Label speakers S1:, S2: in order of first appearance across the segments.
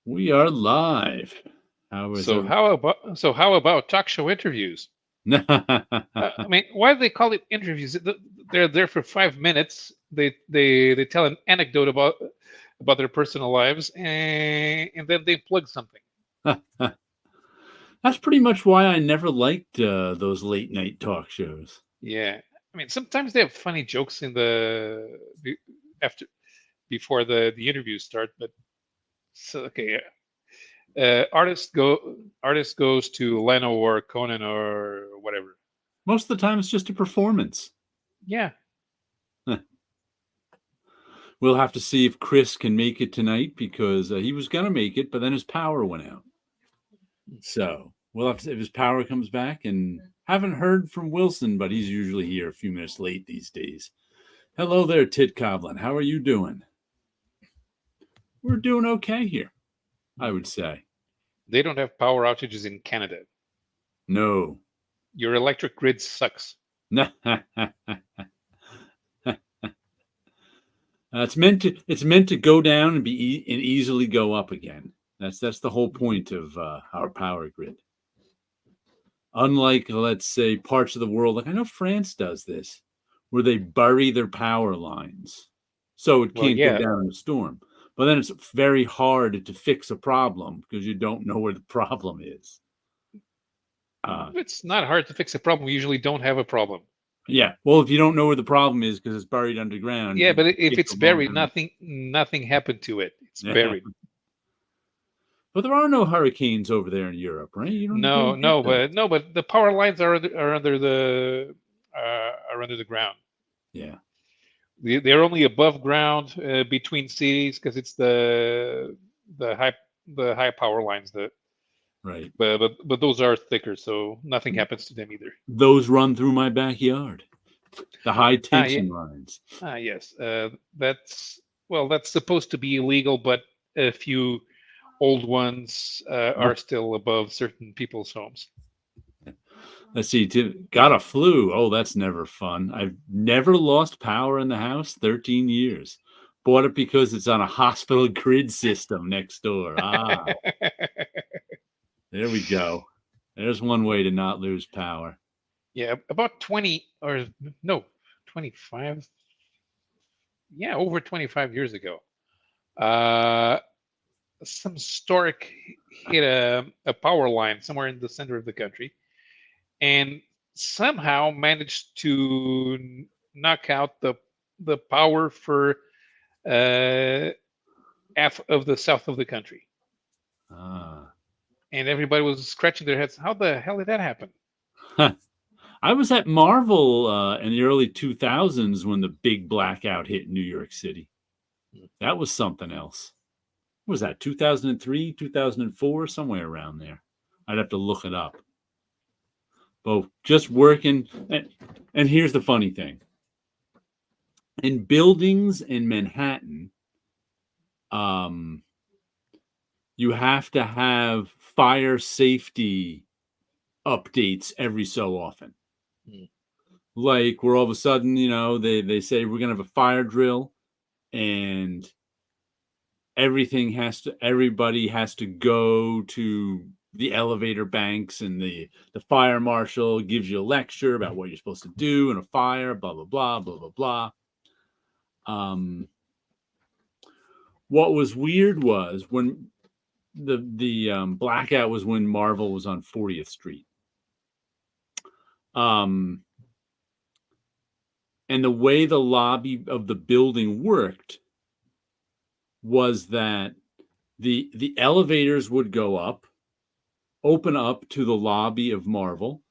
S1: We are live. How is
S2: So
S1: it?
S2: how about talk show interviews? I mean, why do they call it interviews? They're there for 5 minutes. They tell an anecdote about their personal lives, and then they plug something.
S1: That's pretty much why I never liked those late night talk shows.
S2: Yeah, I mean, sometimes they have funny jokes in the after before the interviews start, but so okay. Artist goes to Leno or Conan or whatever.
S1: Most of the time, it's just a performance.
S2: Yeah,
S1: We'll have to see if Chris can make it tonight because he was going to make it, but then his power went out. So we'll have to see if his power comes back. And haven't heard from Wilson, but he's usually here a few minutes late these days. Hello there, Tit Coblin. How are you doing? We're doing okay here, I would say.
S2: they don't have power outages in Canada.
S1: No.
S2: Your electric grid sucks.
S1: It's meant to go down and and easily go up again. That's the whole point of our power grid. Unlike, let's say, parts of the world, like I know France does this, where they bury their power lines so it
S2: Well,
S1: can't go
S2: yeah,
S1: down in a storm. But then it's very hard to fix a problem because you don't know where the problem is.
S2: it's not hard to fix a problem. We usually don't have a problem.
S1: Yeah. Well, if you don't know where the problem is because it's buried underground,
S2: Yeah,
S1: you
S2: but if
S1: take
S2: it's
S1: a long
S2: buried,
S1: time.
S2: nothing happened to it. It's
S1: Yeah.
S2: buried.
S1: But there are no hurricanes over there in Europe, right? You
S2: No,
S1: don't get
S2: no,
S1: those.
S2: but the power lines are under the ground.
S1: Yeah.
S2: They're only above ground between cities because it's the high the high power lines that
S1: Right.
S2: but those are thicker, so nothing happens to them either.
S1: Those run through my backyard. The high
S2: Yeah,
S1: tension lines.
S2: yes. That's that's supposed to be illegal, but a few old ones are still above certain people's homes.
S1: Let's see. Got a flu. Oh, that's never fun. I've never lost power in the house. 13 years. Bought it because it's on a hospital grid system next door. Ah, there we go. There's one way to not lose power.
S2: Yeah, about 20 or no, 25. Yeah, over 25 years ago. Uh, some stork hit a power line somewhere in the center of the country and somehow managed to knock out the power for uh, half of the south of the country.
S1: Ah.
S2: And everybody was scratching their heads. How the hell did that happen?
S1: I was at Marvel in the early 2000s when the big blackout hit New York City. That was something else. What was that, 2003, 2004, somewhere around there? I'd have to look it up. But just working. And here's the funny thing in buildings in Manhattan, um, you have to have fire safety updates every so often.
S2: Mm.
S1: Like where all of a sudden, they say we're gonna have a fire drill and everybody has to go to the elevator banks and the fire marshal gives you a lecture about what you're supposed to do in a fire, blah blah blah blah blah blah. What was weird was when the blackout was when Marvel was on 40th Street. And the way the lobby of the building worked was that the elevators would go up, open up to the lobby of Marvel,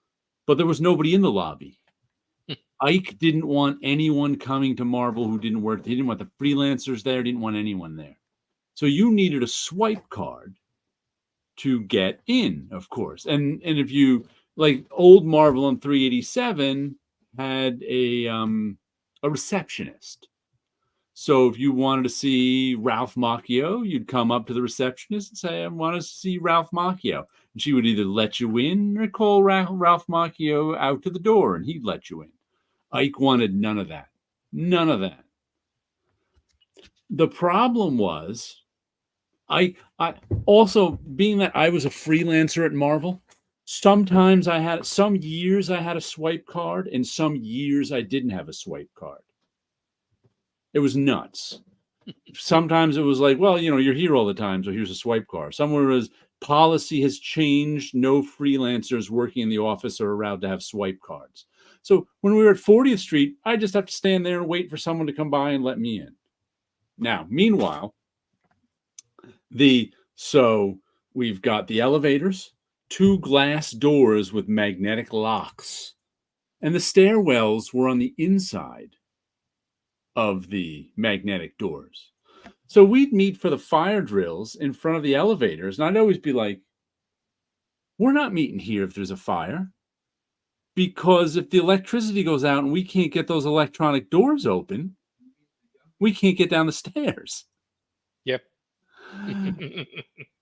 S1: but there was nobody in the lobby. Ike didn't want anyone coming to Marvel who didn't work. He didn't want the freelancers there, didn't want anyone there. So you needed a swipe card to get in, of course. And if you like old Marvel on 387 had a receptionist. So if you wanted to see Ralph Macchio, you'd come up to the receptionist and say, I want to see Ralph Macchio. And she would either let you in or call Ralph Macchio out to the door and he'd let you in. Ike wanted none of that. None of that. The problem was I also, being that I was a freelancer at Marvel, sometimes I had some years I had a swipe card, and some years I didn't have a swipe card. It was nuts. Sometimes it was like, well, you're here all the time, so here's a swipe card. Somewhere was policy has changed. No freelancers working in the office are allowed to have swipe cards. So when we were at 40th Street, I just have to stand there and wait for someone to come by and let me in. Now, meanwhile, so we've got the elevators, two glass doors with magnetic locks, and the stairwells were on the inside of the magnetic doors. So we'd meet for the fire drills in front of the elevators, and I'd always be like, we're not meeting here if there's a fire. Because if the electricity goes out and we can't get those electronic doors open, we can't get down the stairs.
S2: Yep.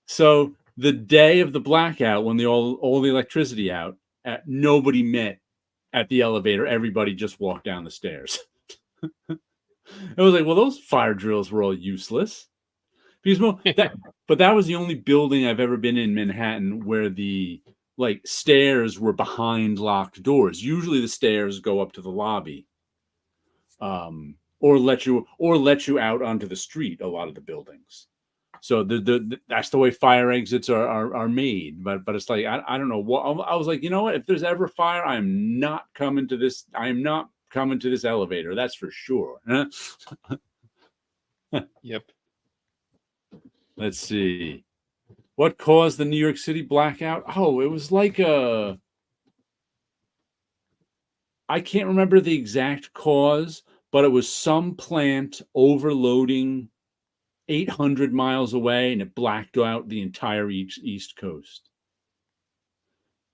S1: So the day of the blackout, when all the electricity out, nobody met at the elevator. Everybody just walked down the stairs. I was like, well, those fire drills were all useless. Because but that was the only building I've ever been in Manhattan where the stairs were behind locked doors. Usually the stairs go up to the lobby, or let you out onto the street. A lot of the buildings. So that's the way fire exits are made. But it's like I don't know what I was like. You know what? If there's ever fire, I am not coming to this. I am not coming to this elevator. That's for sure.
S2: Yep.
S1: Let's see. What caused the New York City blackout? Oh, it was like I can't remember the exact cause, but it was some plant overloading 800 miles away, and it blacked out the entire East Coast.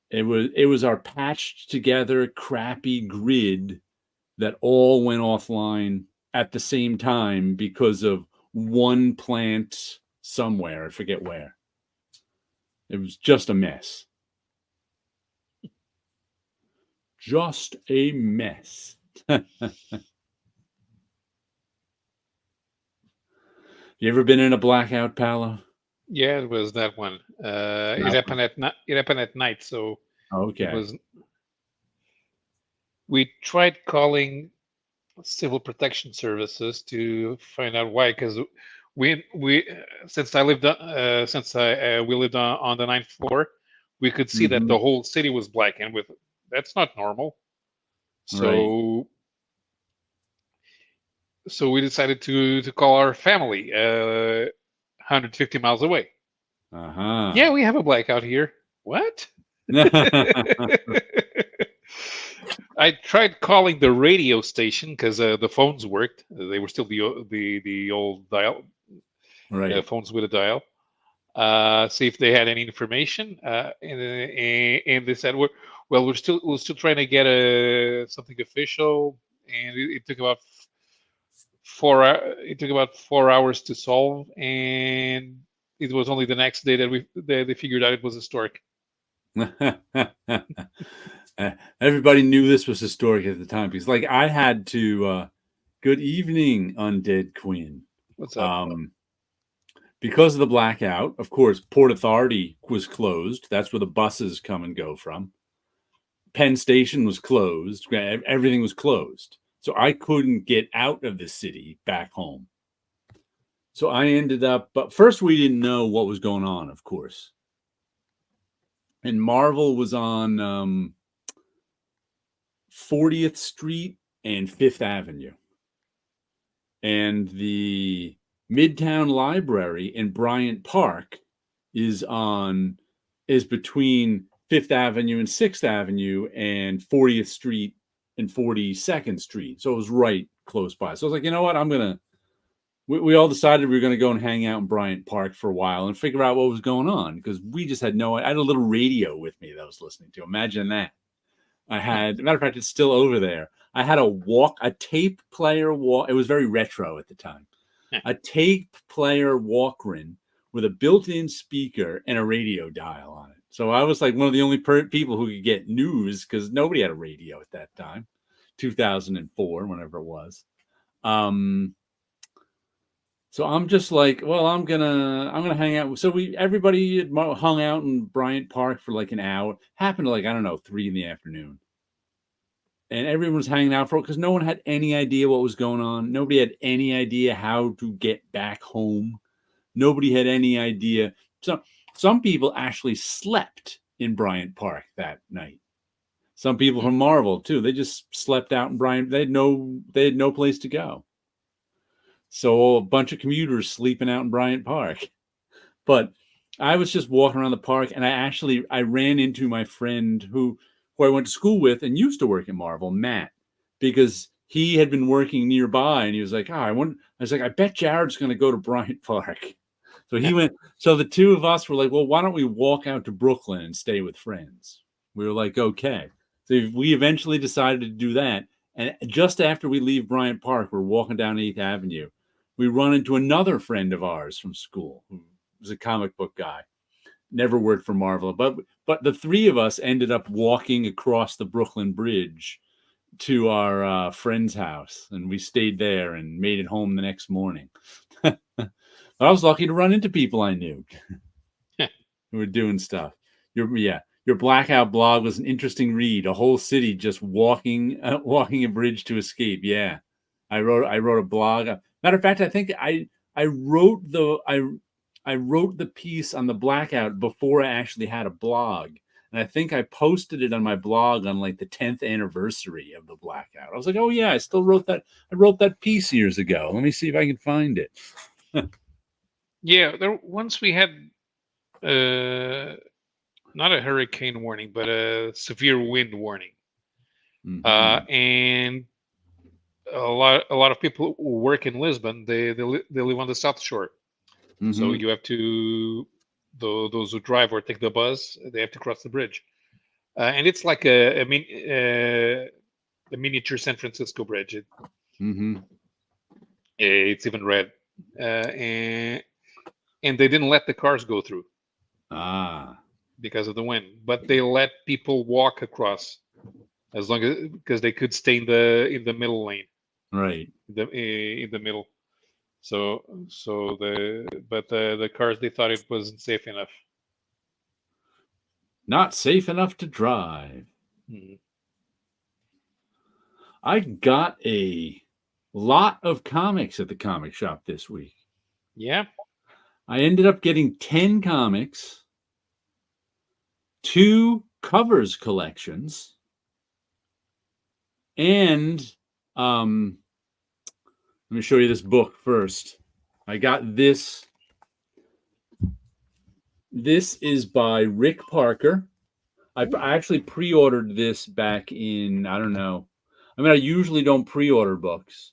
S1: It was our patched together crappy grid that all went offline at the same time because of one plant somewhere. I forget where. It was just a mess. Just a mess. You ever been in a blackout, Paulo?
S2: Yeah, it was that one. It happened at night. It happened at night, so
S1: Okay.
S2: it was. We tried calling civil protection services to find out why, because we since I lived we lived on the ninth floor, we could see that the whole city was black, and that's not normal. So so we decided to call our family 150 miles away. Yeah, we have a blackout here. What? I tried calling the radio station because the phones worked. They were still the old dial, phones with a dial. See if they had any information, and they said, we're still trying to get something official, and it took about 4 hours to solve, and it was only the next day that they figured out it was historic.
S1: Everybody knew this was historic at the time because, I had to. Good evening, Undead Queen.
S2: What's up?
S1: Because of the blackout, of course, Port Authority was closed. That's where the buses come and go from. Penn Station was closed. Everything was closed. So I couldn't get out of the city back home. So I ended up, but first we didn't know what was going on, of course. And Marvel was on 40th Street and 5th Avenue. And the Midtown Library in Bryant Park is between 5th Avenue and 6th Avenue and 40th Street and 42nd Street. So it was right close by. So I was like, you know what? We all decided we were going to go and hang out in Bryant Park for a while and figure out what was going on, because we just had I had a little radio with me that I was listening to. Imagine that. I had, as a matter of fact, it's still over there. I had a tape player walk. It was very retro at the time. A tape player Walkman with a built-in speaker and a radio dial on it. So I was like one of the only people who could get news, because nobody had a radio at that time, 2004, whenever it was. So I'm just like, well, I'm gonna hang out. So everybody hung out in Bryant Park for like an hour. Happened to like I don't know 3 in the afternoon, and everyone was hanging out for because no one had any idea what was going on. Nobody had any idea how to get back home. Nobody had any idea. So some people actually slept in Bryant Park that night. Some people
S2: Hmm.
S1: from Marvel too. They just slept out in Bryant. They had no place to go. So a bunch of commuters sleeping out in Bryant Park. But I was just walking around the park, and I ran into my friend who I went to school with and used to work at Marvel, Matt, because he had been working nearby, and he was like, "Oh, I was like, I bet Jared's going to go to Bryant Park." So he went. So the two of us were like, "Well, why don't we walk out to Brooklyn and stay with friends?" We were like, "Okay." So we eventually decided to do that, and just after we leave Bryant Park, we're walking down 8th Avenue. We run into another friend of ours from school who was a comic book guy, never worked for Marvel, but the three of us ended up walking across the Brooklyn Bridge to our friend's house, and we stayed there and made it home the next morning. I was lucky to run into people I knew who were doing stuff. Your blackout blog was an interesting read. A whole city just walking a bridge to escape. Yeah, I wrote a blog. Matter of fact, I think I wrote I wrote the piece on the blackout before I actually had a blog. And I think I posted it on my blog on like the 10th anniversary of the blackout. I was like, oh yeah, I still wrote that. I wrote that piece years ago. Let me see if I can find it.
S2: Yeah, once we had uh, not a hurricane warning, but a severe wind warning,
S1: Mm-hmm.
S2: and a lot of people who work in Lisbon, they live on the South Shore, so
S1: Mm-hmm.
S2: you have to those who drive or take the bus, they have to cross the bridge, and it's like a miniature San Francisco bridge.
S1: Mm-hmm.
S2: It's even red, and they didn't let the cars go through
S1: Ah,
S2: because of the wind, but they let people walk across as long as because they could stay in the middle lane,
S1: right.
S2: in the middle. So the cars, they thought it wasn't safe enough.
S1: Not safe enough to drive.
S2: Mhm.
S1: I got a lot of comics at the comic shop this week.
S2: Yeah.
S1: I ended up getting 10 comics, two covers collections, and let me show you this book first. I got this. This is by Rick Parker. I actually pre-ordered this back in, I don't know. I mean, I usually don't pre-order books,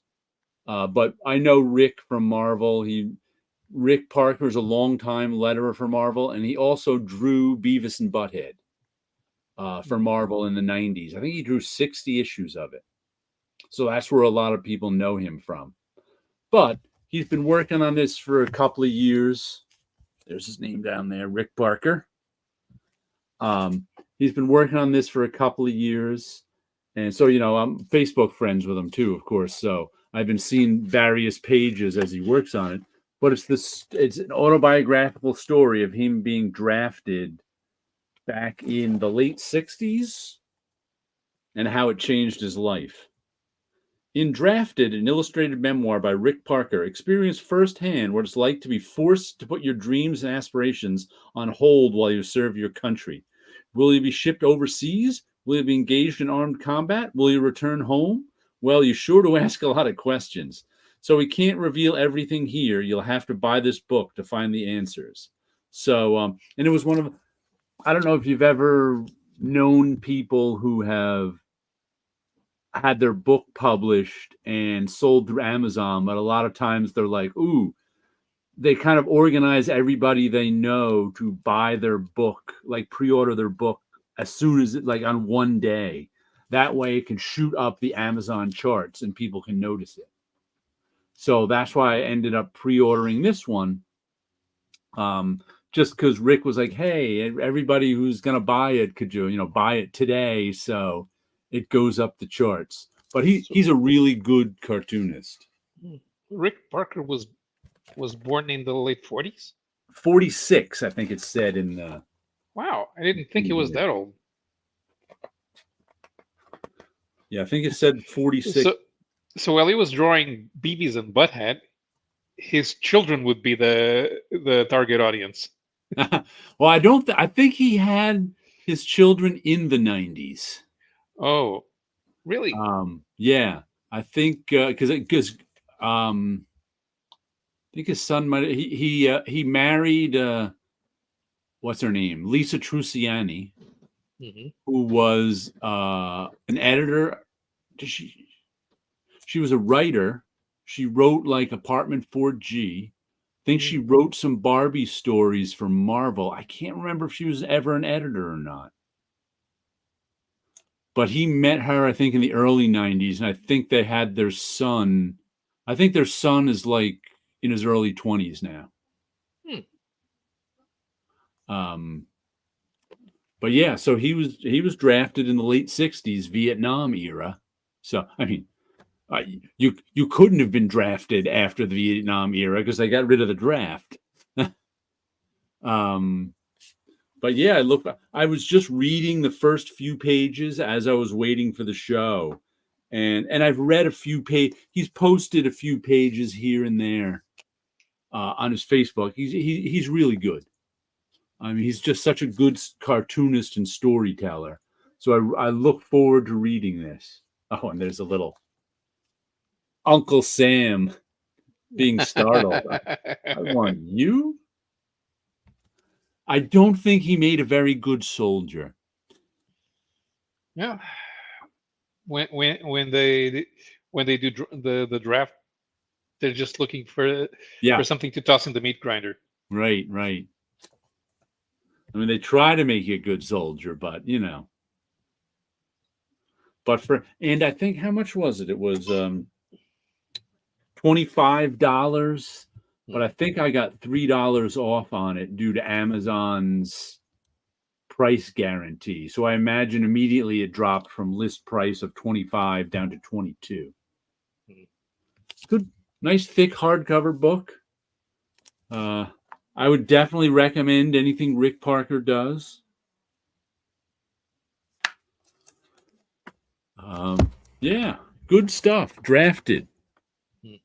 S1: but I know Rick from Marvel. Rick Parker is a longtime letterer for Marvel, and he also drew Beavis and Butthead for
S2: Mhm.
S1: Marvel in the 90s. I think he drew 60 issues of it. So that's where a lot of people know him from. But he's been working on this for a couple of years. There's his name down there, Rick Parker. He's been working on this for a couple of years. And so, I'm Facebook friends with him too, of course. So I've been seeing various pages as he works on it. But it's an autobiographical story of him being drafted back in the late 60s and how it changed his life. In Drafted, an illustrated memoir by Rick Parker, experience firsthand what it's like to be forced to put your dreams and aspirations on hold while you serve your country. Will you be shipped overseas? Will you be engaged in armed combat? Will you return home? Well, you're sure to ask a lot of questions. So we can't reveal everything here. You'll have to buy this book to find the answers. So, and it was one of, I don't know if you've ever known people who have had their book published and sold through Amazon, but a lot of times they're like, ooh, they kind of organize everybody they know to buy their book, like pre-order their book as soon as it, like on one day. That way it can shoot up the Amazon charts and people can notice it. So that's why I ended up pre-ordering this one. Um, just because Rick was like, hey, everybody who's gonna buy it, could you buy it today? So it goes up the charts. But
S2: So
S1: he's a really good cartoonist.
S2: Rick Parker was was born in the late 40s.
S1: 46, I think it said in the
S2: Wow, I didn't think he
S1: thing
S2: was
S1: here.
S2: that old.
S1: Yeah, I think it said 46.
S2: So while he was drawing Beavis and Butthead, his children would be the target audience.
S1: Well, I think he had his children in the 90s.
S2: Oh, really?
S1: Yeah, I think because I think his son might he married what's her name, Lisa Trusiani,
S2: Hmm.
S1: who was an editor. She was a writer. She wrote like Apartment 4G. I think she wrote some Barbie stories for Marvel. I can't remember if she was ever an editor or not. But he met her, I think, in the early 90s, and I think they had their son. I think their son is like in his early 20s now.
S2: Hmm.
S1: But yeah, so he was drafted in the late 60s Vietnam era. So I mean, you couldn't have been drafted after the Vietnam era because they got rid of the draft. um, but yeah, I was just reading the first few pages as I was waiting for the show, and I've read a few He's posted a few pages here and there on his Facebook. He's really good. I mean, he's just such a good cartoonist and storyteller. So I look forward to reading this. Oh, and there's a little Uncle Sam being startled. I want you? I don't think he made a very good soldier.
S2: Yeah. When they do the draft, they're just looking for
S1: Yeah,
S2: something to toss in the meat grinder.
S1: right, right. I mean, they try to make you a good soldier, but you know. And I think how much was it? It was $25, but I think I got $3 off on it due to Amazon's price guarantee. So I imagine immediately it dropped from list price of 25 down to 22. Good, nice thick hardcover book. I would definitely recommend anything Rick Parker does. Yeah, good stuff. Drafted.
S2: You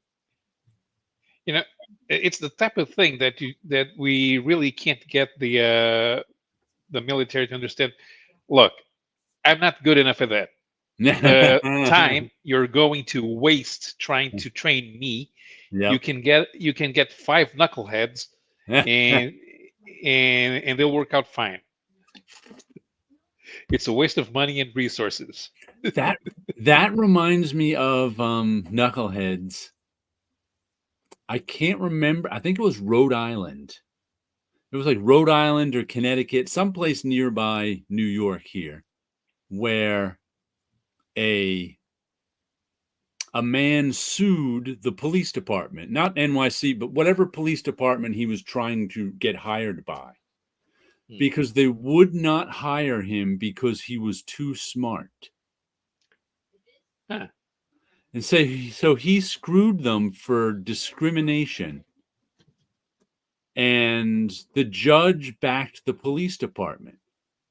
S2: know, it's the type of thing that we really can't get the military to understand. Look, I'm not good enough at that. The time you're going to waste trying to train me,
S1: Yep.
S2: you can get 5 knuckleheads, and they'll work out fine. It's a waste of money and resources.
S1: that reminds me of Knuckleheads. I can't remember. I think it was Rhode Island. It was like Rhode Island or Connecticut, someplace nearby New York here, where a man sued the police department, not NYC, but whatever police department he was trying to get hired by, because they would not hire him because he was too smart.
S2: Huh.
S1: And so he screwed them for discrimination. And the judge backed the police department.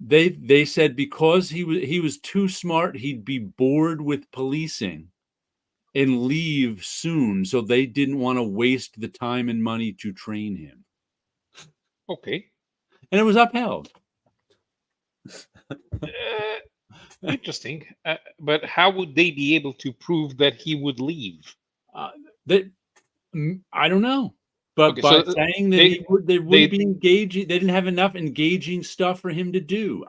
S1: They said because he was too smart, he'd be bored with policing and leave soon, so they didn't want to waste the time and money to train him.
S2: Okay.
S1: And it was upheld.
S2: Interesting. But how would they be able to prove that he would leave?
S1: I don't know. But
S2: Okay,
S1: by
S2: so
S1: saying that
S2: they
S1: they wouldn't be engaging, they didn't have enough engaging stuff for him to do.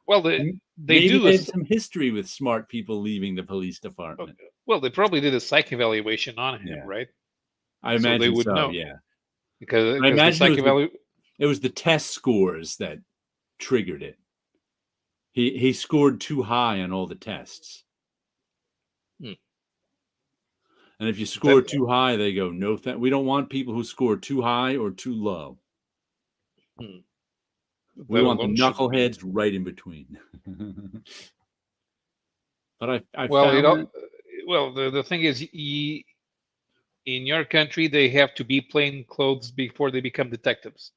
S2: well they
S1: Maybe
S2: do
S1: they had some history with smart people leaving the police
S2: okay,
S1: department.
S2: well, they probably did a psych evaluation on him,
S1: Yeah.
S2: right?
S1: I
S2: So they
S1: imagine
S2: would
S1: so,
S2: know,
S1: yeah.
S2: because
S1: I
S2: the
S1: imagine
S2: psych evaluation.
S1: it was the test scores that triggered it. He scored too high on all the tests. And if you score too high, they go, no, we don't want people who score too high or too low. We want the knuckleheads right in between. But I
S2: Well,
S1: found that.
S2: well, the thing is, In your country, they have to be plain clothes before they become detectives.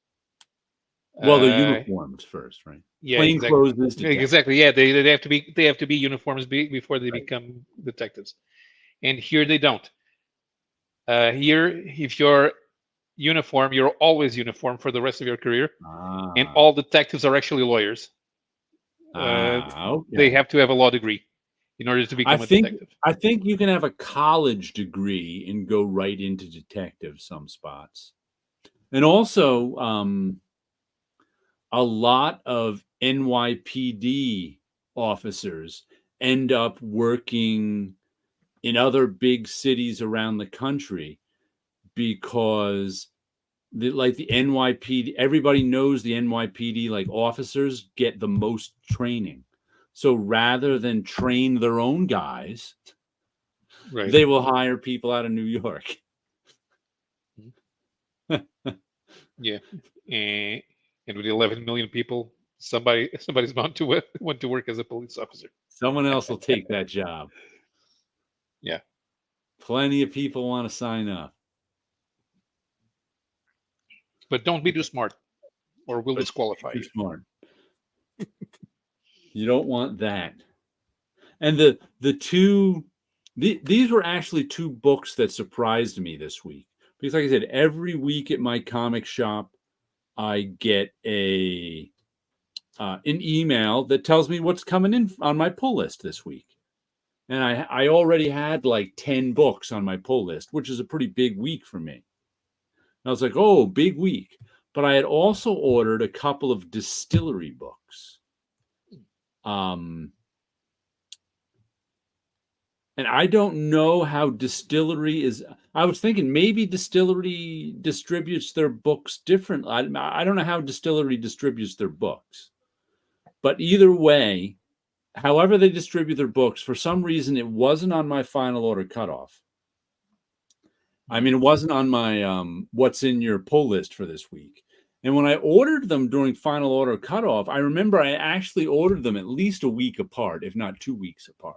S1: Well, they're uniforms first, right?
S2: Yeah,
S1: Plain
S2: exactly.
S1: clothes is detective.
S2: Exactly. Yeah, they have to be uniforms before they become detectives, and here they don't. Here, if you're uniform, you're always uniform for the rest of your career, and all detectives are actually lawyers.
S1: Okay.
S2: They have to have a law degree in order to become a detective.
S1: I think you can have a college degree and go right into detective some spots. And also, a lot of NYPD officers end up working in other big cities around the country because the NYPD, everybody knows the NYPD like officers get the most training. So rather than train their own guys,
S2: Right.
S1: they will hire people out of New York.
S2: Yeah, and with 11 million people, somebody's bound to want to work as a police officer.
S1: Someone else will take that job.
S2: Yeah,
S1: Plenty of people want to sign up.
S2: but don't be too smart, or we'll disqualify
S1: Too
S2: you.
S1: smart. You don't want that. And these were actually two books that surprised me this week. Because like I said, every week at my comic shop, I get an email that tells me what's coming in on my pull list this week. And I already had like 10 books on my pull list, which is a pretty big week for me. And I was like, oh, big week. But I had also ordered a couple of distillery books. And I don't know how distillery is. I was thinking maybe distillery distributes their books differently. I don't know how distillery distributes their books. But either way, however they distribute their books, for some reason, it wasn't on my final order cutoff. I mean, it wasn't on my what's in your pull list for this week. And when I ordered them during final order cutoff, I remember I actually ordered them at least a week apart, if not 2 weeks apart.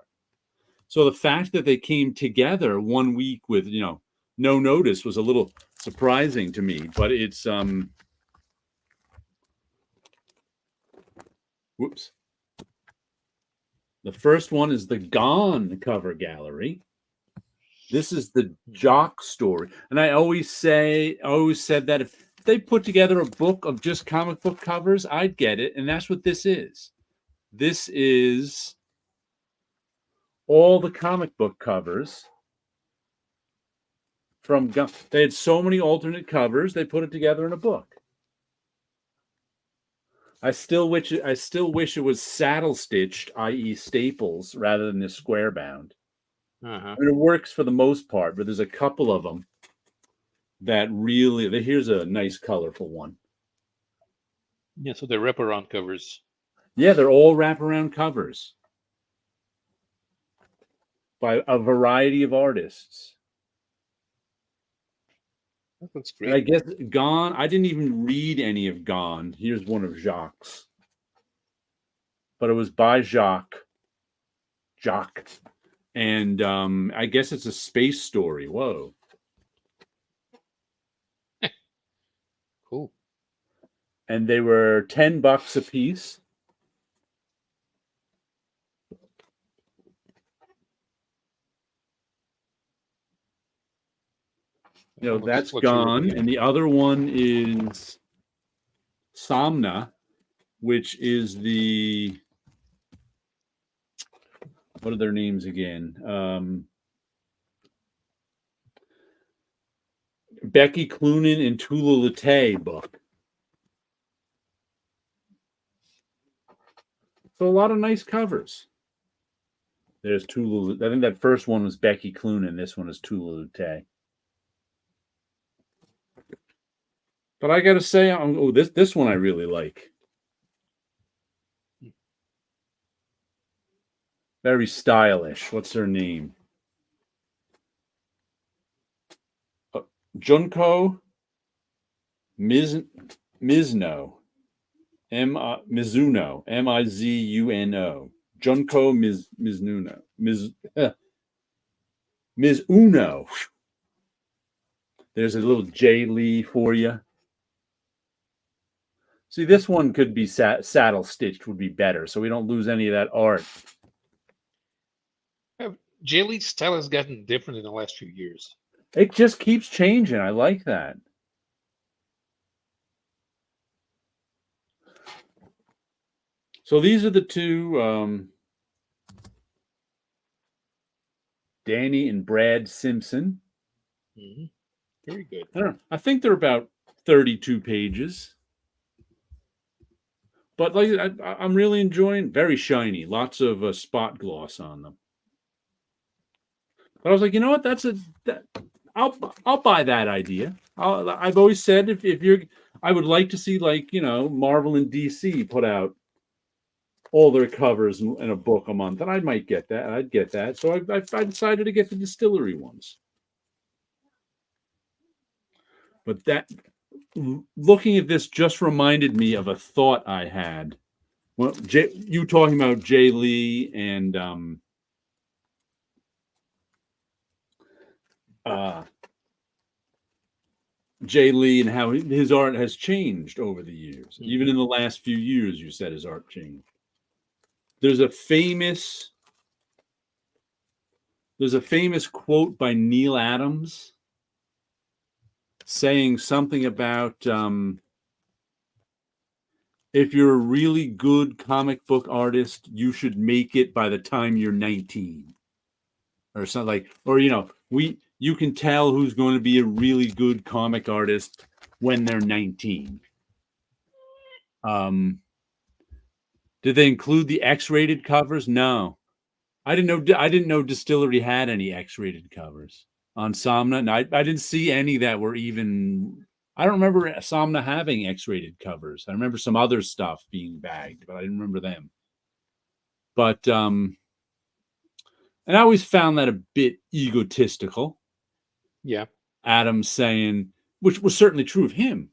S1: So the fact that they came together 1 week with, no notice was a little surprising to me, but it's whoops. The first one is the Gone cover gallery. This is the Jock story. And I always said that if they put together a book of just comic book covers, I'd get it. And that's what this is. This is all the comic book covers from Gone. They had so many alternate covers, they put it together in a book. I still wish it was saddle stitched, i.e., staples, rather than the square bound. I mean, it works for the most part, but there's a couple of them that really. Here's a nice colorful one.
S2: Yeah, so they're wraparound covers.
S1: Yeah, they're all wraparound covers by a variety of artists.
S2: That's
S1: And
S2: great.
S1: I guess Gone. I didn't even read any of Gone. Here's one of Jacques, but it was by Jacques. And I guess it's a space story. Whoa.
S2: Cool.
S1: And they were $10 a piece. That's Gone. And the other one is Somna, which is what are their names again? Becky Cloonan and Tula Lette book. So a lot of nice covers. There's Tula. I think that first one was Becky Cloonan. This one is Tula Lette. But I got to say, this one I really like. Very stylish. What's her name? Junko Mizuno. Mizuno. Mizuno. Junko Mizuno. Mizuno. There's a little Jay Lee for you. See, this one could be saddle stitched would be better, so we don't lose any of that art.
S2: Jay Lee's style has gotten different in the last few years.
S1: It just keeps changing. I like that. So these are the two, Danny and Brad Simpson.
S2: Mm-hmm. Very good.
S1: I don't know. I think they're about 32 pages. But like I'm really enjoying. Very shiny, lots of spot gloss on them. But I was like, you know what? I'll buy that idea. I've always said if you're, I would like to see like Marvel and DC put out all their covers in a book a month, and I might get that. I'd get that. So I decided to get the Distillery ones. But that looking at this just reminded me of a thought I had. Well, you talking about Jay Lee and Jay Lee and how his art has changed over the years. Mm-hmm. Even in the last few years, you said his art changed. There's a famous quote by Neil Adams saying something about if you're a really good comic book artist, you should make it by the time you're 19. Or something like, or you can tell who's going to be a really good comic artist when they're 19. Did they include the X-rated covers? No, I didn't know Distillery had any X-rated covers on Somna. And I didn't see any that were even. I don't remember Somna having X-rated covers. I remember some other stuff being bagged, but I didn't remember them. But and I always found that a bit egotistical.
S2: Yeah.
S1: Adams saying, which was certainly true of him.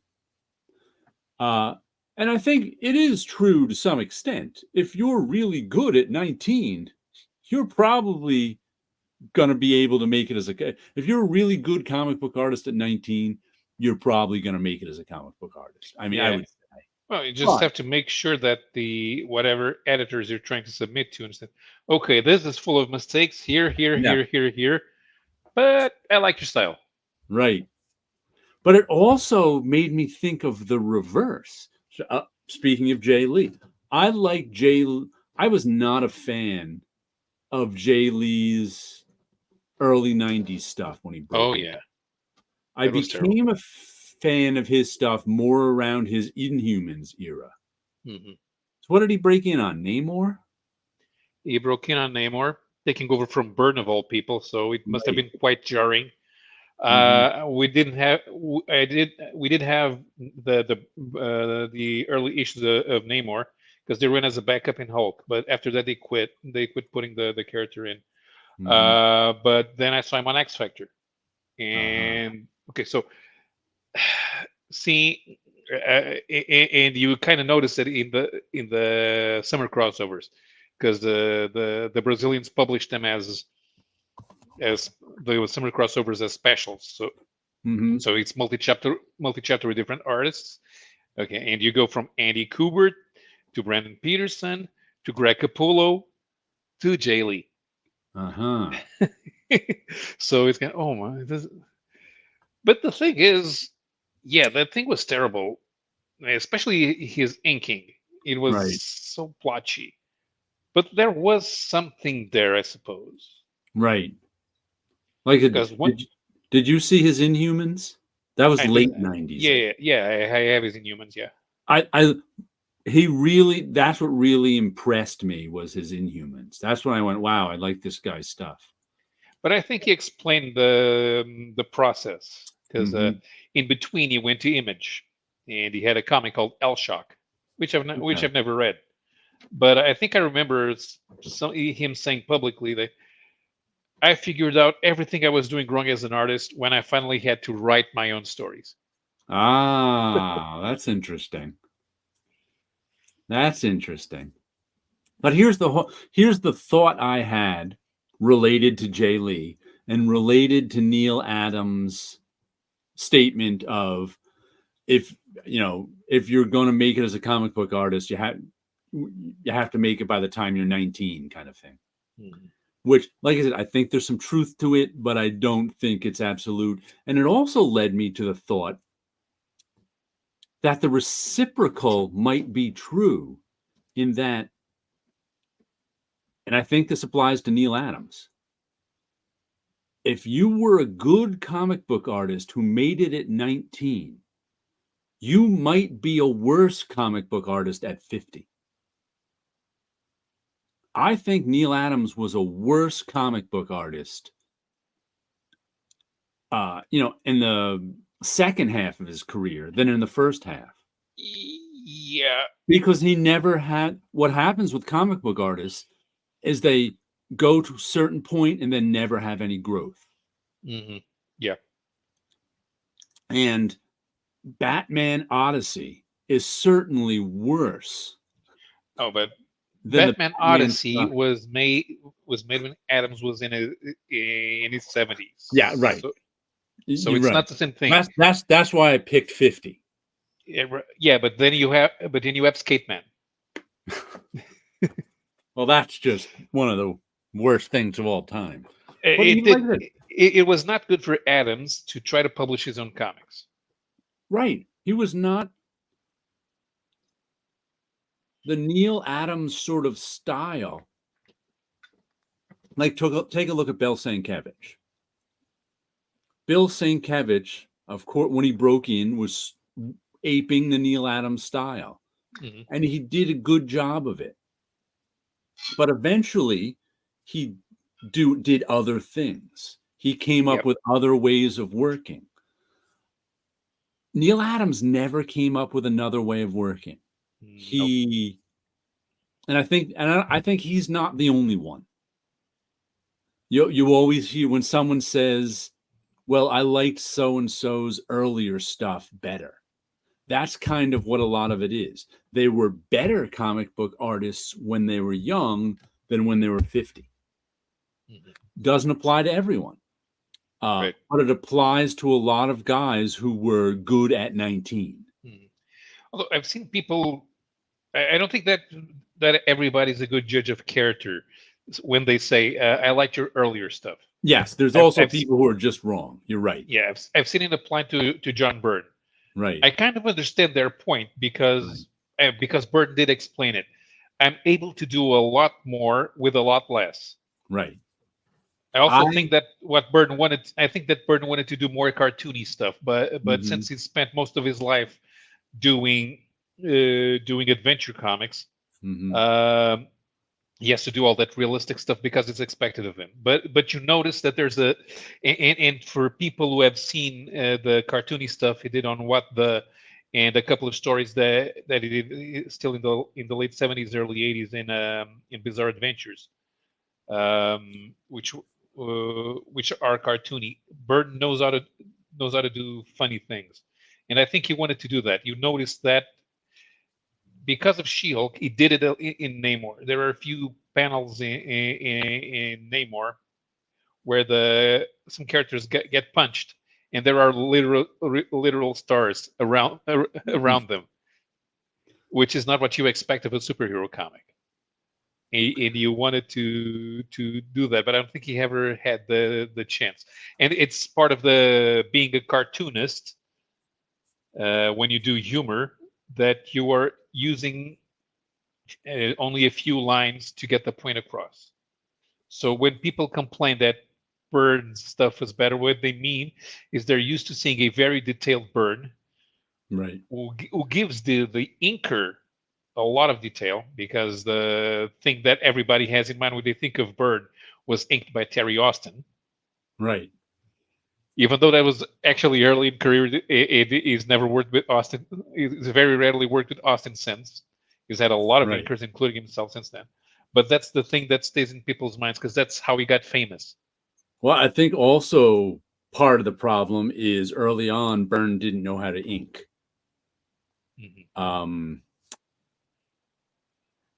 S1: And I think it is true to some extent. If you're really good at 19, you're probably going to be able to make it as if you're a really good comic book artist at 19, you're probably going to make it as a comic book artist. I mean, yeah. I would say.
S2: Well, you just have to make sure that the whatever editors you're trying to submit to understand, okay, this is full of mistakes here, but I like your style.
S1: Right. But it also made me think of the reverse. Speaking of Jay Lee, I was not a fan of Jay Lee's early 90s stuff when he broke.
S2: Oh, yeah.
S1: I became a fan of his stuff more around his Inhumans era.
S2: Mm-hmm.
S1: So what did he break in on? Namor?
S2: He broke in on Namor, taking over from Byrne of all people, so it must have been quite jarring. Mm-hmm. We did have the early issues of Namor because they ran as a backup in Hulk, but after that they quit putting the character in. Mm-hmm. But then I saw him on X Factor, and okay, so see, and you kind of notice it in the summer crossovers because the Brazilians published them as the summer crossovers as specials. So so it's multi-chapter with different artists. Okay, and you go from Andy Kubert to Brandon Peterson to Greg Capullo to Jay Lee. So it's kind of, oh my. But the thing is, yeah, that thing was terrible, especially his inking. It was so blotchy. But there was something there, I suppose.
S1: Right. Like, did you see his Inhumans? That was late 90s.
S2: Yeah, I have his Inhumans, yeah.
S1: That's what really impressed me was his Inhumans. That's when I went, wow, I like this guy's stuff.
S2: But I think he explained the process because in between he went to Image and he had a comic called El Shock, which I've never read. But I think I remember him saying publicly that I figured out everything I was doing wrong as an artist when I finally had to write my own stories.
S1: That's interesting. That's interesting. But here's the thought I had related to Jay Lee and related to Neil Adams' statement of, if you're going to make it as a comic book artist, you have to make it by the time you're 19, kind of thing.
S2: Mm-hmm.
S1: Which, like I said, I think there's some truth to it, but I don't think it's absolute. And it also led me to the thought that the reciprocal might be true, in that, and I think this applies to Neil Adams. If you were a good comic book artist who made it at 19, you might be a worse comic book artist at 50. I think Neil Adams was a worse comic book artist, in the second half of his career than in the first half.
S2: Yeah.
S1: Because he never had, what happens with comic book artists is they go to a certain point and then never have any growth.
S2: Mm-hmm. Yeah.
S1: And Batman Odyssey is certainly worse.
S2: Oh, but
S1: than the
S2: Batman
S1: Batman
S2: Odyssey
S1: stuff.
S2: was made when Adams was in his 70s.
S1: Yeah, right.
S2: So
S1: You're
S2: it's
S1: right.
S2: not the same thing.
S1: That's why I picked 50.
S2: Yeah, but then you have Skateman.
S1: Well, that's just one of the worst things of all time.
S2: It was not good for Adams to try to publish his own comics.
S1: Right. He was not the Neil Adams sort of style. Like, take a look at Bill Sienkiewicz. Bill Sienkiewicz, of course, when he broke in, was aping the Neil Adams style.
S2: Mm-hmm.
S1: And he did a good job of it. But eventually, he did other things. He came up with other ways of working. Neil Adams never came up with another way of working.
S2: Nope.
S1: I think he's not the only one. You always hear when someone says, "Well, I liked so and so's earlier stuff better." That's kind of what a lot of it is. They were better comic book artists when they were young than when they were 50.
S2: Mm-hmm.
S1: Doesn't apply to everyone.
S2: Right.
S1: But it applies to a lot of guys who were good at 19.
S2: Mm-hmm. Although I've seen people, I don't think that everybody's a good judge of character when they say, "I liked your earlier stuff."
S1: Yes, there's also people who are just wrong. You're right.
S2: Yeah, I've seen it applied to John Byrne.
S1: Right.
S2: I kind of understand their point because Byrne did explain it. I'm able to do a lot more with a lot less.
S1: Right.
S2: I also think that Byrne wanted to do more cartoony stuff, but since he spent most of his life doing adventure comics, he has to do all that realistic stuff because it's expected of him. But you notice that there's and for people who have seen the cartoony stuff he did on and a couple of stories that he did still in the late 70s, early 80s in Bizarre Adventures, which are cartoony. Burton knows how to do funny things, and I think he wanted to do that. You notice that because of She-Hulk, he did it in Namor. There are a few panels in Namor where some characters get punched, and there are literal stars around them, which is not what you expect of a superhero comic. And you wanted to do that, but I don't think he ever had the chance. And it's part of the being a cartoonist. When you do humor, that you are using only a few lines to get the point across. So when people complain that Byrne's stuff is better, what they mean is they're used to seeing a very detailed Byrne,
S1: right,
S2: who gives the inker a lot of detail, because the thing that everybody has in mind when they think of Byrne was inked by Terry Austin.
S1: Right.
S2: Even though that was actually early in career, he's never worked with Austin. He's very rarely worked with Austin since. He's had a lot of inkers, including himself, since then. But that's the thing that stays in people's minds, because that's how he got famous.
S1: Well, I think also part of the problem is early on, Byrne didn't know how to ink. Mm-hmm.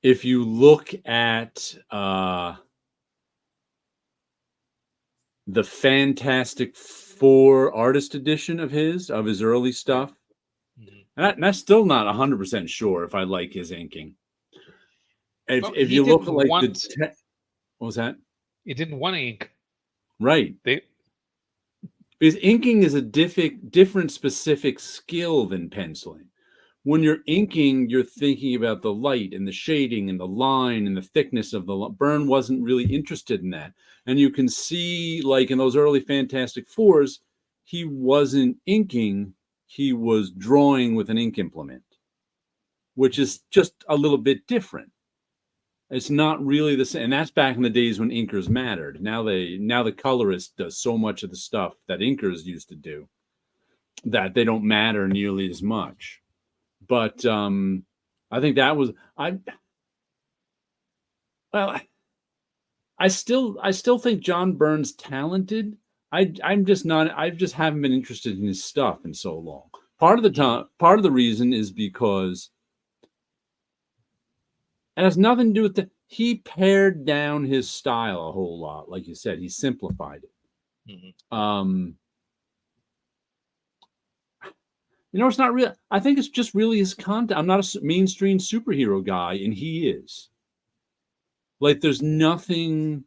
S1: If you look at the Fantastic '84 artist edition of his early stuff.
S2: Mhm.
S1: And that's still not 100% sure if I like his inking.
S2: Well,
S1: If
S2: he
S1: you look
S2: didn't
S1: at like
S2: want
S1: what was that?
S2: he didn't want ink.
S1: Right.
S2: They
S1: Because inking is a different specific skill than penciling. When you're inking, you're thinking about the light and the shading and the line and the thickness of the Byrne wasn't really interested in that. And you can see, like in those early Fantastic Fours, he wasn't inking, he was drawing with an ink implement, which is just a little bit different. It's not really the same, and that's back in the days when inkers mattered. Now the colorist does so much of the stuff that inkers used to do that they don't matter nearly as much. But I think that was I. Well, I still think John Byrne's talented. I'm just not. I just haven't been interested in his stuff in so long. Part of the reason is because it has nothing to do with he pared down his style a whole lot. Like you said, he simplified it.
S2: Mhm.
S1: It's not real. I think it's just really his content. I'm not a mainstream superhero guy, and he is. Like, there's nothing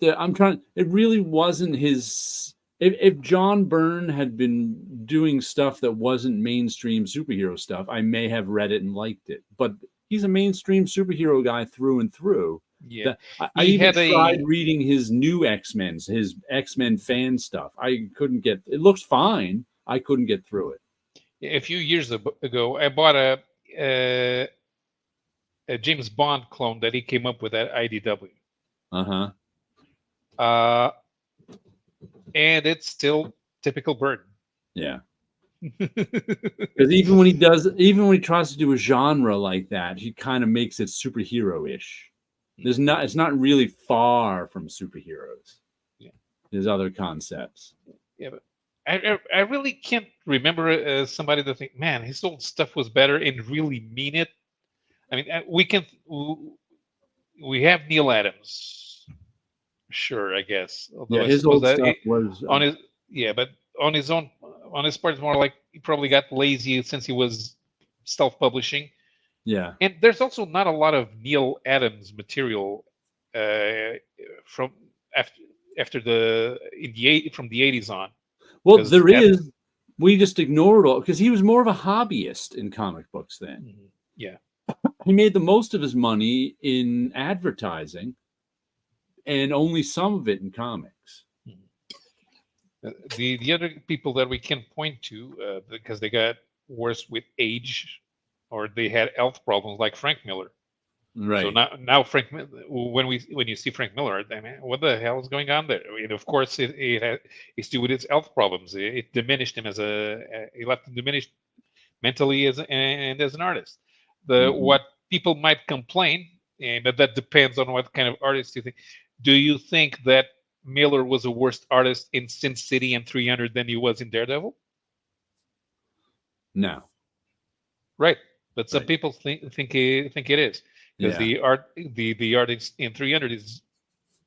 S1: that I'm trying. It really wasn't his. If John Byrne had been doing stuff that wasn't mainstream superhero stuff, I may have read it and liked it. But he's a mainstream superhero guy through and through.
S2: Yeah,
S1: That I
S2: he
S1: even
S2: had
S1: tried
S2: a
S1: reading his new X-Men's, his X-Men fan stuff. I couldn't get. It looks fine. I couldn't get through it.
S2: a few years ago. I bought a James Bond clone that he came up with at IDW.
S1: Uh-huh.
S2: And it's still typical Byrne.
S1: Yeah. Because even when he tries to do a genre like that, he kind of makes it superhero-ish. It's not really far from superheroes.
S2: Yeah.
S1: There's other concepts.
S2: Yeah, but I really can't remember somebody that think, man, his old stuff was better and really mean it. I mean, we have Neil Adams, sure, I guess. Although
S1: Yeah,
S2: I
S1: his
S2: suppose
S1: old
S2: that
S1: stuff was
S2: on his but on his own, on his part, it's more like he probably got lazy since he was self-publishing.
S1: yeah.
S2: And there's also not a lot of Neil Adams material from after from the 80s on.
S1: Well,
S2: Because
S1: there is. We just ignored all because he was more of a hobbyist in comic books then.
S2: Yeah,
S1: He made the most of his money in advertising and only some of it in comics.
S2: the other people that we can point to because they got worse with age or they had health problems, like Frank Miller.
S1: Right.
S2: So now Frank, when you see Frank Miller, I mean, what the hell is going on there? I mean, of course, it's due with his health problems. It diminished him he left him diminished mentally and as an artist. What people might complain, but that depends on what kind of artist you think. Do you think that Miller was a worse artist in Sin City and 300 than he was in Daredevil?
S1: No.
S2: Right, but some people think it is, because
S1: Yeah.
S2: the art in 300 is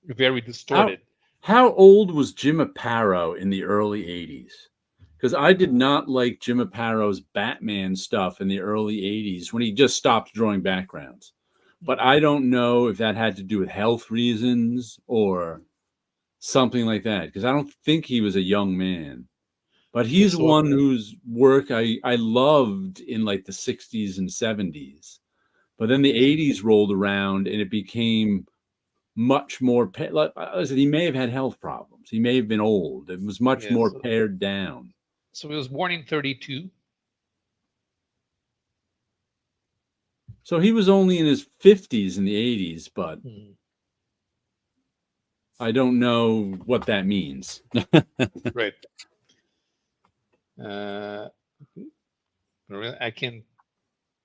S2: very distorted.
S1: How old was Jim Aparo in the early 80s? Because I did not like Jim Aparo's Batman stuff in the early 80s when he just stopped drawing backgrounds. But I don't know if that had to do with health reasons or something like that, because I don't think he was a young man. But he's
S2: So
S1: one whose work I loved in like the 60s and 70s. But then the 80s rolled around and it became much more. Like I said, he may have had health problems. He may have been old. It was much more pared down.
S2: So he was born in 32.
S1: So he was only in his 50s in the 80s, but I don't know what that means.
S2: Right. I can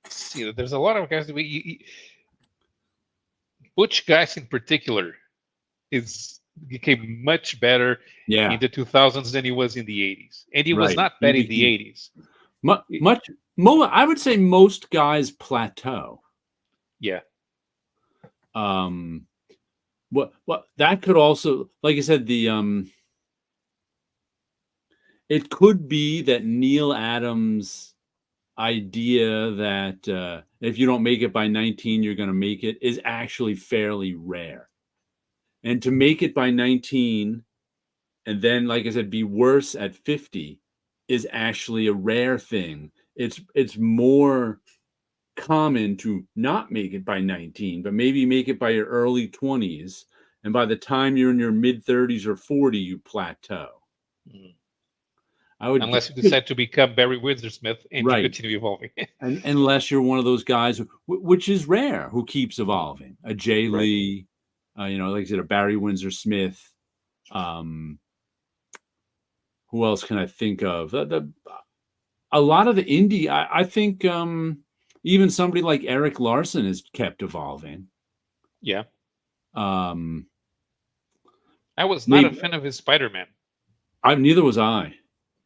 S2: see that there's a lot of guys that Butch Guys in particular became much better in the 2000s than he was in the 80s, and he was not bad in the 80s.
S1: I would say most guys plateau.
S2: Yeah.
S1: What that could also, like I said, the it could be that Neil Adams' idea that if you don't make it by 19, you're going to make it is actually fairly rare. And to make it by 19 and then, like I said, be worse at 50 is actually a rare thing. It's more common to not make it by 19, but maybe make it by your early 20s. And by the time you're in your mid 30s or 40, you plateau.
S2: Mm.
S1: I would
S2: Unless you decide to become Barry Windsor-Smith and you
S1: right.
S2: continue evolving.
S1: And unless you're one of those guys, which is rare, who keeps evolving. A Jay
S2: Right.
S1: Lee, like I said, a Barry Windsor-Smith. Who else can I think of? A lot of the indie, I think even somebody like Eric Larson has kept evolving.
S2: Yeah.
S1: Um,
S2: I was not a
S1: maybe
S2: fan of his Spider-Man.
S1: neither was I.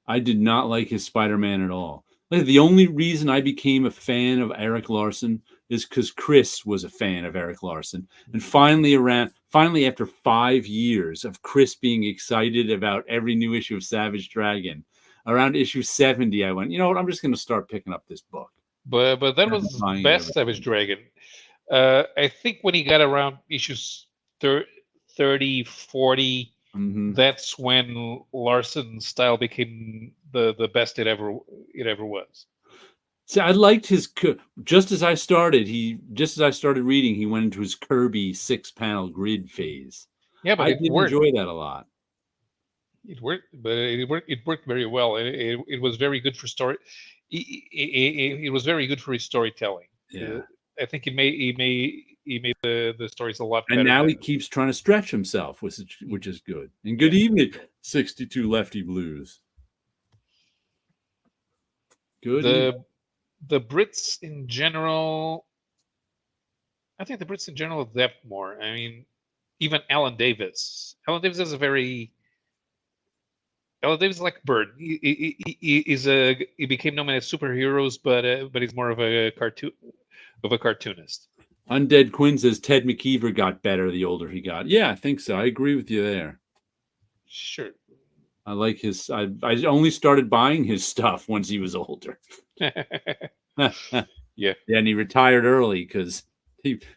S1: I did not like his Spider-Man at all. Like, the only reason I became a fan of Eric Larson is because Chris was a fan of Eric Larson. And finally after 5 years of Chris being excited about every new issue of Savage Dragon, around issue 70, I went, you know what, I'm just going to start picking up this book.
S2: But that
S1: And
S2: was
S1: buying it
S2: best
S1: every
S2: Savage
S1: week.
S2: Dragon. I think when he got around issues 30, 40, that's when Larson's style became the best it ever was.
S1: See, I liked his just as I started reading, he went into his Kirby 6-panel grid phase.
S2: Yeah, but
S1: I
S2: it
S1: did
S2: worked.
S1: enjoy that a lot.
S2: It worked, but it worked very well. It was very good for story. It was very good for his storytelling.
S1: Yeah.
S2: I think he made the stories a lot
S1: And
S2: better
S1: now
S2: than.
S1: he keeps trying to stretch himself, which is good. And good evening, 62 Lefty Blues. Good evening.
S2: The Brits in general. I think the Brits in general adapt more. I mean, even Alan Davis. Alan Davis is a very. Alan Davis is like Bird. He became known as superheroes, but he's more of a cartoonist.
S1: Undead Quinn says Ted McKeever got better the older he got. Yeah, I think so. I agree with you there.
S2: Sure.
S1: I like his. I only started buying his stuff once he was older.
S2: Yeah.
S1: Yeah, and he retired early because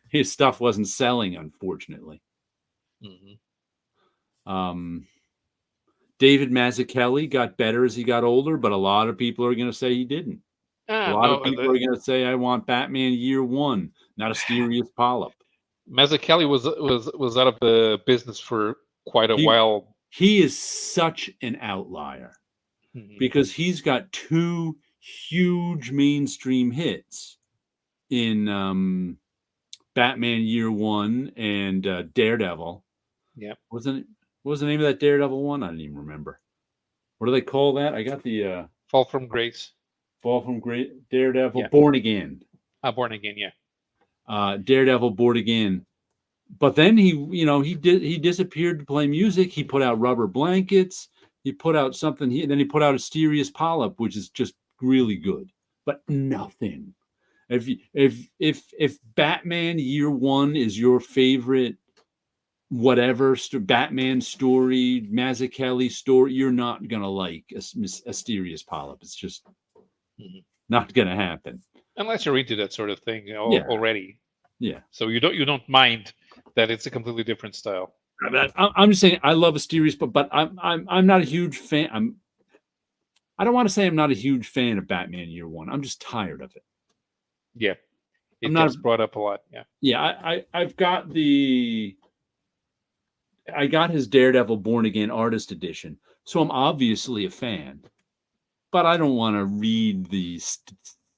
S1: his stuff wasn't selling, unfortunately. David Mazzucchelli got better as he got older, but a lot of people are going to say he didn't. A lot of people are going to say, I want Batman Year One, not Asterius Polyp.
S2: Mazzucchelli was out of the business for quite a while.
S1: He is such an outlier because he's got 2 huge mainstream hits in Batman Year One and Daredevil.
S2: Yeah.
S1: What was the name of that Daredevil one? I don't even remember. What do they call that? I got the
S2: Fall from Grace.
S1: Fall from Great Daredevil, yeah. Born Again.
S2: Born Again, yeah.
S1: Daredevil, Born Again. But then he disappeared to play music. He put out Rubber Blankets. He put out something. Then he put out Asterius Polyp, which is just really good, but nothing. If Batman Year One is your favorite, whatever Batman story, Mazzucchelli story, you're not gonna like Asterius Polyp. It's just not gonna happen
S2: unless you're into that sort of thing already.
S1: Yeah.
S2: So you don't mind that it's a completely different style.
S1: I'm just saying I love Asterius, but I'm not a huge fan. I don't want to say I'm not a huge fan of Batman Year One. I'm just tired of it.
S2: Yeah, it gets brought up a lot. Yeah.
S1: Yeah, I got his Daredevil Born Again Artist Edition, so I'm obviously a fan. But I don't want to read the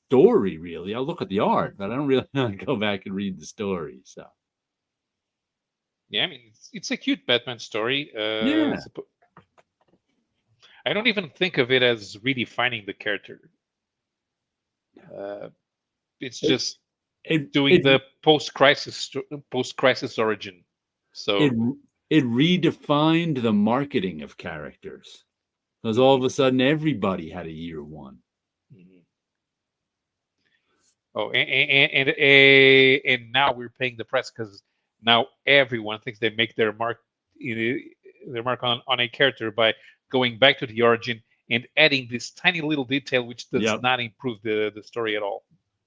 S1: story, really. I'll look at the art, but I don't really want to go back and read the story. So,
S2: yeah, I mean, it's a cute Batman story.
S1: Yeah.
S2: I don't even think of it as redefining the character. It's just doing the post-crisis origin. So
S1: it redefined the marketing of characters. Because all of a sudden, everybody had a Year One.
S2: Oh, and now we're paying the price because now everyone thinks they make their mark on a character by going back to the origin and adding this tiny little detail which does
S1: Yep.
S2: not improve the story at all.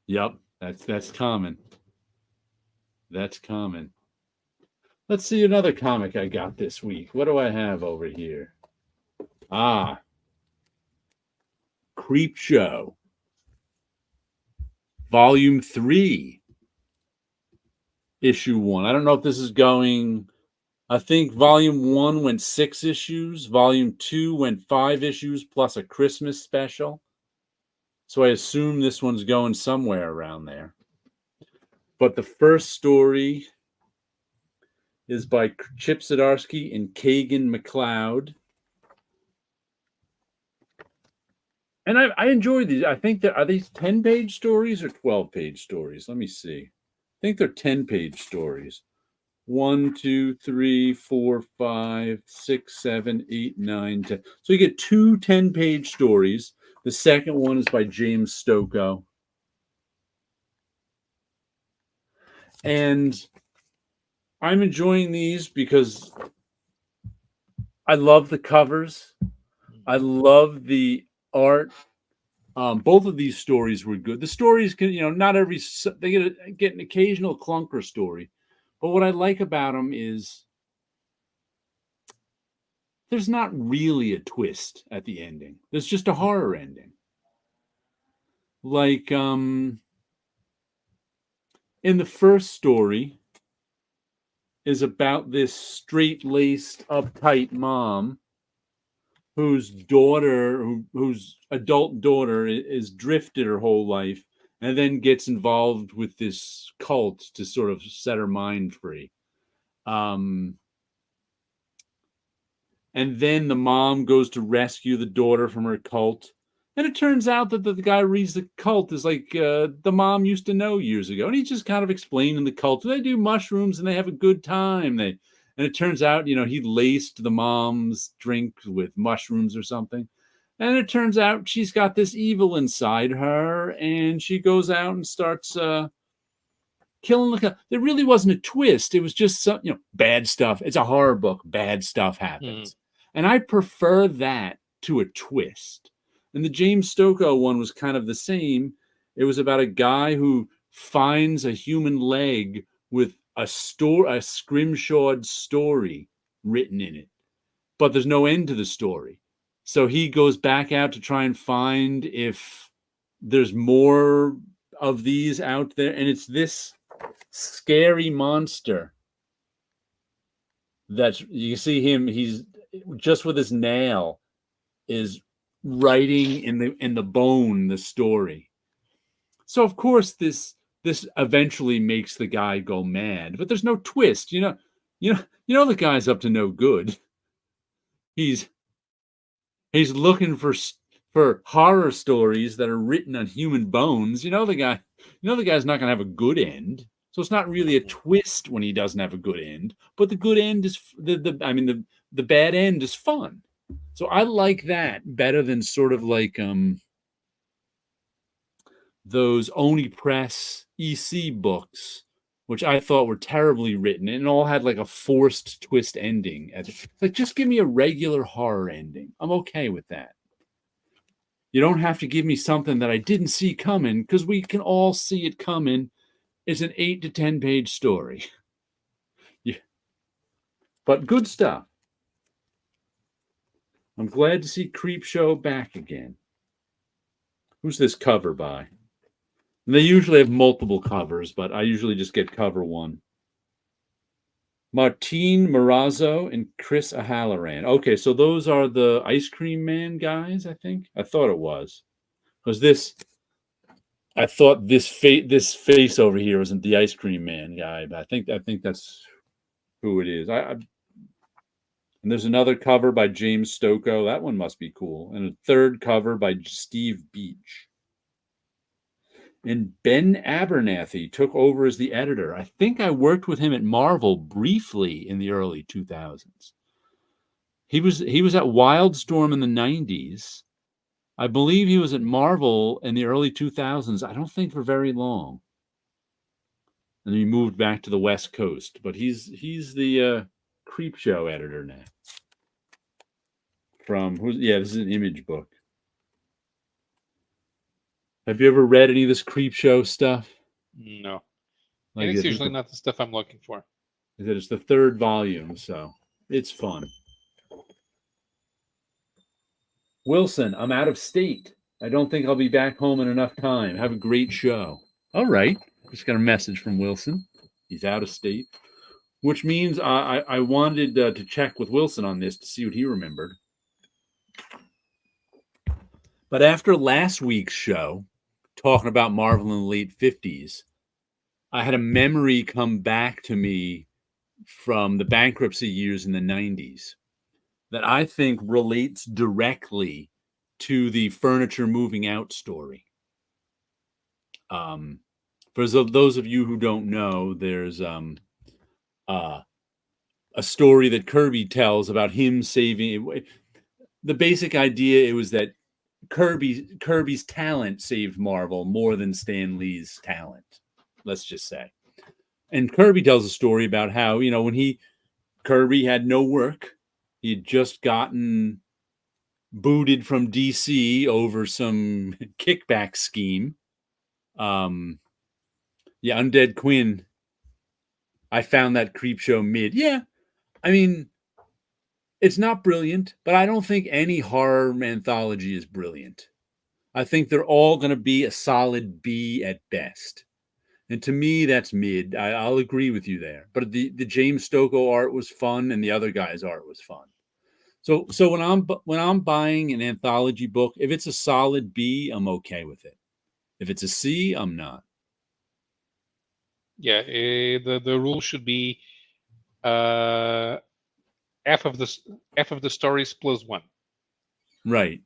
S1: Yep. That's common. That's common. Let's see another comic I got this week. What do I have over here? Ah, Creep Show, Volume 3, Issue 1. I don't know if this is going. I think Volume 1 went 6 issues. Volume 2 went 5 issues plus a Christmas special. So I assume this one's going somewhere around there. But the first story is by Chip Zdarsky and Kagan McLeod. And I enjoy these. I think are these 10-page stories or 12-page stories? Let me see. I think they're 10-page stories. 1, 2, 3, 4, 5, 6, 7, 8, 9, 10. So you get 2 10-page stories. The second one is by James Stokoe. And I'm enjoying these because I love the covers. I love the art. Both of these stories were good. The stories can, not every they get an occasional clunker story, but what I like about them is there's not really a twist at the ending. There's just a horror ending. Like in the first story is about this straight-laced, uptight mom whose adult daughter is drifted her whole life and then gets involved with this cult to sort of set her mind free. And then the mom goes to rescue the daughter from her cult. And it turns out that the guy reads the cult is like the mom used to know years ago. And he's just kind of explaining the cult. They do mushrooms and they have a good time. And it turns out, he laced the mom's drink with mushrooms or something. And it turns out she's got this evil inside her. And she goes out and starts killing the cow. There really wasn't a twist. It was just some, bad stuff. It's a horror book. Bad stuff happens. And I prefer that to a twist. And the James Stokoe one was kind of the same. It was about a guy who finds a human leg with a scrimshawed story written in it. But there's no end to the story. So he goes back out to try and find if there's more of these out there. And it's this scary monster that you see him, he's just with his nail is writing in the bone the story. So of course this eventually makes the guy go mad, but there's no twist. The guy's up to no good. He's looking for horror stories that are written on human bones. The guy's not going to have a good end. So it's not really a twist when he doesn't have a good end, but the good end is the bad end is fun. So I like that better than sort of like those Oni Press EC books, which I thought were terribly written and all had like a forced twist ending. It's like, just give me a regular horror ending. I'm okay with that. You don't have to give me something that I didn't see coming, because we can all see it coming. It's an 8 to 10 page story. Yeah. But good stuff. I'm glad to see Creep Show back again. Who's this cover by? And they usually have multiple covers, but I usually just get cover one. Martine Morazzo and Chris O'Halloran. Okay, so those are the Ice Cream Man guys, I think. I thought it was. Because I thought this face over here isn't the Ice Cream Man guy, but I think that's who it is. And there's another cover by James Stokoe. That one must be cool. And a third cover by Steve Beach. And Ben Abernathy took over as the editor. I think I worked with him at Marvel briefly in the early 2000s. He was at Wildstorm in the 90s. I believe he was at Marvel in the early 2000s. I don't think for very long. And he moved back to the West Coast. But he's the Creep Show editor now. This is an Image book. Have you ever read any of this creep show stuff?
S2: No, and
S1: Like
S2: it's
S1: this
S2: usually not the stuff I'm looking for.
S1: it's the third volume, so it's fun. Wilson, I'm out of state. I don't think I'll be back home in enough time. Have a great show. All right. Just got a message from Wilson. He's out of state, which means I wanted to check with Wilson on this to see what he remembered. But after last week's show, talking about Marvel in the late 50s, I had a memory come back to me from the bankruptcy years in the 90s that I think relates directly to the furniture moving out story. For those of you who don't know, there's a story that Kirby tells about him saving. The basic idea it was that Kirby's talent saved Marvel more than Stan Lee's talent. Let's just say. And Kirby tells a story about how when Kirby had no work, he had just gotten booted from DC over some kickback scheme. Yeah, Undead Quinn. I found that creep show mid. Yeah, I mean, it's not brilliant, but I don't think any horror anthology is brilliant. I think they're all going to be a solid B at best. And to me, that's mid. I'll agree with you there. But the James Stokoe art was fun, and the other guy's art was fun. So when I'm buying an anthology book, if it's a solid B, I'm okay with it. If it's a C, I'm not.
S2: Yeah, the rule should be f of the stories plus one.
S1: Right.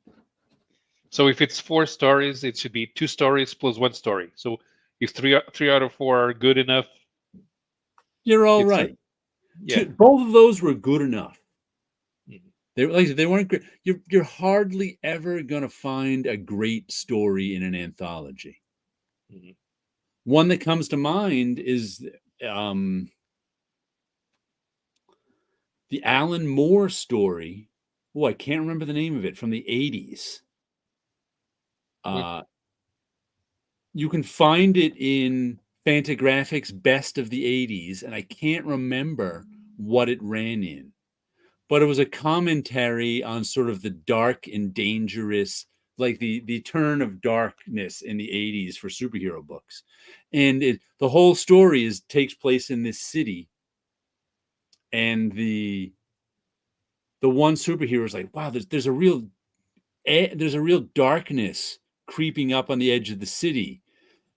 S2: So if it's 4 stories, it should be 2 stories plus 1 story. So if three out of 4 are good enough,
S1: you're all right.
S2: Yeah,
S1: both of those were good enough.
S2: Mm-hmm.
S1: They weren't great. You're hardly ever gonna find a great story in an anthology.
S2: Mm-hmm.
S1: One that comes to mind is the Alan Moore story. Oh, I can't remember the name of it, from the 80s. You can find it in Fantagraphics Best of the 80s, and I can't remember what it ran in. But it was a commentary on sort of the dark and dangerous, like the turn of darkness in the 80s for superhero books. And the whole story takes place in this city. And the one superhero is like, wow, there's a real darkness creeping up on the edge of the city.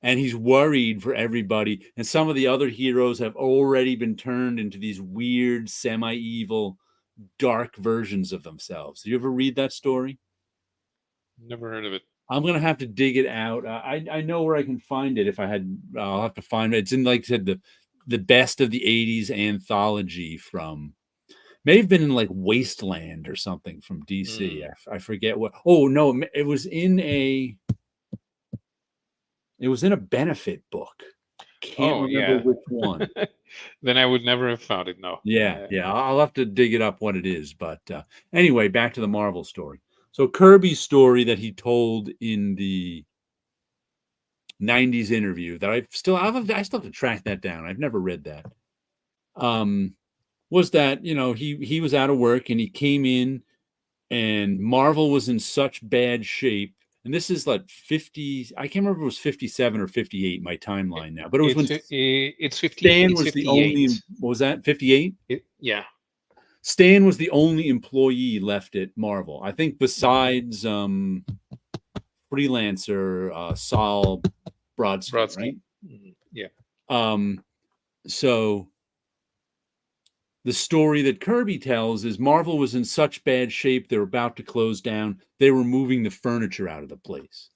S1: And he's worried for everybody. And some of the other heroes have already been turned into these weird, semi-evil, dark versions of themselves. Did you ever read that story?
S2: Never heard of it.
S1: I'm gonna have to dig it out. I know where I can find it. I'll have to find it. It's in, like I said, the Best of the 80s anthology from, may have been in like Wasteland or something from DC. I forget what. Oh no, it was in a benefit book. Can't remember which one.
S2: Then I would never have found it. No.
S1: Yeah. I'll have to dig it up what it is. But anyway, back to the Marvel story. So Kirby's story that he told in the 90s interview that I still have to track that down. I've never read that. Was that, he was out of work and he came in and Marvel was in such bad shape. And this is like 50, I can't remember if it was 57 or 58, my timeline now, but it was when
S2: it's 50.
S1: Stan was the only, what was that, 58?
S2: Yeah.
S1: Stan was the only employee left at Marvel. I think besides freelancer Saul Brodsky, right?
S2: Mm-hmm. Yeah.
S1: So the story that Kirby tells is Marvel was in such bad shape they were about to close down. They were moving the furniture out of the place.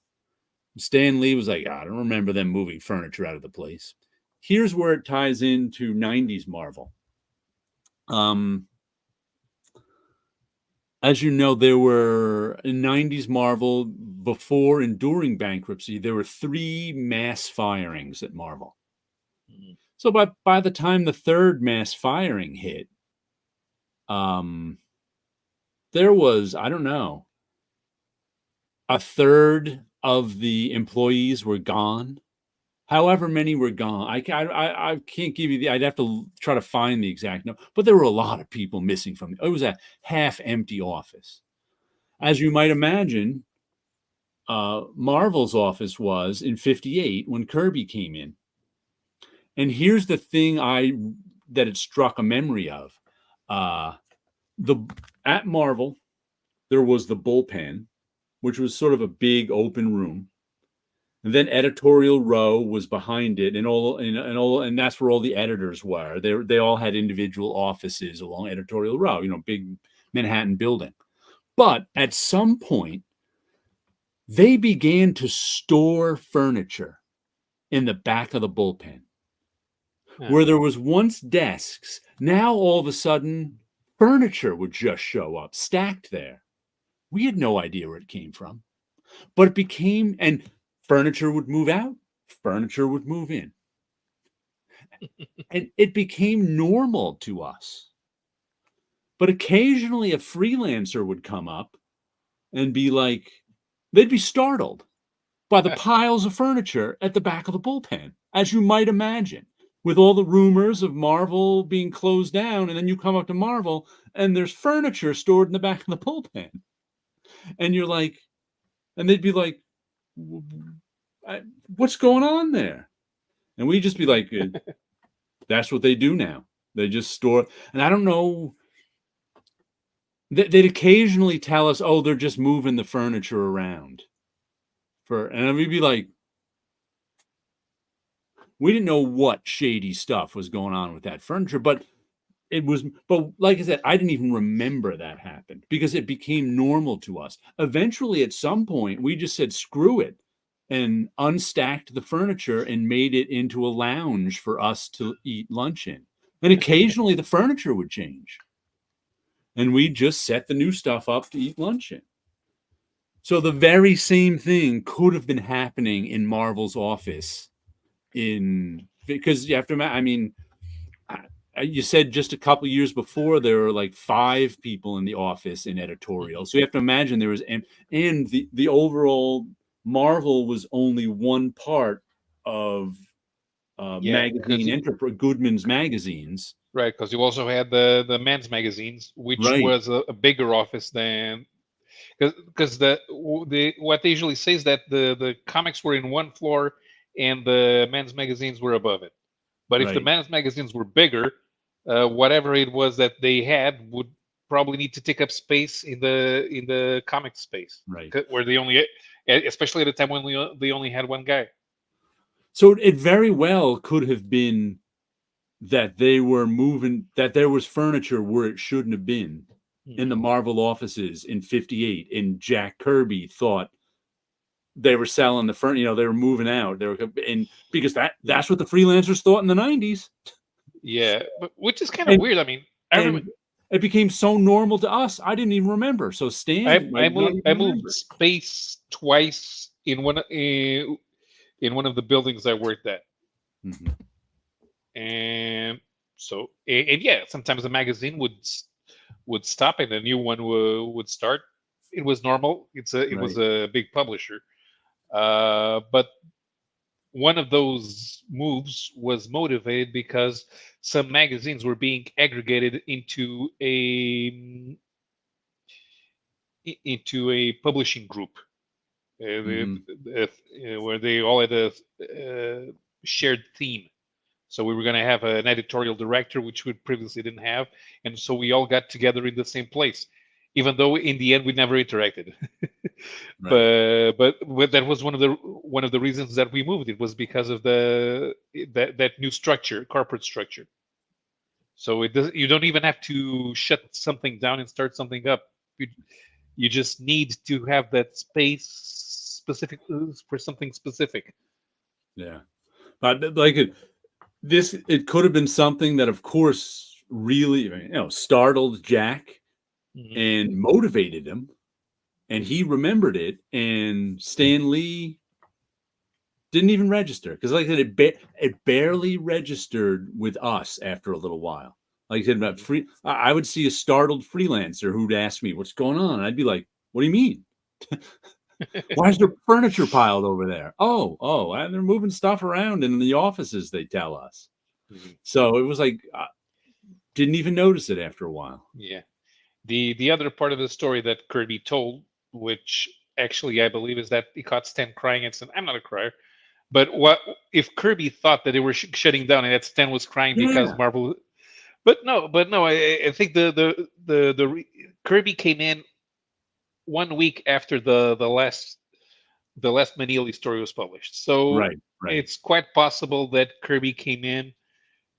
S1: Stan Lee was like, I don't remember them moving furniture out of the place. Here's where it ties into 90s Marvel. As you know, there were in 90s Marvel, before and during bankruptcy, there were 3 mass firings at Marvel. Mm-hmm. So by the time the 3rd mass firing hit, there was, I don't know, a third of the employees were gone. However many were gone. I can't give you the I'd have to try to find the exact number, but there were a lot of people missing from it was a half-empty office. As you might imagine, Marvel's office was in '58 when Kirby came in. And here's the thing that it struck a memory of. The At Marvel, there was the bullpen, which was sort of a big open room. And then editorial row was behind it, and that's where all the editors were. They all had individual offices along editorial row, big Manhattan building. But at some point, they began to store furniture in the back of the bullpen. Where there was once desks, now all of a sudden furniture would just show up stacked there. We had no idea where it came from, but it became, and furniture would move out, furniture would move in. And it became normal to us. But occasionally a freelancer would come up and be like, they'd be startled by the piles of furniture at the back of the bullpen, as you might imagine, with all the rumors of Marvel being closed down. And then you come up to Marvel and there's furniture stored in the back of the bullpen. And you're like, and they'd be like, what's going on there? And we'd just be like, that's what they do now. They just store. And I don't know. They'd occasionally tell us, oh, they're just moving the furniture around. And we'd be like, we didn't know what shady stuff was going on with that furniture, but like I said, I didn't even remember that happened because it became normal to us. Eventually, at some point, we just said, screw it, and unstacked the furniture and made it into a lounge for us to eat lunch in. And occasionally the furniture would change. And we'd just set the new stuff up to eat lunch in. So the very same thing could have been happening in Marvel's office because you have to, I mean, you said just a couple years before there were like 5 people in the office in editorial. So you have to imagine there was, and the overall Marvel was only one part of magazine Goodman's magazines.
S2: Right, because you also had the men's magazines, which was a bigger office than, because what they usually say is that the comics were in one floor and the men's magazines were above it. But if the men's magazines were bigger, whatever it was that they had would probably need to take up space in the comic space,
S1: right?
S2: Where they only, especially at a time when they only had one guy.
S1: So it very well could have been that they were moving, that there was furniture where it shouldn't have been in the Marvel offices in '58, and Jack Kirby thought they were selling the furniture, they were moving out. And because that's what the freelancers thought in the '90s.
S2: Yeah, but which is kind of weird. I mean,
S1: it became so normal to us. I didn't even remember. So Stan,
S2: I moved space twice in one of the buildings I worked at.
S1: Mm-hmm.
S2: And so, and yeah, sometimes the magazine would stop and a new one would start. It was normal. It was a big publisher, but one of those moves was motivated because some magazines were being aggregated into a publishing group, where they all had a shared theme. So we were going to have an editorial director, which we previously didn't have, and so we all got together in the same place, even though in the end we never interacted. But that was one of the reasons that we moved. It was because of that new structure, corporate structure. So you don't even have to shut something down and start something up. You just need to have that space specific for something specific.
S1: Yeah, but like it could have been something that, of course, really, startled Jack and motivated him, and he remembered it. And Stan Lee didn't even register because, like I said, it barely registered with us after a little while. Like I said, about I would see a startled freelancer who'd ask me, "What's going on?" And I'd be like, "What do you mean?" Why is there furniture piled over there? Oh, and they're moving stuff around in the offices, they tell us.
S2: Mhm.
S1: So it was like, didn't even notice it after a while.
S2: Yeah. The other part of the story that Kirby told, which actually I believe is that he caught Stan crying and said, "I'm not a crier." But what if Kirby thought that they were shutting down and that Stan was crying because
S1: Yeah,
S2: Marvel? But no. I think Kirby came in 1 week after the last Manili story was published. So
S1: right,
S2: it's quite possible that Kirby came in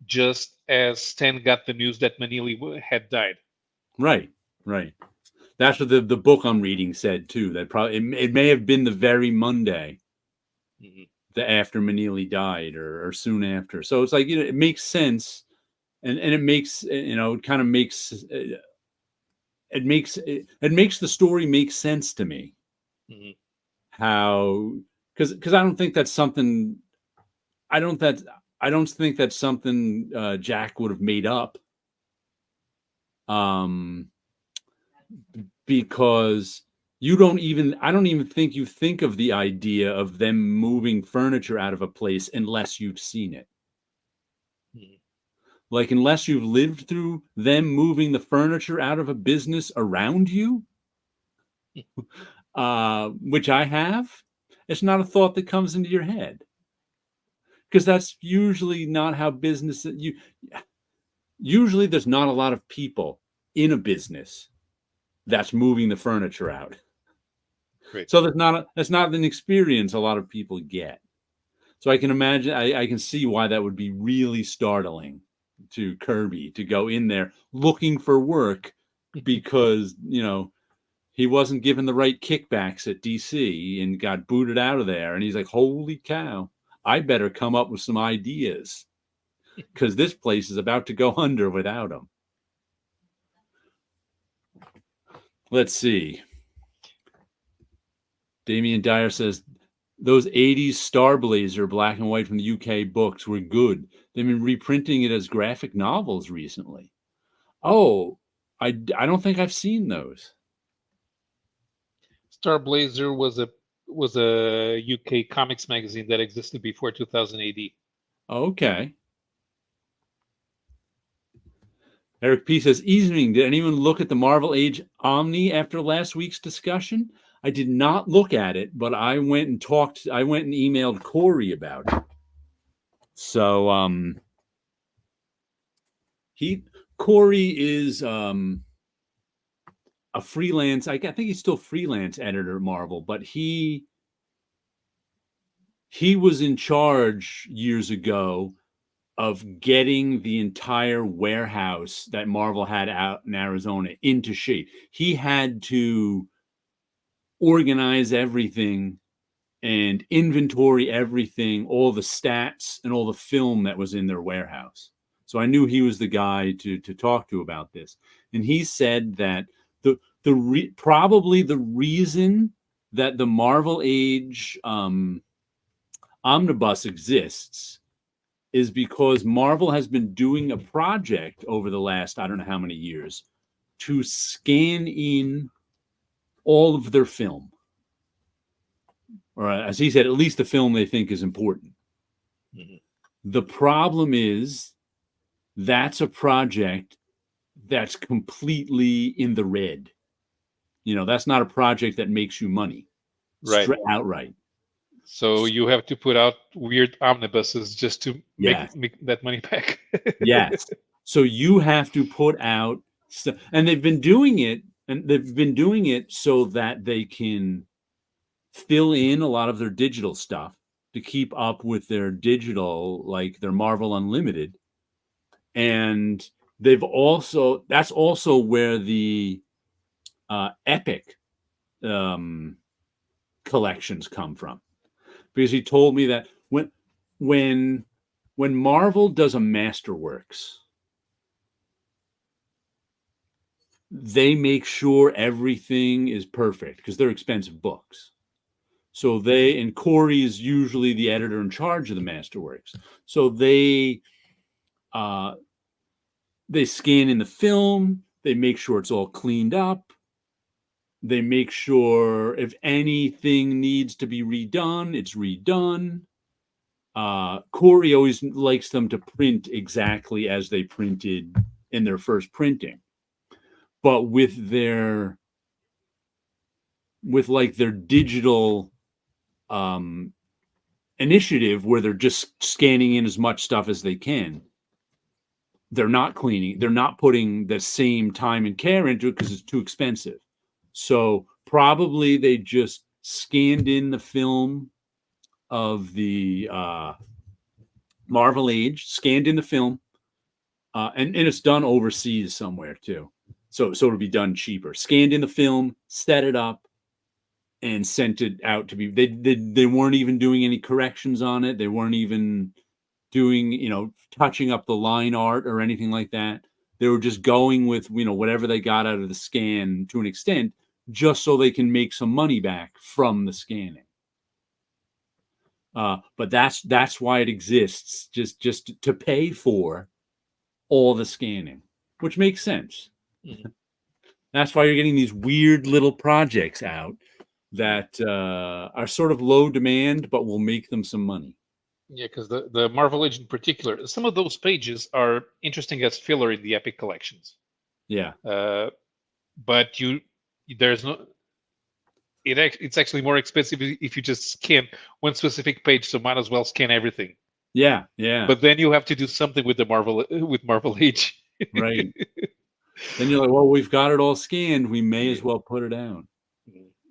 S2: just as Stan got the news that Manili had died.
S1: right, right. That's what the book I'm reading said too. That probably it may have been the very Monday
S2: Mhm.
S1: the after Manili died, or soon after. So it's like, it makes sense, and it makes, it kind of makes, it makes the story make sense to me.
S2: Mhm.
S1: How, because I don't think that's something, I don't that I don't think that's something Jack would have made up. Um, because I don't even think you think of the idea of them moving furniture out of a place unless you've seen it.
S2: Mhm.
S1: Like, unless you've lived through them moving the furniture out of a business around you, which I have, it's not a thought that comes into your head, because that's usually not how business you usually there's not a lot of people in a business that's moving the furniture out.
S2: Great.
S1: So that's not an experience a lot of people get. So I can imagine, I can see why that would be really startling to Kirby to go in there looking for work, because he wasn't given the right kickbacks at DC and got booted out of there, and he's like, holy cow, I better come up with some ideas, because this place is about to go under without him. Let's see. Damian Dyer says those 80s Star Blazer black and white from the UK books were good. They've been reprinting it as graphic novels recently. Oh, I don't think I've seen those.
S2: Star Blazer was a UK comics magazine that existed before 2000 AD.
S1: Okay. Eric P says, evening. Did anyone look at the Marvel Age Omni after last week's discussion? I did not look at it, but I went and emailed Corey about it. So he Corey is a freelance, I think he's still freelance editor at Marvel, but he was in charge years ago of getting the entire warehouse that Marvel had out in Arizona into shape. He had to organize everything and inventory everything, all the stats and all the film that was in their warehouse. So I knew he was the guy to talk to about this. And he said that probably the reason that the Marvel Age omnibus exists is because Marvel has been doing a project over the last, I don't know how many years, to scan in all of their film, or as he said, at least the film they think is important.
S2: Mhm.
S1: The problem is that's a project that's completely in the red. That's not a project that makes you money
S2: Right.
S1: outright.
S2: So you have to put out weird omnibuses just to make,
S1: Yes.
S2: make that money back.
S1: Yes. So you have to put out stuff, and they've been doing it so that they can fill in a lot of their digital stuff to keep up with their digital, like their Marvel Unlimited. And that's also where the Epic um, collections come from, because he told me that when when Marvel does a Masterworks, they make sure everything is perfect because they're expensive books. So and Corey is usually the editor in charge of the Masterworks. So uh, they scan in the film, they make sure it's all cleaned up, They make sure if anything needs to be redone, it's redone. Corey always likes them to print exactly as they printed in their first printing. But with like their digital initiative where they're just scanning in as much stuff as they can, they're not cleaning, they're not putting the same time and care into it because it's too expensive. So probably they just scanned in the film of the Marvel Age, scanned in the film, and it's done overseas somewhere too. So it'll be done cheaper. Scanned in the film, set it up, and sent it out to be. They weren't even doing any corrections on it. They weren't even doing, touching up the line art or anything like that. They were just going with, whatever they got out of the scan to an extent, just so they can make some money back from the scanning. But that's why it exists, just to pay for all the scanning, which makes sense. Mm-hmm. That's why you're getting these weird little projects out that are sort of low demand, but will make them some money.
S2: Yeah, because the Marvel Age in particular, some of those pages are interesting as filler in the Epic collections.
S1: Yeah.
S2: But there's no. It's actually more expensive if you just scan one specific page, so might as well scan everything.
S1: Yeah, yeah.
S2: But then you have to do something with Marvel Age.
S1: Right. Then you're like, well, we've got it all scanned. We may as well put it out.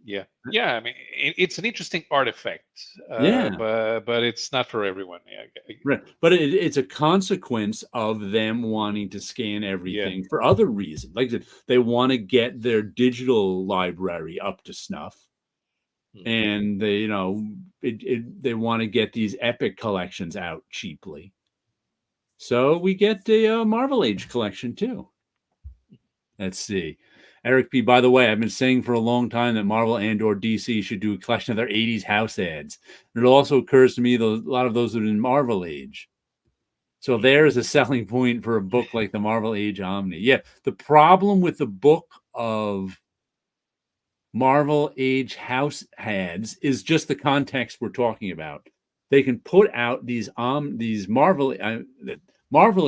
S2: Yeah. I mean, it's an interesting artifact.
S1: Yeah.
S2: But it's not for everyone. Yeah.
S1: Right. But it's a consequence of them wanting to scan everything for other reasons. Like I said, they want to get their digital library up to snuff. And they, they want to get these epic collections out cheaply. So we get the Marvel Age collection too. Let's see. Eric P., by the way, I've been saying for a long time that Marvel and or DC should do a collection of their 80s house ads. And it also occurs to me that a lot of those are in Marvel Age. So there's a selling point for a book like the Marvel Age Omni. Yeah, the problem with the book of Marvel Age house ads is just the context we're talking about. They can put out these Marvel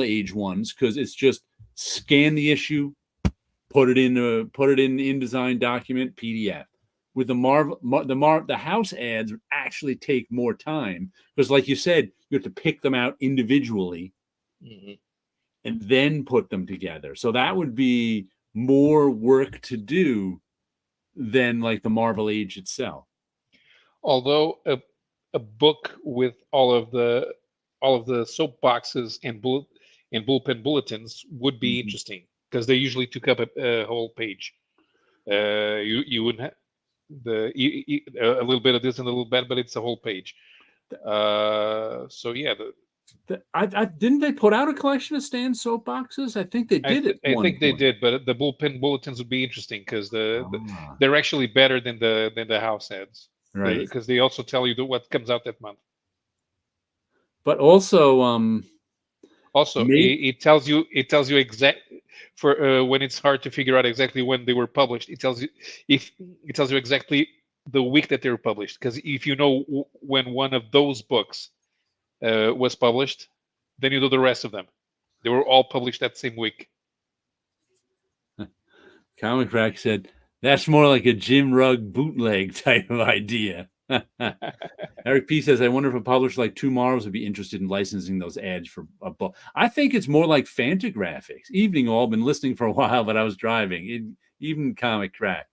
S1: Age ones because it's just scan the issue, put it in InDesign document PDF. With the house ads actually take more time because, like you said, you have to pick them out individually and then put them together. So that would be more work to do than like the Marvel Age itself.
S2: Although a book with all of the soapboxes and bullpen bulletins would be interesting because they usually took up a whole page. You wouldn't have a little bit of this and a little bit, but it's a whole page. So yeah,
S1: I didn't they put out a collection of Stan soapboxes? I think they did.
S2: I think they did, but the bullpen bulletins would be interesting because they're actually better than the house ads,
S1: right?
S2: Because they also tell you what comes out that month.
S1: But also,
S2: it tells you exactly for when it's hard to figure out exactly when they were published. It tells you exactly the week that they were published. Because if you know when one of those books was published, then you know the rest of them. They were all published that same week.
S1: Comic Rack said that's more like a Jim Rugg bootleg type of idea. Eric P says, I wonder if a publisher like Two Marvels would be interested in licensing those ads for a book. I think it's more like Fantagraphics. Evening all, been listening for a while, but I was driving. Even Comic Crack.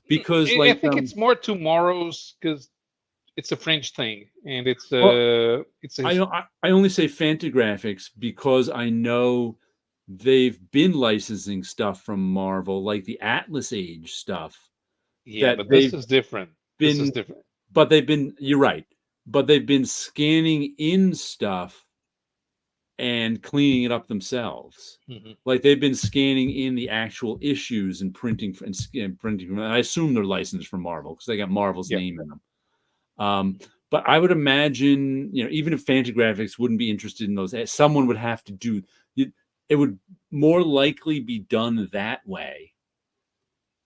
S1: Because
S2: I think it's more Tomorrow's because it's a French thing, and it's
S1: I only say Fantagraphics because I know they've been licensing stuff from Marvel, like the Atlas Age stuff.
S2: Yeah, but this is different. This is different.
S1: But you're right, but they've been scanning in stuff and cleaning it up themselves. Like they've been scanning in the actual issues and printing. I assume they're licensed from Marvel because they got Marvel's name in them. But I would imagine, even if Fantagraphics wouldn't be interested in those, someone would have to do it. It would more likely be done that way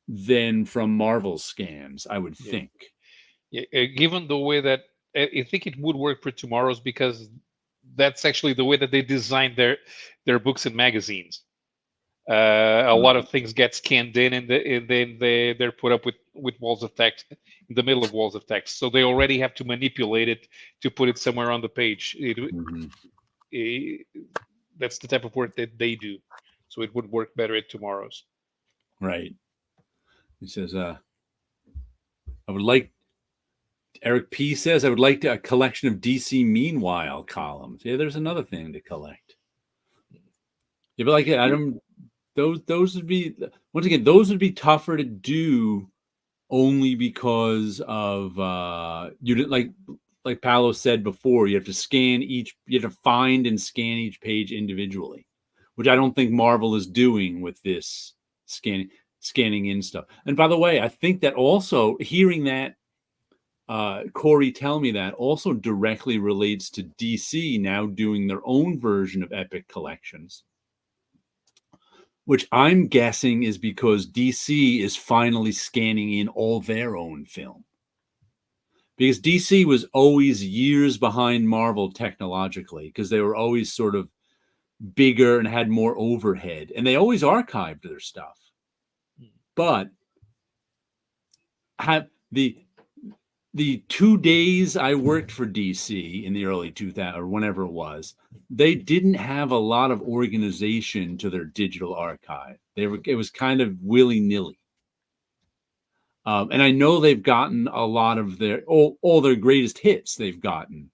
S1: than from Marvel scans, I would
S2: Yeah.
S1: think.
S2: Yeah, given the way that I think it would work for Tomorrow's, because that's actually the way that they designed their books and magazines. A lot of things get scanned in, and then they're put up with walls of text in the middle of walls of text. So they already have to manipulate it to put it somewhere on the page. That's the type of work that they do. So it would work better at Tomorrow's.
S1: Right. He says, I would like, Eric P says, I would like a collection of DC Meanwhile columns. Yeah, there's another thing to collect. Yeah, but like, I don't, those would be, once again, those would be tougher to do only because of, you didn't like Paulo said before, you have to find and scan each page individually, which I don't think Marvel is doing with this scanning in stuff. And by the way, I think that also hearing that Corey tell me that also directly relates to DC now doing their own version of Epic Collections, which I'm guessing is because DC is finally scanning in all their own film. Because DC was always years behind Marvel technologically, because they were always sort of bigger and had more overhead, and they always archived their stuff. But have the 2 days I worked for DC in the early 2000s or whenever it was, they didn't have a lot of organization to their digital archive. It was kind of willy-nilly. And I know they've gotten a lot of all their greatest hits they've gotten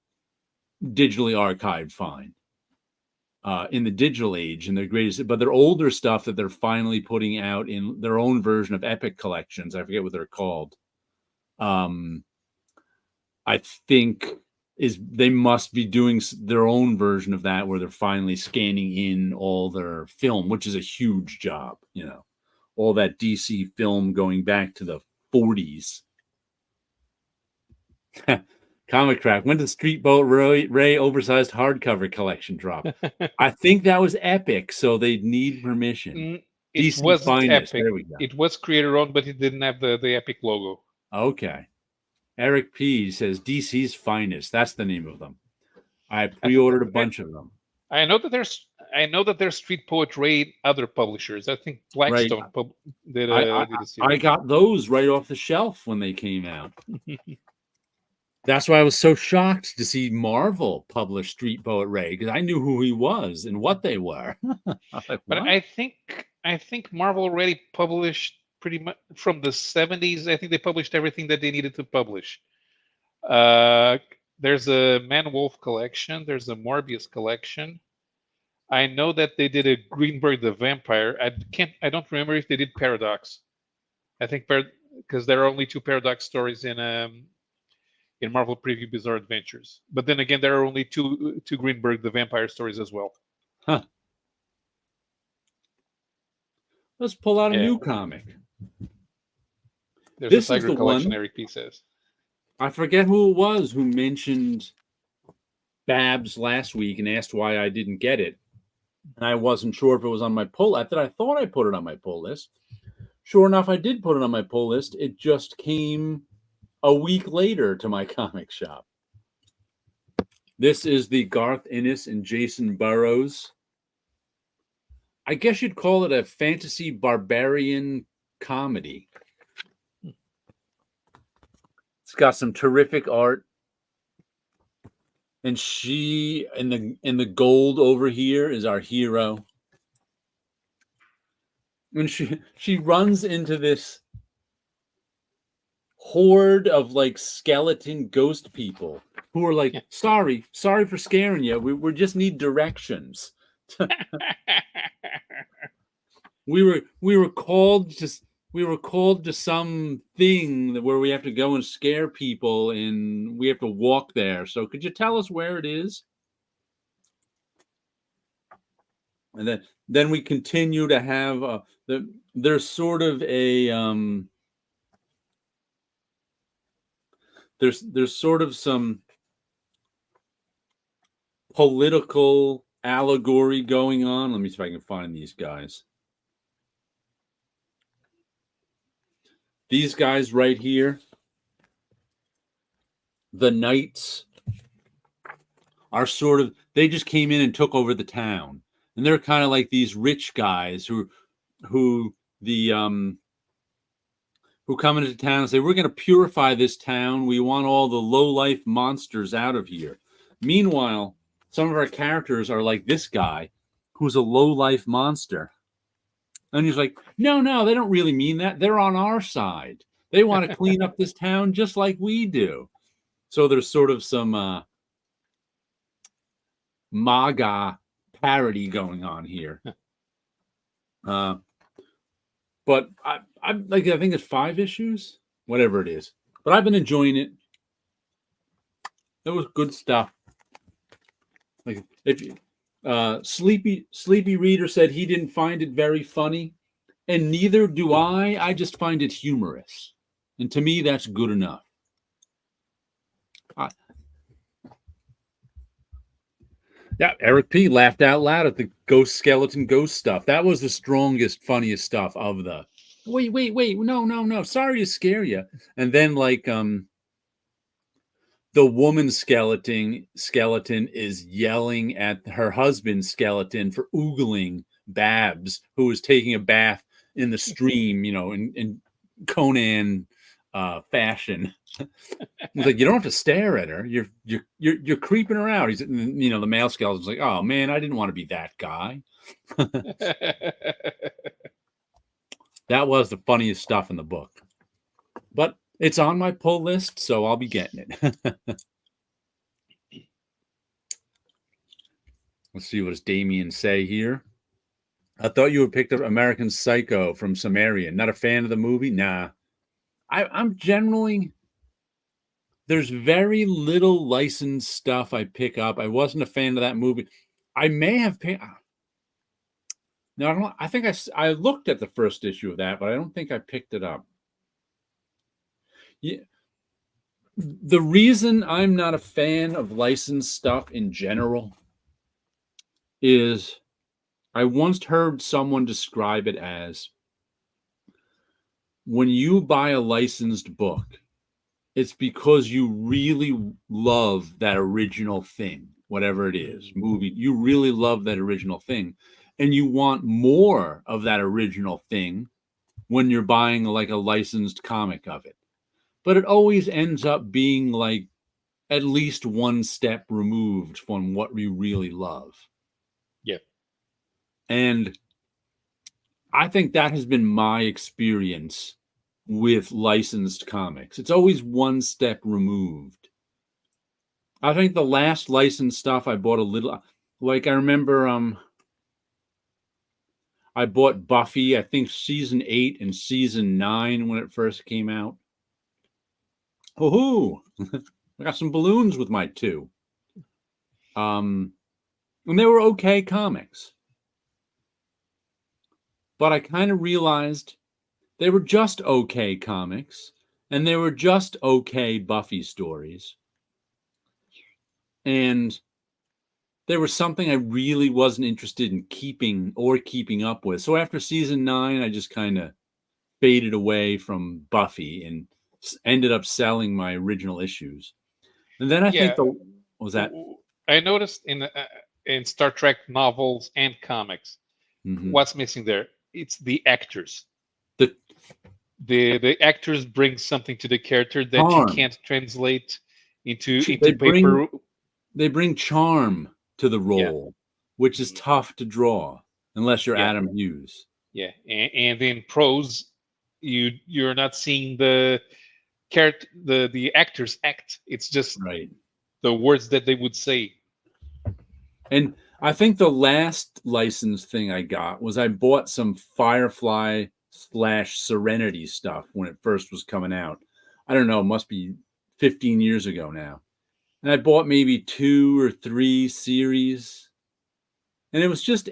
S1: digitally archived fine in the digital age, and their greatest, but their older stuff that they're finally putting out in their own version of Epic Collections, I forget what they're called. I think they must be doing their own version of that, where they're finally scanning in all their film, which is a huge job, all that DC film going back to the 40s. Comic Craft. When did Street Boat Ray oversized hardcover collection drop? I think that was Epic, so they'd need permission.
S2: It
S1: DC
S2: wasn't
S1: Finest.
S2: Epic.
S1: There we go.
S2: It was creator owned, but it didn't have the Epic logo.
S1: Okay. Eric P says DC's Finest. That's the name of them. I pre-ordered a bunch of them.
S2: I know that there's Street Poet Ray other publishers. I think Blackstone did a series.
S1: I got those right off the shelf when they came out. That's why I was so shocked to see Marvel publish Street Poet Ray, because I knew who he was and what they were. Like,
S2: but I think Marvel already published pretty much from the 70s. I think they published everything that they needed to publish. There's a Man-Wolf collection. There's a Morbius collection. I know that they did a Greenberg the Vampire. I don't remember if they did Paradox. I think because there are only 2 Paradox stories in Marvel Preview Bizarre Adventures. But then again, there are only two Greenberg the Vampire stories as well.
S1: Huh. Let's pull out a new comic.
S2: There's a Tiger collection, Eric P says.
S1: I forget who it was who mentioned Babs last week and asked why I didn't get it. And I wasn't sure if it was on my pull. I thought I put it on my pull list. Sure enough, I did put it on my pull list. It just came a week later to my comic shop. This is the Garth Ennis and Jason Burrows. I guess you'd call it a fantasy barbarian comedy. It's got some terrific art. And she in the gold over here is our hero. And she runs into this horde of like skeleton ghost people who are like, sorry for scaring you. We just need directions. we were called to some thing where we have to go and scare people, and we have to walk there. So could you tell us where it is? And then we continue to have there's sort of a there's sort of some political allegory going on. Let me see if I can find these guys. these guys right here, the knights, are sort of, they just came in and took over the town, and they're kind of like these rich guys who the who come into town and say, we're going to purify this town. We want all the low life monsters out of here. Meanwhile, some of our characters are like this guy who's a low life monster. And he's like, no, they don't really mean that. They're on our side. They want to clean up this town just like we do. So there's sort of some MAGA parody going on here. But I like, I think it's 5 issues, whatever it is. But I've been enjoying it. It was good stuff. Like, if Sleepy Reader said he didn't find it very funny, and neither do I. I just find it humorous, and to me, that's good enough. Yeah, Eric P. laughed out loud at the skeleton ghost stuff. That was the strongest, funniest stuff of the. Wait, no. Sorry to scare you. And then like the woman skeleton is yelling at her husband skeleton for oogling Babs, who is taking a bath in the stream, in Conan fashion. He's like, you don't have to stare at her. You're creeping her out. He's, the male skeleton's like, oh man, I didn't want to be that guy. That was the funniest stuff in the book. But it's on my pull list, so I'll be getting it. Let's see, what does Damien say here? I thought you had picked up American Psycho from Sumerian. Not a fan of the movie? Nah. I'm generally... There's very little licensed stuff I pick up. I wasn't a fan of that movie. I may have picked... No, I think I looked at the first issue of that, but I don't think I picked it up. Yeah. The reason I'm not a fan of licensed stuff in general is I once heard someone describe it as, when you buy a licensed book, it's because you really love that original thing, whatever it is, movie. You really love that original thing, and you want more of that original thing when you're buying like a licensed comic of it. But it always ends up being like at least one step removed from what we really love.
S2: Yeah.
S1: And I think that has been my experience with licensed comics. It's always one step removed. I think the last licensed stuff I bought a little, like I remember I bought Buffy, I think season 8 and season 9 when it first came out. Oh, I got some balloons with my 2. And they were okay comics. But I kind of realized they were just okay comics, and they were just okay Buffy stories. And there was something I really wasn't interested in keeping up with. So after season 9, I just kind of faded away from Buffy and ended up selling my original issues. And then I think what was that?
S2: I noticed in Star Trek novels and comics, what's missing there? It's the actors. The actors bring something to the character that you can't translate into paper.
S1: They bring charm to the role, which is tough to draw unless you're Adam Hughes.
S2: Yeah, and in prose, you're not seeing the actors act. It's just the words that they would say.
S1: And I think the last licensed thing I got was I bought some Firefly / Serenity stuff when it first was coming out. I don't know, it must be 15 years ago now. And I bought maybe 2 or 3 series. And it was just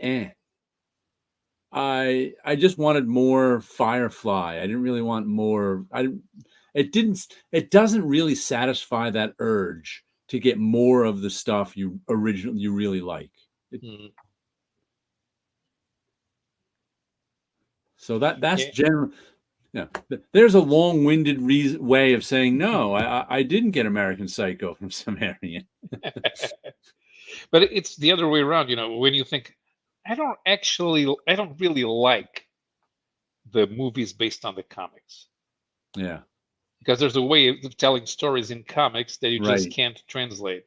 S1: I just wanted more Firefly. I didn't really want more. It doesn't really satisfy that urge to get more of the stuff you really like. So that's general. Yeah, there's a long-winded way of saying no. I didn't get American Psycho from Sumerian.
S2: But it's the other way around. When you think, I don't really like the movies based on the comics,
S1: Yeah,
S2: because there's a way of telling stories in comics that you just
S1: right,
S2: can't translate.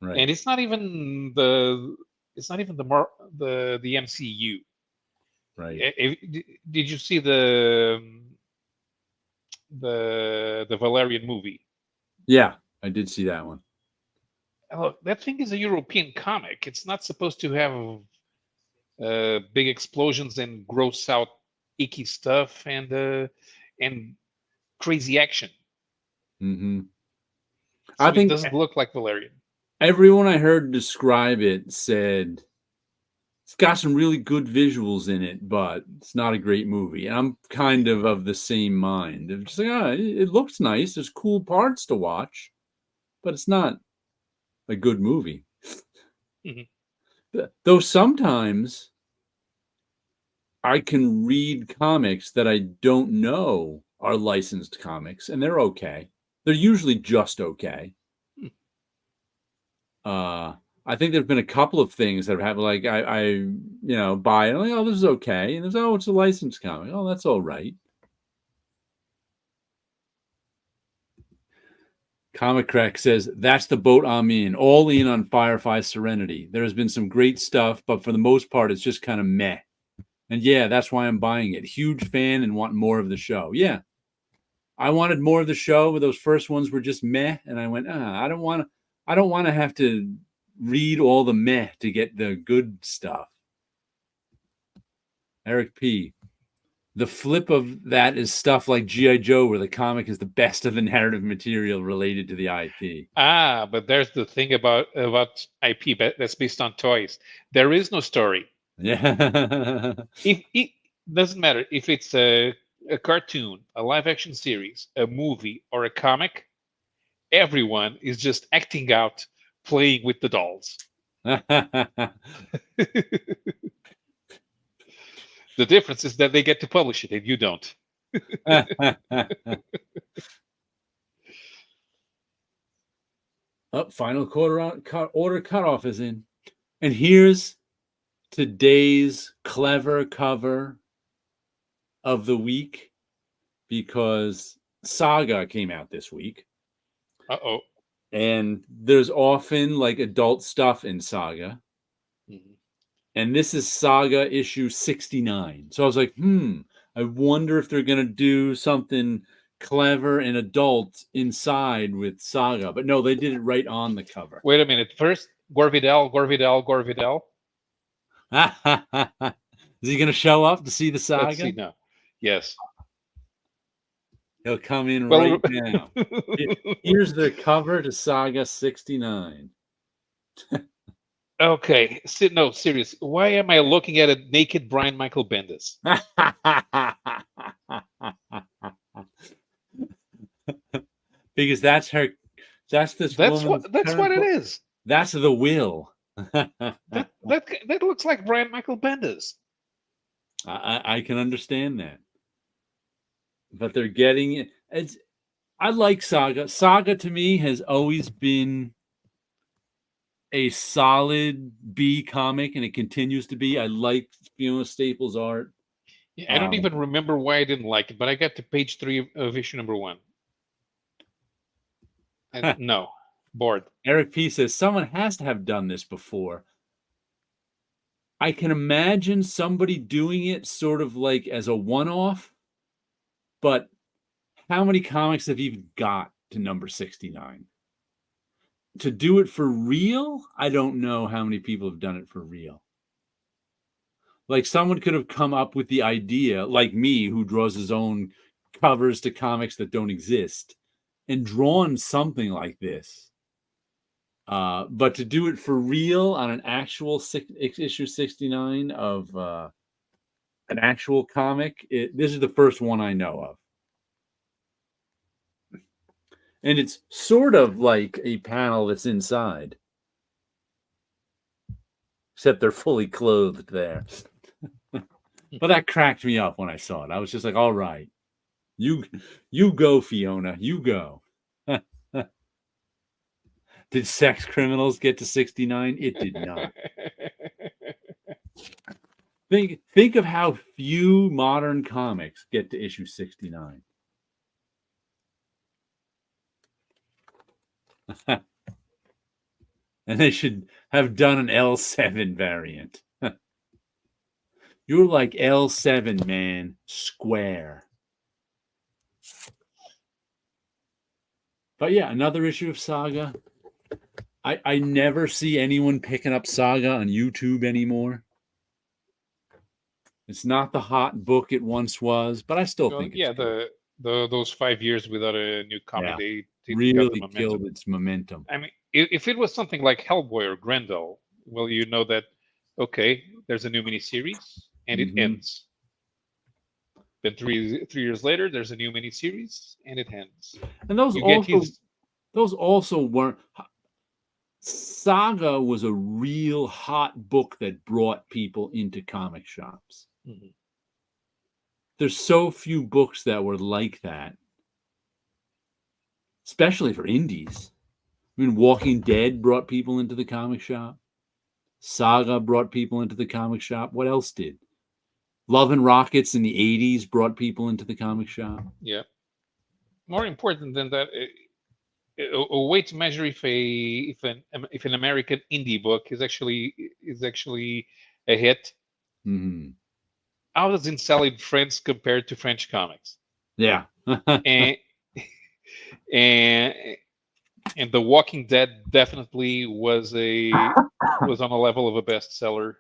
S1: right,
S2: And it's not even the MCU.
S1: right.
S2: Did you see the Valerian movie?
S1: Yeah, I did see that one.
S2: Oh, that thing is a European comic. It's not supposed to have big explosions and gross out icky stuff and crazy action.
S1: Hmm. I
S2: So it
S1: think
S2: doesn't look like Valerian.
S1: everyone I heard describe it said it's got some really good visuals in it, but it's not a great movie. And I'm kind of the same mind. It's just like, it looks nice. There's cool parts to watch, but it's not a good movie.
S2: Mhm.
S1: Though sometimes I can read comics that I don't know are licensed comics, and they're okay. They're usually just okay.
S2: Hmm.
S1: Uh, I think there've been a couple of things that have happened. Like I buy it. I'm like, oh, this is okay, and there's it's a licensed comic. Oh, that's all right. Comic Crack says that's the boat I'm in. All in on Firefly Serenity. There has been some great stuff, but for the most part, it's just kind of meh. And yeah, that's why I'm buying it. Huge fan and want more of the show. Yeah, I wanted more of the show, but those first ones were just meh, and I went, I don't want to. I don't want to have to read all the meh to get the good stuff. Eric P. The flip of that is stuff like G.I. Joe, where the comic is the best of the narrative material related to the IP.
S2: But there's the thing about IP that's based on toys. There is no story.
S1: Yeah.
S2: If it doesn't matter if it's a cartoon, a live action series, a movie, or a comic, everyone is just acting out, playing with the dolls. The difference is that they get to publish it and you don't.
S1: Final order cutoff is in. And here's today's clever cover of the week, because Saga came out this week.
S2: Uh-oh.
S1: And there's often like adult stuff in Saga.
S2: Mhm.
S1: And this is Saga issue 69. So I was like, I wonder if they're going to do something clever and adult inside with Saga. But no, they did it right on the cover.
S2: Wait a minute. First, Gorvidel.
S1: Is he going to show up to see the
S2: Let's see
S1: Saga?
S2: now. Yes.
S1: He'll come in
S2: Well,
S1: right now. Here's the cover to Saga 69.
S2: okay. No, serious. Why am I looking at a naked Brian Michael Bendis?
S1: Because that's her. That's this woman's.
S2: That's what it is.
S1: That's the will.
S2: That looks like Brian Michael Bendis.
S1: I can understand that, but they're getting it. I like Saga. Saga to me has always been a solid B comic, and it continues to be. I like Fiona Staples' art.
S2: Yeah, I don't even remember why I didn't like it, but I got to page 3 of issue number 1. And no, bored.
S1: Eric P says someone has to have done this before. I can imagine somebody doing it sort of like as a one-off, but how many comics have even got to number 69? To do it for real, I don't know how many people have done it for real. Like someone could have come up with the idea, like me, who draws his own covers to comics that don't exist, and drawn something like this. But to do it for real on an actual issue 69 of an actual comic, this is the first one I know of. And it's sort of like a panel that's inside, except they're fully clothed there. But that cracked me up when I saw it. I was just like, all right. You go, Fiona. You go. Did Sex Criminals get to 69? It did not. Think of how few modern comics get to issue 69. And they should have done an L7 variant. You're like L7, man. Square. But yeah, another issue of Saga. I never see anyone picking up Saga on YouTube anymore. It's not the hot book it once was, but I still
S2: Well,
S1: think it's
S2: yeah,
S1: good.
S2: those 5 years without a new comic,
S1: Yeah,
S2: they got the
S1: really
S2: momentum.
S1: killed its momentum.
S2: I mean, if it was something like Hellboy or Grendel, well, you know that, okay, there's a new miniseries and it
S1: Mhm.
S2: ends. Then three years later, there's a new miniseries and it ends.
S1: And those
S2: You get
S1: also
S2: used.
S1: those also weren't. Saga was a real hot book that brought people into comic shops.
S2: Mhm.
S1: There's so few books that were like that, especially for indies. I mean, Walking Dead brought people into the comic shop. Saga brought people into the comic shop. What else did? Love and Rockets in the 80s brought people into the comic shop.
S2: Yeah. More important than that, a way to measure if an American indie book is actually a hit.
S1: Mhm.
S2: How does it sell in France compared to French comics?
S1: Yeah.
S2: And and and The Walking Dead definitely was on a level of a bestseller.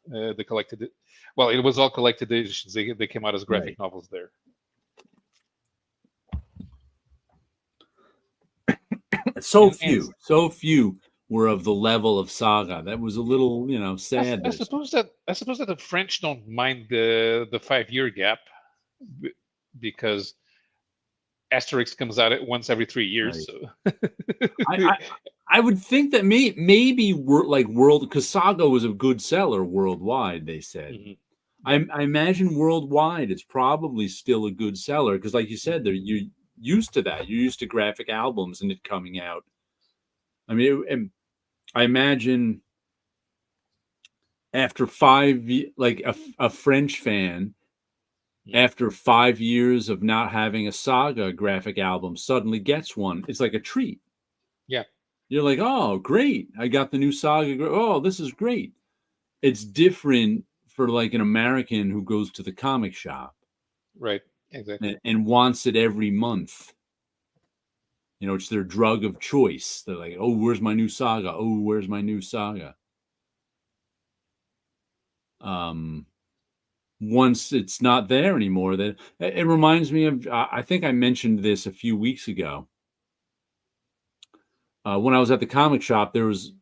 S2: The collected, well, it was all collected editions. They came out as
S1: Right.
S2: graphic novels there.
S1: So
S2: And
S1: few were of the level of Saga. That was a little, sad.
S2: I suppose that the French don't mind the 5 year gap, because Asterix comes out at once every 3 years.
S1: Right.
S2: So
S1: I, I would think that maybe like world, because Saga was a good seller worldwide. They said.
S2: Mhm. Yeah,
S1: I imagine worldwide it's probably still a good seller because, like you said, you're used to that. You're used to graphic albums and it coming out. I mean, I imagine after like a French fan,
S2: Mhm.
S1: after 5 years of not having a Saga graphic album, suddenly gets one. It's like a treat.
S2: Yeah,
S1: You're like, oh, great! I got the new Saga. Oh, this is great. It's different for like an American who goes to the comic shop
S2: right, exactly.
S1: and wants it every month. It's their drug of choice. They're like, oh, where's my new Saga? Oh, where's my new Saga? Um, Once it's not there anymore, that it reminds me of. I think I mentioned this a few weeks ago. When I was at the comic shop, there was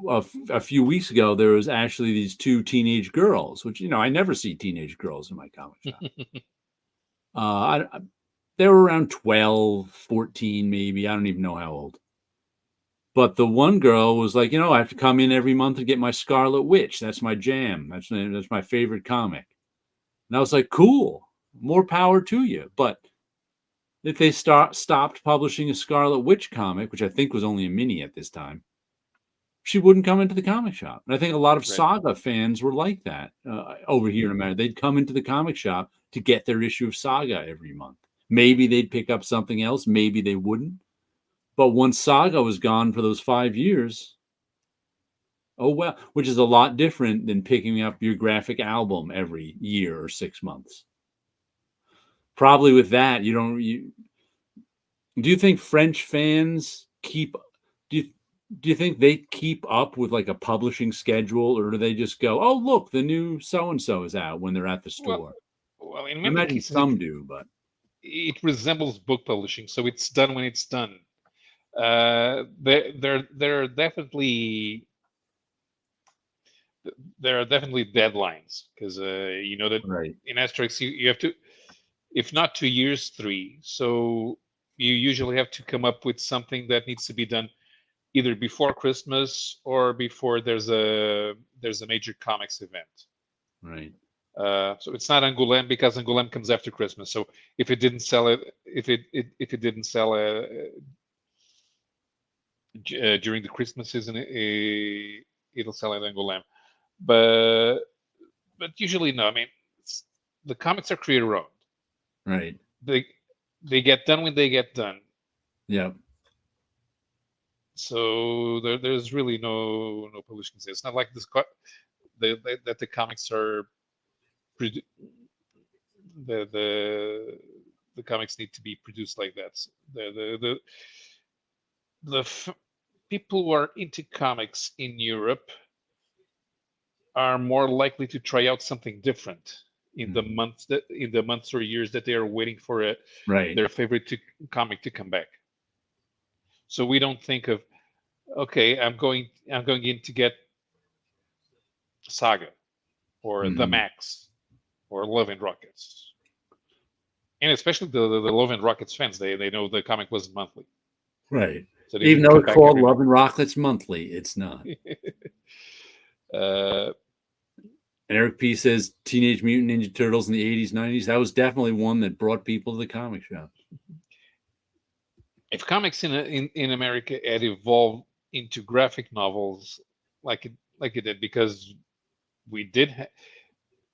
S1: a few weeks ago. There was actually these two teenage girls, which I never see teenage girls in my comic shop. They were around 12, 14, maybe. I don't even know how old. But the one girl was like, I have to come in every month to get my Scarlet Witch. That's my jam. That's my favorite comic. And I was like, cool, more power to you. But if they stopped publishing a Scarlet Witch comic, which I think was only a mini at this time, she wouldn't come into the comic shop. And I think a lot of
S2: Right,
S1: Saga fans were like that over here in America. They'd come into the comic shop to get their issue of Saga every month. Maybe they'd pick up something else. Maybe they wouldn't. But once Saga was gone for those 5 years, oh well, which is a lot different than picking up your graphic album every year or 6 months. Probably with that, do you think French fans do you, do you think they keep up with like a publishing schedule, or do they just go, oh, look, the new so and so is out when they're at the
S2: well,
S1: store?
S2: in
S1: I
S2: many
S1: imagine
S2: cases it
S1: some do, but
S2: it resembles book publishing, so it's done when it's done. There are definitely deadlines, because you know that
S1: right,
S2: in Asterix you have to, if not 2 years, three. So you usually have to come up with something that needs to be done either before Christmas or before there's a major comics event.
S1: right.
S2: So it's not Angoulême because Angoulême comes after Christmas. So if it didn't sell it, if it didn't sell during the Christmas season, it'll sell at Angoulême. But usually no. I mean, the comics are creator owned.
S1: Right.
S2: They get done when they get done.
S1: Yeah.
S2: So there's really no publishing. It's not like this that the comics are the the the comics need to be produced like that. The people who are into comics in Europe are more likely to try out something different in the months or years that they are waiting for
S1: Right.
S2: their favorite comic to come back. So we don't think of, okay, I'm going in to get Saga or The Max or Love and Rockets. And especially the Love and Rockets fans, they know the comic wasn't monthly.
S1: Right.
S2: So
S1: Even though it's called Love and Rockets Monthly, it's not. Eric P says Teenage Mutant Ninja Turtles in the 80s, 90s. That was definitely one that brought people to the comic shop.
S2: If comics in America had evolved into graphic novels like it did, because we did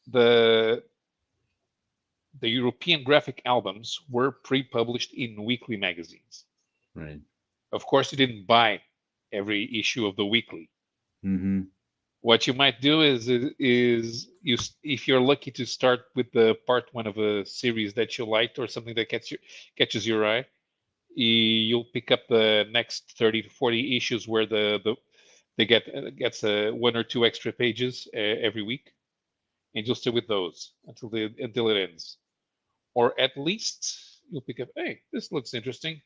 S2: the European graphic albums were pre-published in weekly magazines.
S1: Right.
S2: Of course, you didn't buy every issue of the weekly.
S1: Mm-hmm.
S2: What you might do is if you're lucky to start with the part one of a series that you liked or something that catches your eye, you'll pick up the next 30 to 40 issues where they gets one or two extra pages every week, and you'll stay with those until it ends. Or at least you'll pick up, hey, this looks interesting.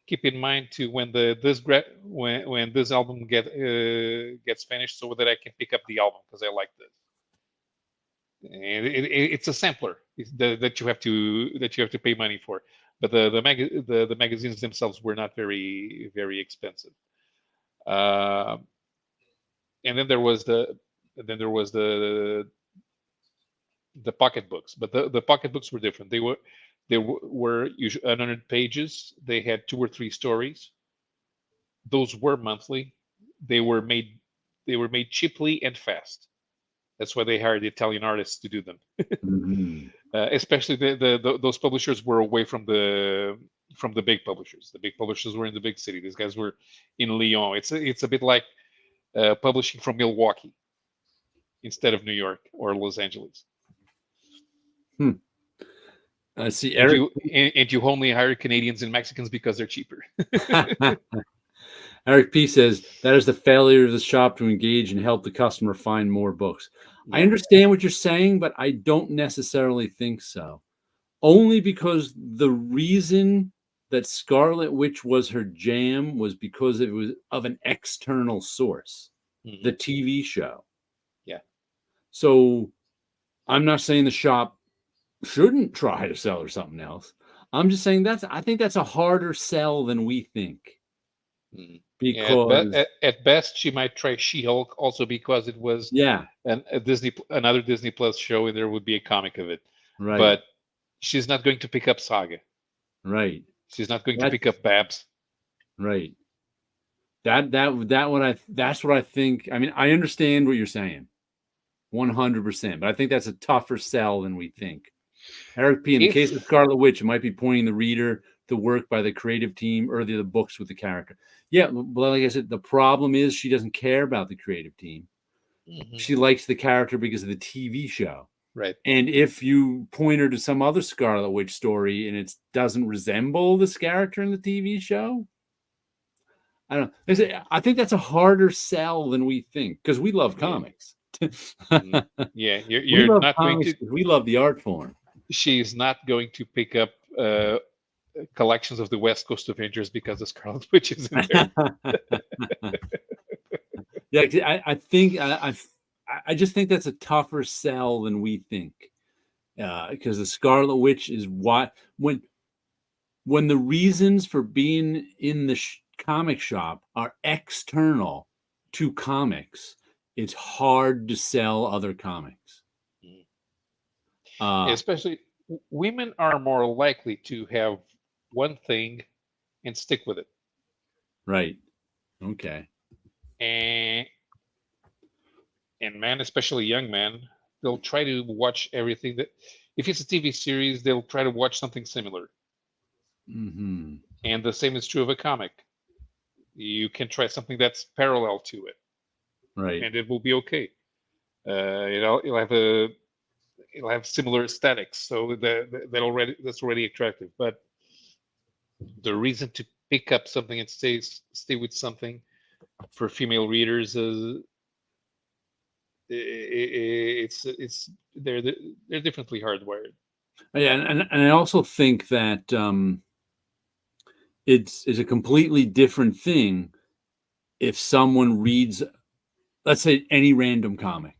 S2: Keep in mind too when when this album gets finished, so that I can pick up the album because I like this. And it's a sampler that you have to pay money for. But the magazines themselves were not very expensive. And then there was the pocketbooks, but the pocketbooks were different. They were usually 100 pages. They had 2 or 3 stories. Those were monthly. They were made cheaply and fast. That's why they hired Italian artists to do them. Especially those publishers were away from the big publishers. The big publishers were in the big city. These guys were in Lyon. It's a bit like publishing from Milwaukee instead of New York or Los Angeles.
S1: See,
S2: Eric, and you only hire Canadians and Mexicans because they're cheaper.
S1: Eric P says that is the failure of the shop to engage and help the customer find more books. Yeah. I understand what you're saying, but I don't necessarily think so. Only because the reason that Scarlet Witch was her jam was because it was of an external source, the TV show.
S2: Yeah.
S1: So I'm not saying the shop shouldn't try to sell her something else. I'm just saying I think that's a harder sell than we think. Because
S2: at best she might try She-Hulk, also because it was another Disney Plus show, and there would be a comic of it.
S1: Right.
S2: But she's not going to pick up Saga.
S1: Right.
S2: She's not going to pick up Babs.
S1: Right. That's what I think. I mean, I understand what you're saying, 100%, but I think that's a tougher sell than we think. Eric P. In the case of Scarlet Witch, it might be pointing the reader to work by the creative team or the books with the character. Yeah, but like I said, the problem is she doesn't care about the creative team. She likes the character because of the TV show.
S2: Right.
S1: And if you point her to some other Scarlet Witch story and it doesn't resemble this character in the TV show, I don't know. I think that's a harder sell than we think because we love comics.
S2: Yeah, you're not going to.
S1: We love the art form.
S2: She's not going to pick up collections of the West Coast Avengers because the Scarlet Witch is in there.
S1: Yeah, I think I just think that's a tougher sell than we think, because the Scarlet Witch is when the reasons for being in the comic shop are external to comics, it's hard to sell other comics.
S2: Especially women are more likely to have one thing and stick with it.
S1: Right. Okay.
S2: And men, especially young men, they'll try to watch everything that if it's a TV series, they'll try to watch something similar.
S1: Mm-hmm.
S2: And the same is true of a comic. You can try something that's parallel to it,
S1: Right.
S2: and it will be okay. It'll have similar aesthetics, so that's already attractive. But the reason to pick up something and stay with something for female readers is it's they're differently hardwired.
S1: Yeah, and I also think that it's a completely different thing if someone reads, let's say, any random comic,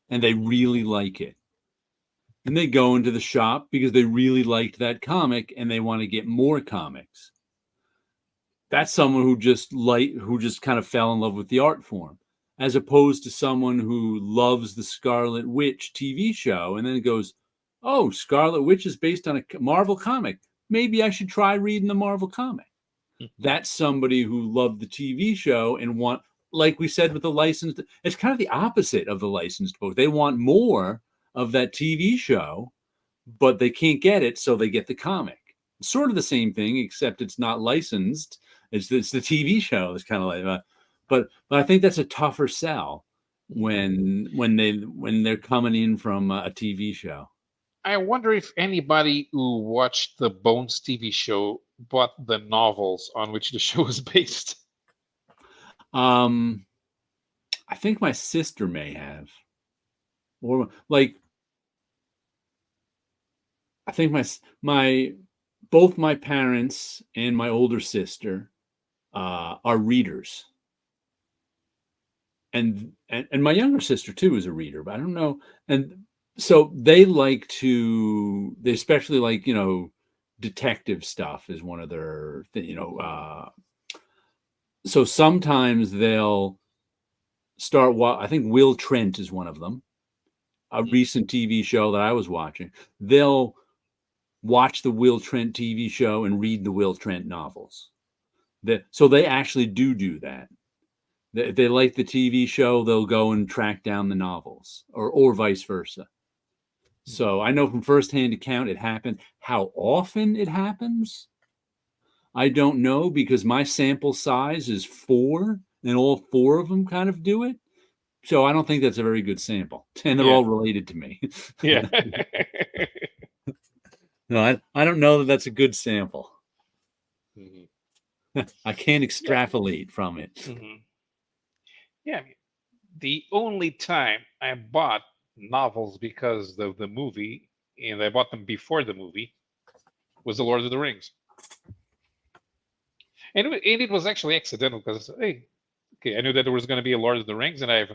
S1: and they really like it, and they go into the shop because they really liked that comic and they want to get more comics. That's someone who just kind of fell in love with the art form, as opposed to someone who loves the Scarlet Witch TV show and then goes, "Oh, Scarlet Witch is based on a Marvel comic. Maybe I should try reading the Marvel comic." That's somebody who loved the TV show and want, like we said with the licensed, it's kind of the opposite of the licensed book. They want more of that TV show, but they can't get it, so they get the comic. Sort of the same thing, except it's not licensed. It's the TV show. It's kind of like, but I think that's a tougher sell when they're coming in from a TV show.
S2: I wonder if anybody who watched the Bones TV show bought the novels on which the show is based.
S1: I think my sister may have, or like I think my both my parents and my older sister are readers, and my younger sister too is a reader, but I don't know. And so they especially like, detective stuff is one of their so sometimes they'll start I think Will Trent is one of them, a recent TV show that I was watching. They'll watch the Will Trent TV show and read the Will Trent novels. So they actually do that. If they like the TV show, they'll go and track down the novels, or vice versa. So I know from firsthand account it happened. How often it happens, I don't know, because my sample size is 4, and all 4 of them kind of do it. So I don't think that's a very good sample, and they're all related to me.
S2: Yeah.
S1: No, I don't know that that's a good sample.
S2: Mm-hmm.
S1: I can't extrapolate from it.
S2: Mm-hmm. Yeah, I mean, the only time I bought novels because of the movie, and I bought them before the movie, was The Lord of the Rings. And it was actually accidental because, hey, okay, I knew that there was going to be a Lord of the Rings, and I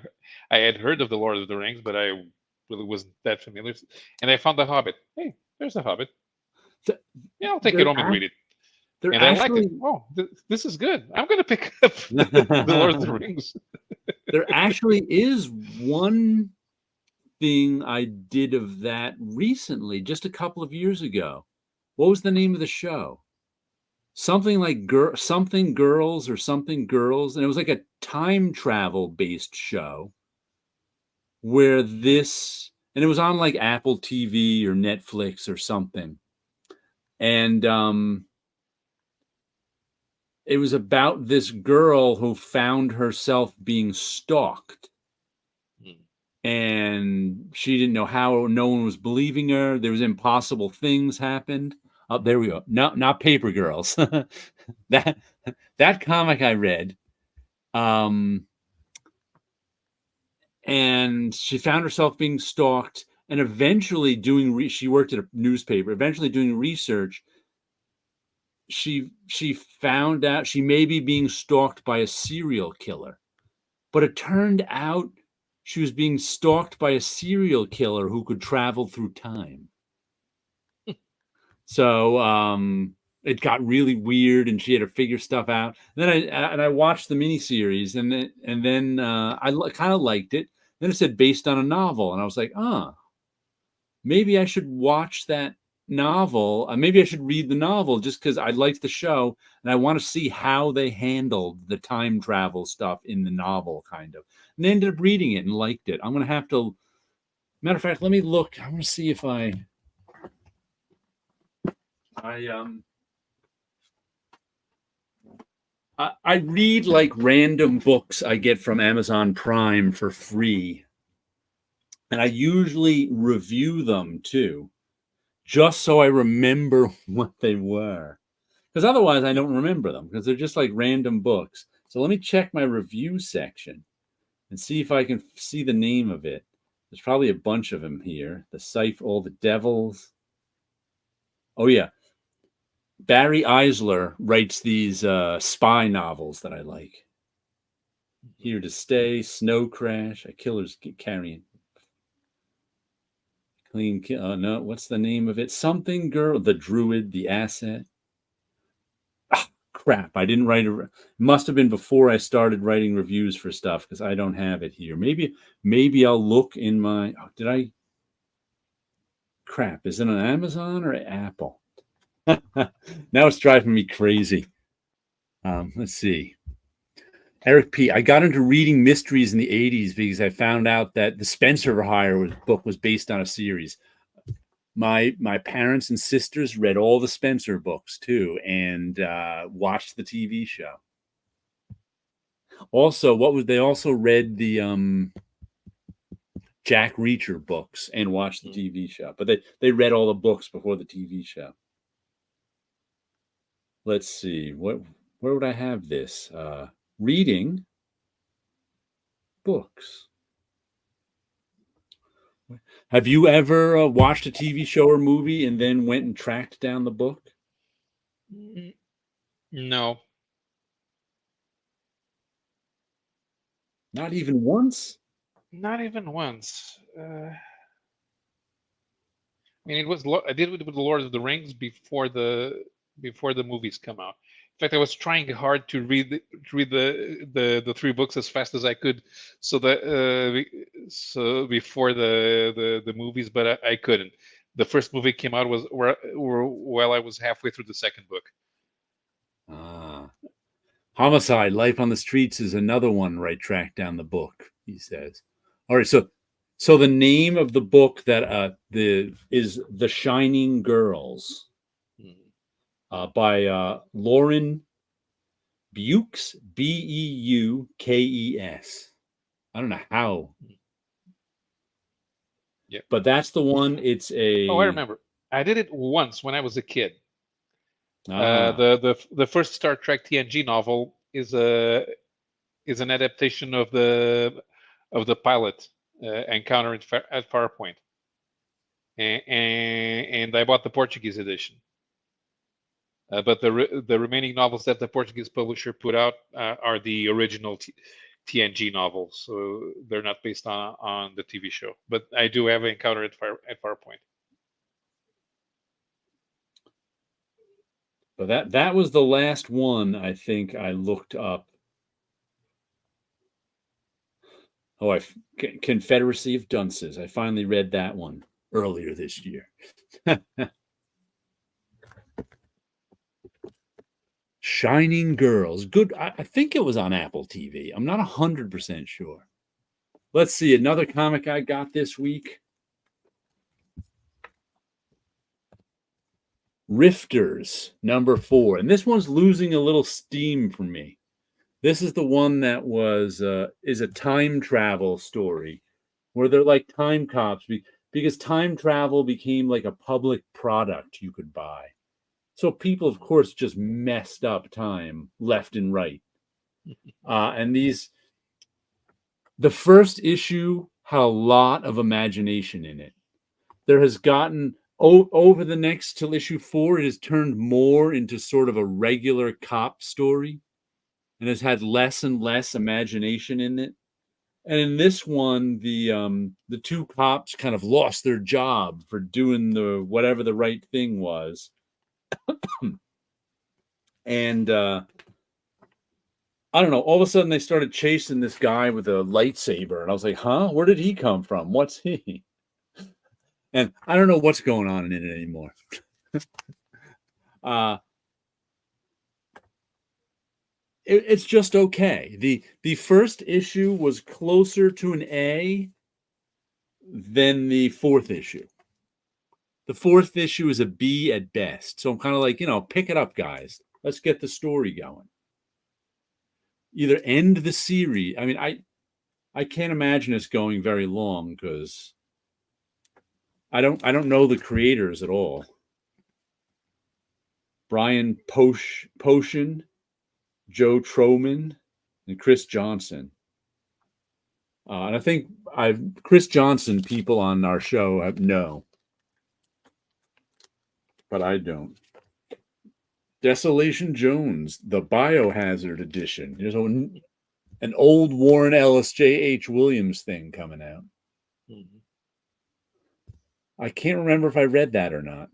S2: had heard of the Lord of the Rings, but I really wasn't that familiar. And I found The Hobbit. Hey, there's The Hobbit. Yeah, I'll take it home and read it. And I liked it. Oh, this is good. I'm going to pick up the Lord of the Rings.
S1: There actually is one thing I did of that recently, just a couple of years ago. What was the name of the show? Something like something girls or something girls, and it was like a time travel based show where and it was on like Apple TV or Netflix or something, and it was about this girl who found herself being stalked, and she didn't know how. No one was believing her. There was impossible things happened. Oh, there we go. No, not Paper Girls. that comic I read. And she found herself being stalked, and eventually she worked at a newspaper. Eventually doing research, she found out she may be being stalked by a serial killer. But it turned out she was being stalked by a serial killer who could travel through time. So it got really weird, and she had to figure stuff out. And then I watched the miniseries, and then I kind of liked it. Then it said based on a novel, and I was like, maybe I should watch that novel. Maybe I should read the novel just because I liked the show and I want to see how they handled the time travel stuff in the novel, kind of. And I ended up reading it and liked it. I'm going to have to. Matter of fact, let me look. I want to see if I read like random books I get from Amazon Prime for free, and I usually review them too, just so I remember what they were. Because otherwise, I don't remember them because they're just like random books. So let me check my review section and see if I can see the name of it. There's probably a bunch of them here. The Scythe, All the Devils. Oh yeah, Barry Eisler writes these spy novels that I like. Here to Stay, Snow Crash, A Killer's Carrying. Clean Kill. No, what's the name of it? Something Girl, The Druid, The Asset. Ah, crap. I didn't write it. Must have been before I started writing reviews for stuff because I don't have it here. Maybe I'll look in my. Oh, did I? Crap. Is it on Amazon or Apple? Now it's driving me crazy. Let's see. Eric P. I got into reading mysteries in the 80s because I found out that the Spencer for Hire book was based on a series. My parents and sisters read all the Spencer books too, and watched the TV show. Also, they also read the Jack Reacher books and watched the TV show. But they read all the books before the TV show. Let's see, where would I have this? Reading books. Have you ever watched a TV show or movie and then went and tracked down the book?
S2: No.
S1: Not even once?
S2: Not even once. I mean, I did it with the Lord of the Rings before the movies come out. In fact, I was trying hard to read the three books as fast as I could, so before the movies, but I couldn't. The first movie came out while I was halfway through the second book.
S1: Homicide: Life on the Streets is another one where I tracked down the book. He says, "All right, so the name of the book that is The Shining Girls." By Lauren Beukes, Beukes. I don't know how.
S2: Yeah.
S1: But that's the one. It's a.
S2: Oh, I remember. I did it once when I was a kid.
S1: Ah.
S2: The first Star Trek TNG novel is an adaptation of the pilot Encounter at Farpoint, and I bought the Portuguese edition. But the remaining novels that the Portuguese publisher put out are the original TNG novels, so they're not based on the TV show. But I do have Encounter at Farpoint.
S1: But that was the last one I think I looked up. Oh, Confederacy of Dunces. I finally read that one earlier this year. Shining Girls. Good. I think it was on Apple TV. I'm not 100% sure. Let's see. Another comic I got this week. Rifters, number 4. And this one's losing a little steam for me. This is the one that is a time travel story where they're like time cops because time travel became like a public product you could buy. So people, of course, just messed up time left and right. And the first issue had a lot of imagination in it. There has gotten, over the next till issue 4, it has turned more into sort of a regular cop story and has had less and less imagination in it. And in this one, the two cops kind of lost their job for doing whatever the right thing was. And I don't know, all of a sudden they started chasing this guy with a lightsaber. And I was like, huh? Where did he come from? What's he? And I don't know what's going on in it anymore. It's just okay. The first issue was closer to an A than the fourth issue. The fourth issue is a B at best. So I'm kind of like, pick it up, guys. Let's get the story going. Either end the series. I mean, I can't imagine it's going very long because I don't know the creators at all. Brian Potion, Joe Troman, and Chris Johnson. And I think Chris Johnson people on our show know, but I don't. Desolation Jones, the Biohazard edition. There's an old Warren Ellis J.H. Williams thing coming out.
S2: Mm-hmm.
S1: I can't remember if I read that or not.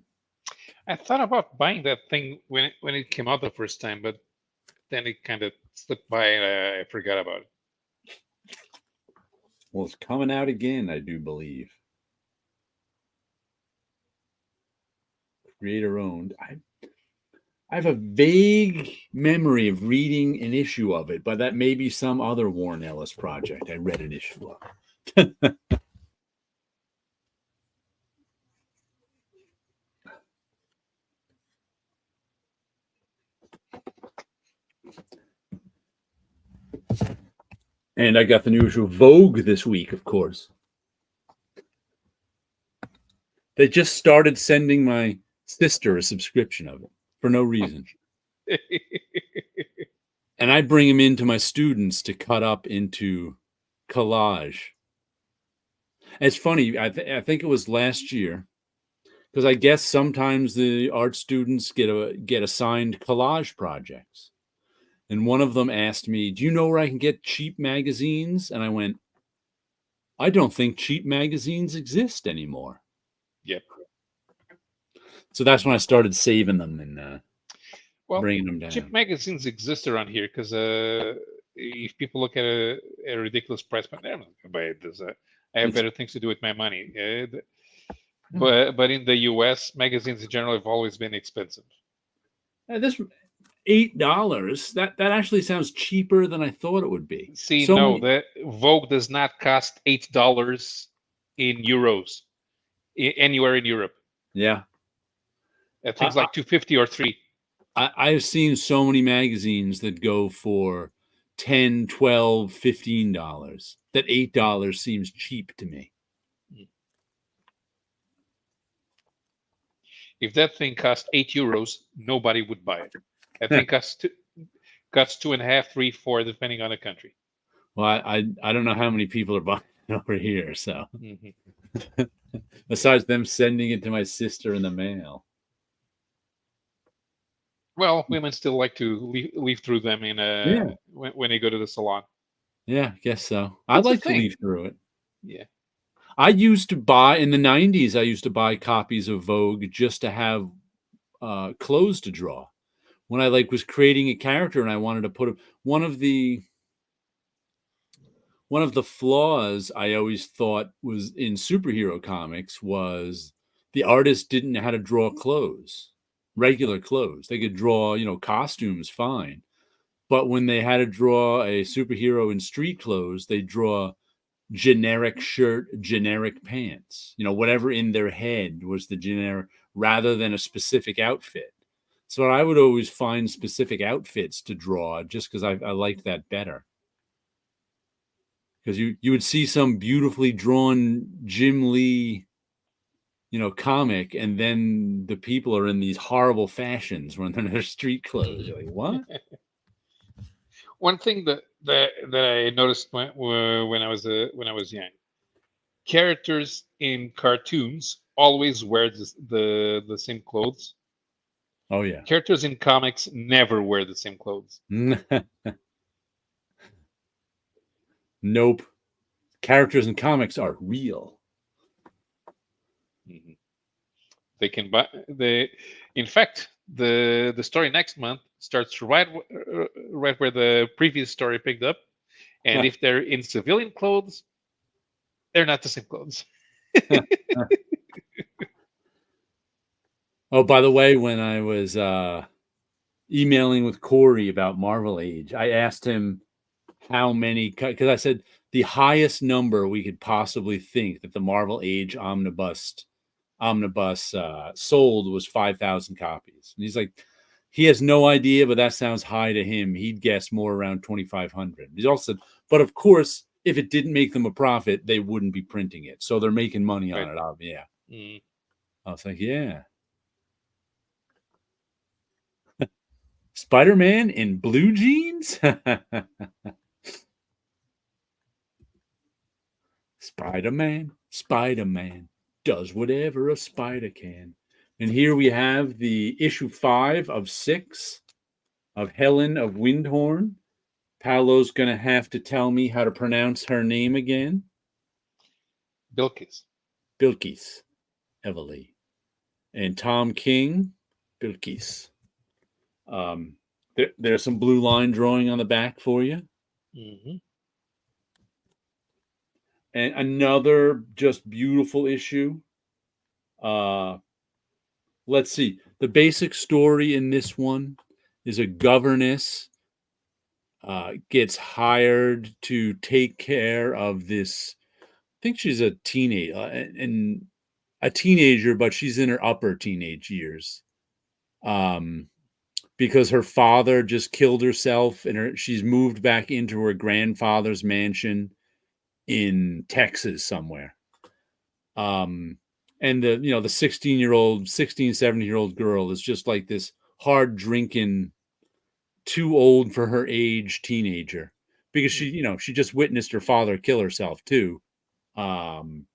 S2: I thought about buying that thing when it came out the first time, but then it kind of slipped by and I forgot about it.
S1: Well, it's coming out again, I do believe. Creator owned. I have a vague memory of reading an issue of it, but that may be some other Warren Ellis project I read an issue of. And I got the new issue of Vogue this week, of course. They just started sending my sister a subscription of it for no reason. And I bring them into my students to cut up into collage. It's funny. I think it was last year, because I guess sometimes the art students get assigned collage projects. And one of them asked me, "Do you know where I can get cheap magazines?" And I went, "I don't think cheap magazines exist anymore."
S2: Yep.
S1: So that's when I started saving them and bringing them down.
S2: Cheap magazines exist around here because if people look at a ridiculous price point, I'm not going to buy it. I have better things to do with my money. But in the U.S., magazines in general have always been expensive.
S1: This $8, that actually sounds cheaper than I thought it would be.
S2: See, the Vogue does not cost $8 in euros anywhere in Europe.
S1: Yeah,
S2: things like $2.50 or $3.
S1: I've seen so many magazines that go for $10, $12, $15. That $8 seems cheap to me.
S2: If that thing cost €8, nobody would buy it. That thing costs $2.50, $3, $4, depending on the country.
S1: Well, I don't know how many people are buying it over here. So, besides them sending it to my sister in the mail.
S2: Well, women still like to leaf through them when they go to the salon.
S1: Yeah, I guess so. I'd like to leaf through it.
S2: Yeah.
S1: I used to buy, in the 90s, I used to buy copies of Vogue just to have clothes to draw. When I was creating a character and I wanted to put one of the flaws I always thought was in superhero comics was the artist didn't know how to draw clothes, regular clothes. They could draw, costumes fine. But when they had to draw a superhero in street clothes, they draw generic shirt, generic pants, whatever in their head was the generic, rather than a specific outfit. So I would always find specific outfits to draw just because I liked that better. Because you would see some beautifully drawn Jim Lee, comic, and then the people are in these horrible fashions when they're in their street clothes. You're like, what?
S2: One thing that I noticed when I was young, characters in cartoons always wear the same clothes.
S1: Oh yeah.
S2: Characters in comics never wear the same clothes.
S1: Nope. Characters in comics are real.
S2: Mm-hmm. They can buy in fact, the story next month starts right where the previous story picked up, and if they're in civilian clothes, they're not the same clothes.
S1: Oh, by the way, when I was emailing with Corey about Marvel Age, I asked him how many, because I said the highest number we could possibly think that the Marvel Age omnibus sold was 5,000 copies. And he's like, he has no idea, but that sounds high to him. He'd guess more around 2,500. He also said, but of course, if it didn't make them a profit, they wouldn't be printing it. So they're making money on
S2: Right.
S1: it. Yeah.
S2: Mm.
S1: I was like, yeah. Spider-Man in blue jeans? Spider-Man does whatever a spider can. And here we have the issue 5 of 6 of Helen of Windhorn. Paulo's going to have to tell me how to pronounce her name again.
S2: Bilkis.
S1: Bilkis Evely. And Tom King, Bilkis. There's some blue line drawing on the back for you.
S2: Mm-hmm.
S1: And another just beautiful issue. Let's see. The basic story in this one is a governess gets hired to take care of this. I think she's a teenager, and a teenager, but she's in her upper teenage years. Because her father just killed herself, and she's moved back into her grandfather's mansion in Texas somewhere. And the 16-year-old, 16, 17-year-old girl is just like this hard drinking, too old for her age teenager, because she just witnessed her father kill herself too. And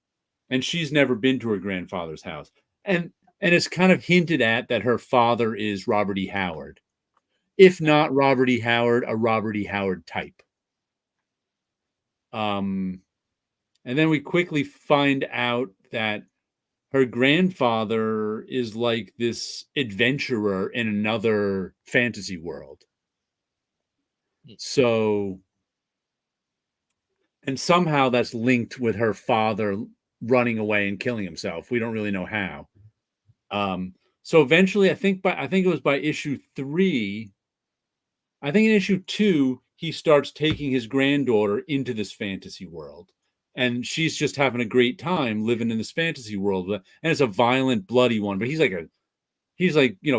S1: she's never been to her grandfather's house. And it's kind of hinted at that her father is Robert E. Howard. If not Robert E. Howard, a Robert E. Howard type. And then we quickly find out that her grandfather is like this adventurer in another fantasy world. So, and somehow that's linked with her father running away and killing himself. We don't really know how. So eventually, I think it was by issue 3. I think in issue 2, he starts taking his granddaughter into this fantasy world. And she's just having a great time living in this fantasy world. And it's a violent, bloody one. But he's like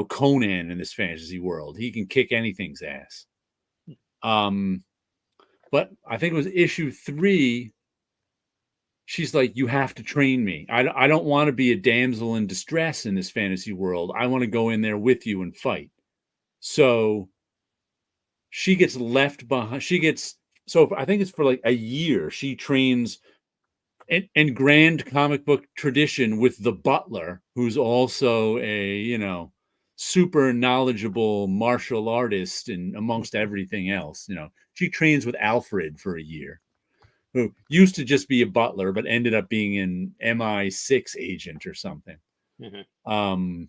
S1: Conan in this fantasy world. He can kick anything's ass. But I think it was issue 3. She's like, you have to train me. I don't want to be a damsel in distress in this fantasy world. I want to go in there with you and fight. So she gets left behind. So I think it's for like a year. She trains in grand comic book tradition with the butler, who's also a, super knowledgeable martial artist and amongst everything else. She trains with Alfred for a year, who used to just be a butler, but ended up being an MI6 agent or something.
S2: Mm-hmm.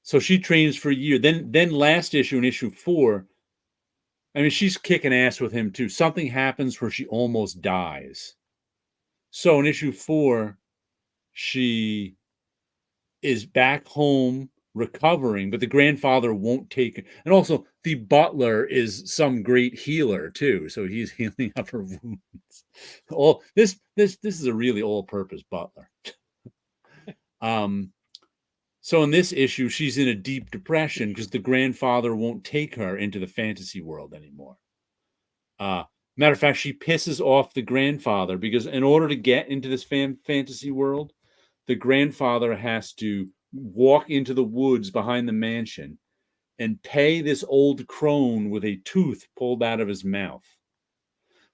S1: So she trains for a year. Then last issue, in issue 4, I mean, she's kicking ass with him too. Something happens where she almost dies. So in issue 4, she is back home recovering, but the grandfather won't take it. And also, the butler is some great healer too, so he's healing up her wounds. This is a really all-purpose butler. So in this issue, she's in a deep depression because the grandfather won't take her into the fantasy world anymore. Matter of fact, she pisses off the grandfather because in order to get into this fantasy world, the grandfather has to walk into the woods behind the mansion and pay this old crone with a tooth pulled out of his mouth.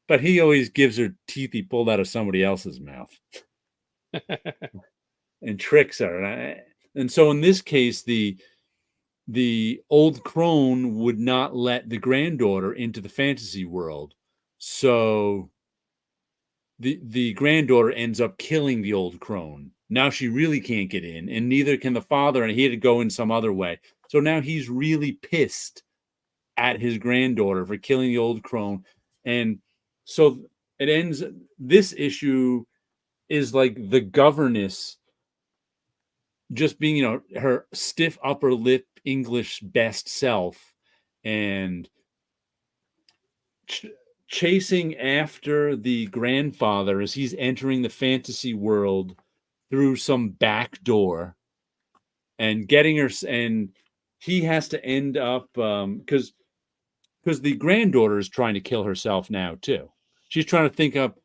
S1: But he always gives her teeth he pulled out of somebody else's mouth and tricks her. And so in this case, the old crone would not let the granddaughter into the fantasy world. So the granddaughter ends up killing the old crone. Now she really can't get in, and neither can the father, and he had to go in some other way. So now he's really pissed at his granddaughter for killing the old crone. And so it ends, this issue is like the governess just being, her stiff upper lip English best self, and ch- chasing after the grandfather as he's entering the fantasy world through some back door, and getting her, and he has to end up, because the granddaughter is trying to kill herself now too. She's trying to think up,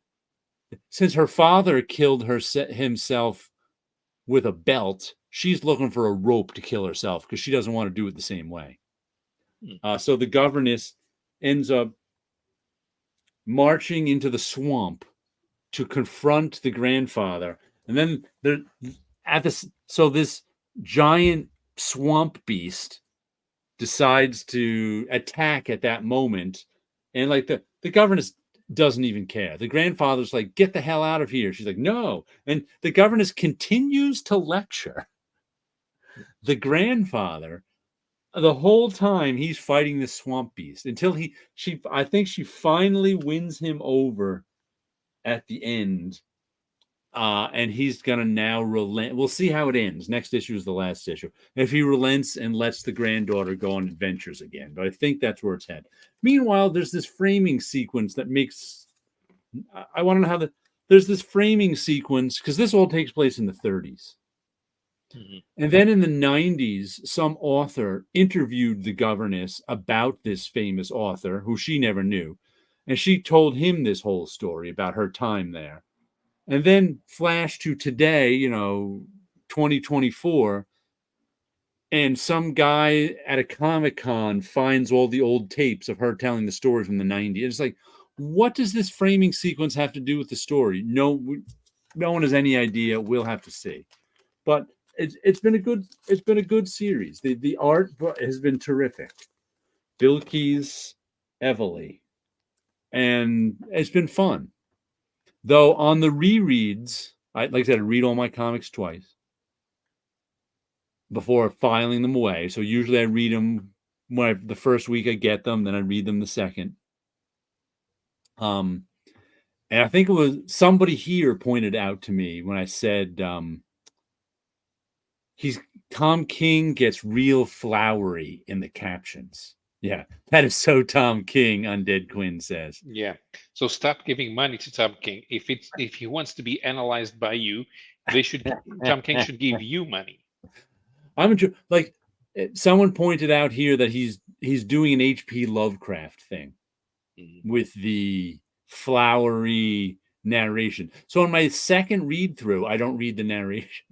S1: since her father killed himself with a belt, she's looking for a rope to kill herself because she doesn't want to do it the same way. So the governess ends up marching into the swamp to confront the grandfather, and then they're at this. So this giant swamp beast decides to attack at that moment, and like the governess doesn't even care. The grandfather's like, "Get the hell out of here!" She's like, "No," and the governess continues to lecture the grandfather the whole time he's fighting this swamp beast, until I think she finally wins him over at the end. And he's gonna now relent. We'll see how it ends. Next issue is the last issue. If he relents and lets the granddaughter go on adventures again, but I think that's where it's headed. Meanwhile, there's this framing sequence that makes. I want to know how there's this framing sequence, because this all takes place in the 30s. And then in the 90s, some author interviewed the governess about this famous author who she never knew. And she told him this whole story about her time there. And then flash to today, 2024, and some guy at a Comic-Con finds all the old tapes of her telling the story from the 90s. It's like, what does this framing sequence have to do with the story? No one has any idea. We'll have to see. But it's been a good series. The art has been terrific. Bilkis Evely. And it's been fun. Though on the rereads, like I said, I read all my comics twice before filing them away. So usually I read them the first week I get them, then I read them the second. And I think it was somebody here pointed out to me when I said, Tom King gets real flowery in the captions. Yeah, that is so Tom King, Undead Quinn says.
S2: Yeah. So stop giving money to Tom King. If he wants to be analyzed by you, Tom King should give you money.
S1: Like someone pointed out here that he's doing an H.P. Lovecraft thing with the flowery narration. So on my second read through, I don't read the narration.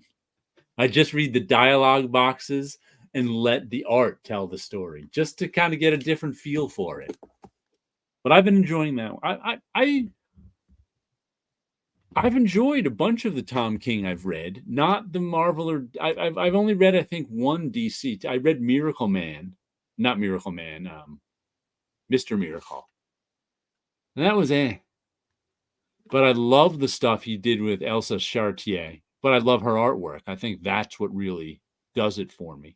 S1: I just read the dialogue boxes and let the art tell the story, just to kind of get a different feel for it. But I've been enjoying that. I've enjoyed a bunch of the Tom King I've read, not the Marvel or I've only read, I think, one DC. I read Miracle Man, not Miracle Man, Mr. Miracle, and that was But I love the stuff he did with Elsa Chartier. But I love her artwork. I think that's what really does it for me.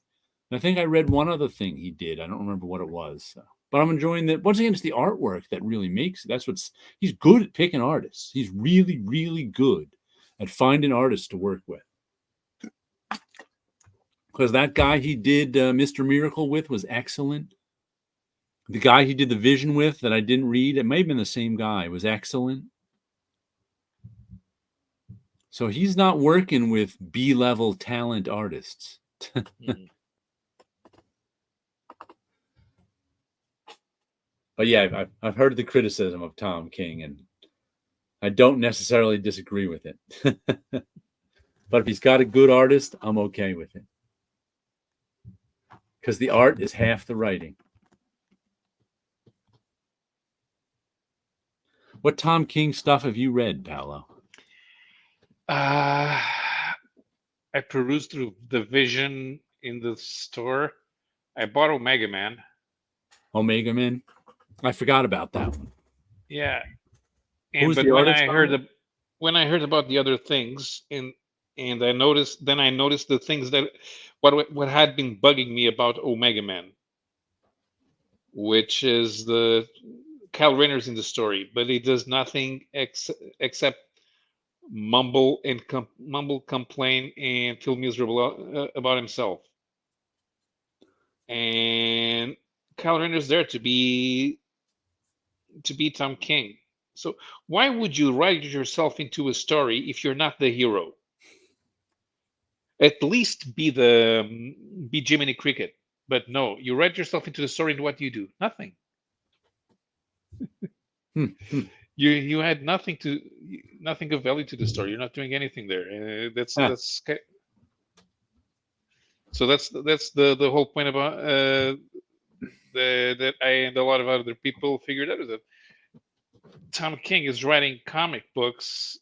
S1: And I think I read one other thing he did. I don't remember what it was. So. But I'm enjoying that. Once again, it's the artwork that really makes it. He's good at picking artists. He's really, really good at finding artists to work with. Because that guy he did Mr. Miracle with was excellent. The guy he did the Vision with that I didn't read, it may have been the same guy, was excellent. So he's not working with B-level talent artists. But yeah, I've heard the criticism of Tom King, and I don't necessarily disagree with it. But if he's got a good artist, I'm okay with it. Because the art is half the writing. What Tom King stuff have you read, Paulo?
S2: I perused through the Vision in the store. I bought Omega Man.
S1: Omega Man? I forgot about that one.
S2: Yeah.
S1: Who's the artist?
S2: When I heard about the other things, and I noticed the things that what had been bugging me about Omega Man, which is the Kyle Rayner's in the story, but he does nothing except mumble complain, and feel miserable about himself. And Kyle Rayner's there to be Tom King. So why would you write yourself into a story if you're not the hero? At least be Jiminy Cricket. But no, you write yourself into the story, and what do you do? Nothing. You had nothing of value to the story. You're not doing anything there. So that's the whole point about that I and a lot of other people figured out, is that Tom King is writing comic books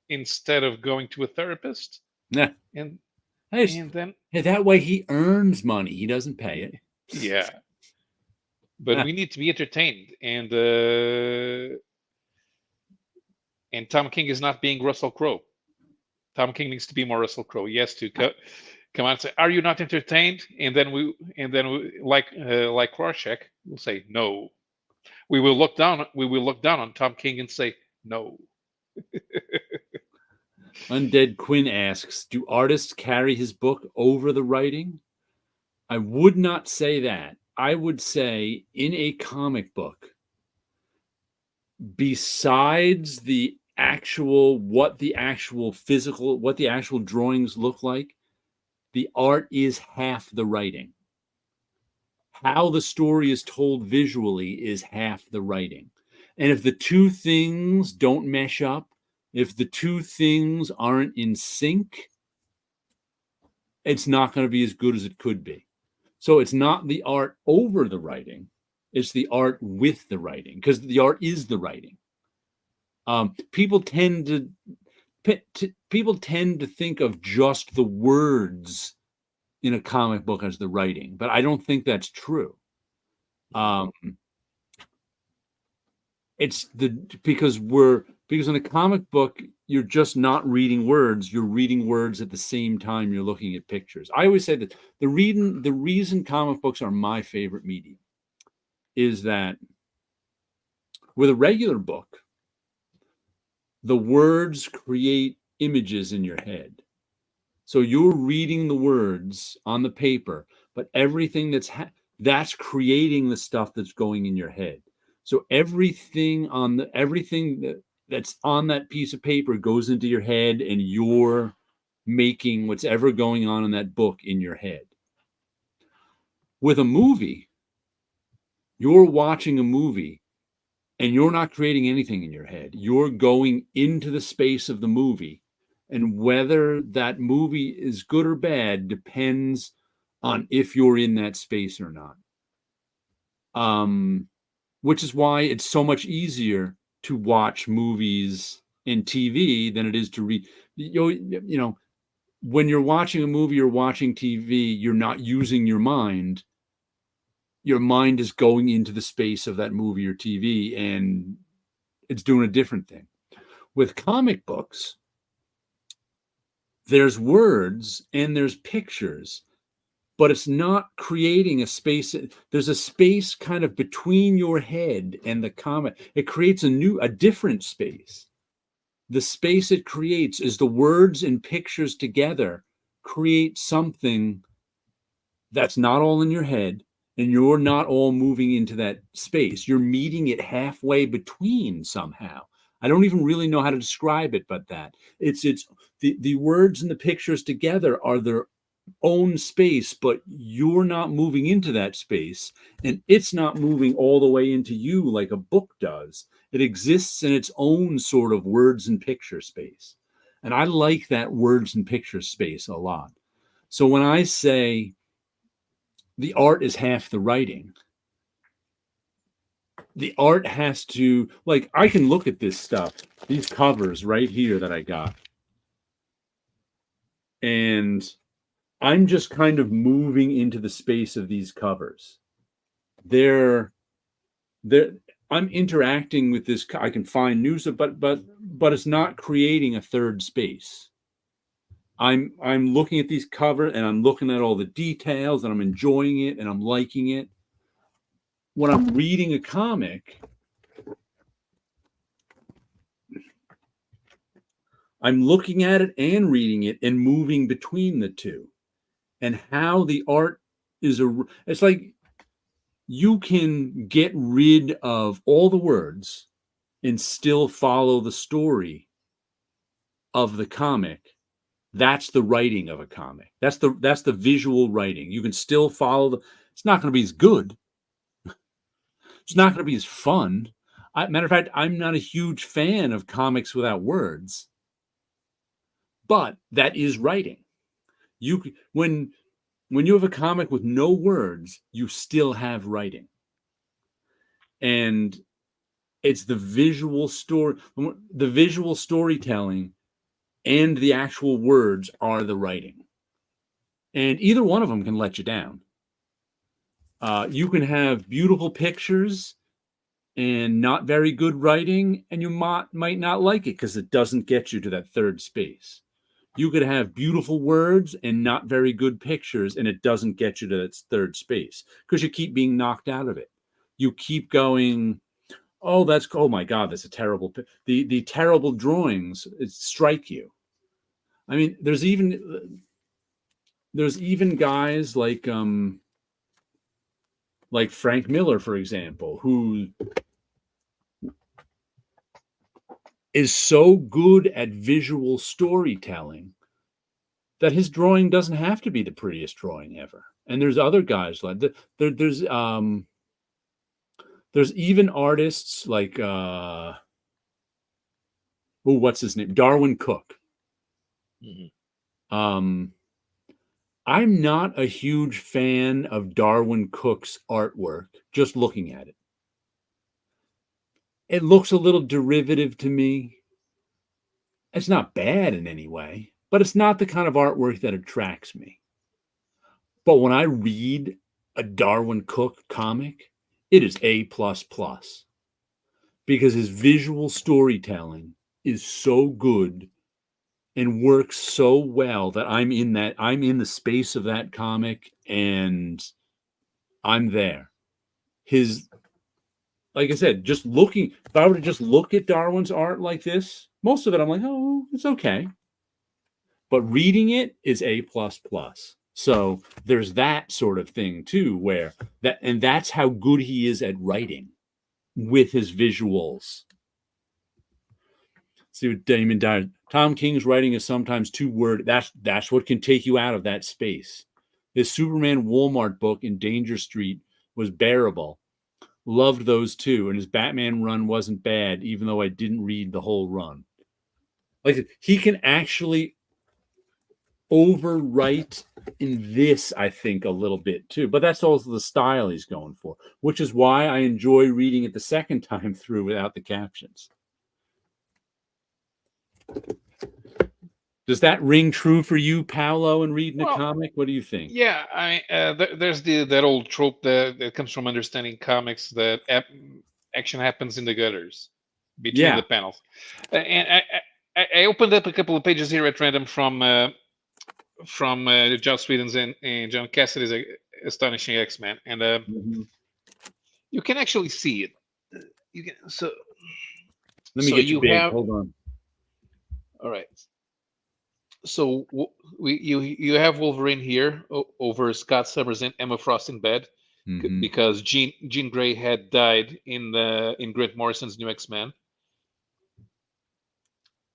S2: instead of going to a therapist.
S1: Yeah.
S2: And then
S1: that way he earns money. He doesn't pay it.
S2: Yeah. But we need to be entertained, and Tom King is not being Russell Crowe. Tom King needs to be more Russell Crowe. He has to come on and say, "Are you not entertained?" And then we like Rorschach, we'll say no. We will look down on Tom King and say no.
S1: Undead Quinn asks, do artists carry his book over the writing? I would not say that. I would say in a comic book, besides what the actual drawings look like, the art is half the writing. How the story is told visually is half the writing. And if the two things don't mesh up, if the two things aren't in sync, it's not going to be as good as it could be. So it's not the art over the writing, it's the art with the writing, because the art is the writing. People tend to think of just the words in a comic book as the writing, but I don't think that's true. Because in a comic book, you're just not reading words, you're reading words at the same time you're looking at pictures. I always say that the reason comic books are my favorite medium is that with a regular book, the words create images in your head. So you're reading the words on the paper, but everything that's creating the stuff that's going in your head. So everything that's on that piece of paper goes into your head, and you're making what's ever going on in that book in your head. With a movie, you're watching a movie and you're not creating anything in your head. You're going into the space of the movie, and whether that movie is good or bad depends on if you're in that space or not. Which is why it's so much easier to watch movies and TV than it is to read. You know, when you're watching a movie or watching TV, you're not using your mind. Your mind is going into the space of that movie or TV, and it's doing a different thing. With comic books, there's words and there's pictures, but it's not creating a space. There's a space kind of between your head and the comic. It creates a different space. The space it creates is the words and pictures together create something that's not all in your head, and you're not all moving into that space. You're meeting it halfway between somehow. I don't even really know how to describe it, but that it's the words and the pictures together are their own space, but you're not moving into that space, and it's not moving all the way into you like a book does. It exists in its own sort of words and picture space. And I like that words and picture space a lot. So when I say the art is half the writing, the art has to, like, I can look at this stuff, these covers right here that I got, and I'm just kind of moving into the space of these covers. I'm interacting with this. I can find news, but it's not creating a third space. I'm looking at these covers, and I'm looking at all the details, and I'm enjoying it, and I'm liking it. When I'm reading a comic, I'm looking at it and reading it and moving between the two, and how the art is it's like you can get rid of all the words and still follow the story of the comic. That's the writing of a comic. That's the visual writing. You can still follow the. It's not going to be as good. It's not going to be as fun. Matter of fact, I'm not a huge fan of comics without words, but that is writing. You when you have a comic with no words, you still have writing, and it's the visual storytelling, and the actual words are the writing, and either one of them can let you down. You can have beautiful pictures and not very good writing, and you might not like it because it doesn't get you to that third space. You could have beautiful words and not very good pictures, and it doesn't get you to that third space because you keep being knocked out of it. You keep going, oh my God, that's a terrible. The terrible drawings strike you. I mean, there's even guys like Frank Miller, for example, who is so good at visual storytelling that his drawing doesn't have to be the prettiest drawing ever. And there's other guys like there's even artists like what's his name? Darwin Cook.
S2: Mm-hmm.
S1: I'm not a huge fan of Darwin Cook's artwork, just looking at it. It looks a little derivative to me. It's not bad in any way, but it's not the kind of artwork that attracts me. But when I read a Darwin Cook comic, it is A++, because his visual storytelling is so good and works so well that I'm in the space of that comic and I'm there. Like I said, if I were to just look at Darwin's art like this, most of it I'm like, oh, it's okay. But reading it is A++. So there's that sort of thing too, and that's how good he is at writing with his visuals. See what Damon died. Tom King's writing is sometimes too word. That's what can take you out of that space. His Superman Walmart book in Danger Street was bearable. Loved those too, and his Batman run wasn't bad, even though I didn't read the whole run. Like, he can actually overwrite in this, I think, a little bit too. But that's also the style he's going for, which is why I enjoy reading it the second time through without the captions. Does that ring true for you, Paulo, in reading a comic? What do you think?
S2: Yeah, there's that old trope that comes from understanding comics, that action happens in the gutters between the panels. And I opened up a couple of pages here at random from Joss Whedon's and John Cassidy's Astonishing X-Men, and you can actually see it. You can
S1: Let me get you big. Hold on.
S2: All right. So you have Wolverine here over Scott Summers and Emma Frost in bed, because Jean Grey had died in Grant Morrison's New X-Men.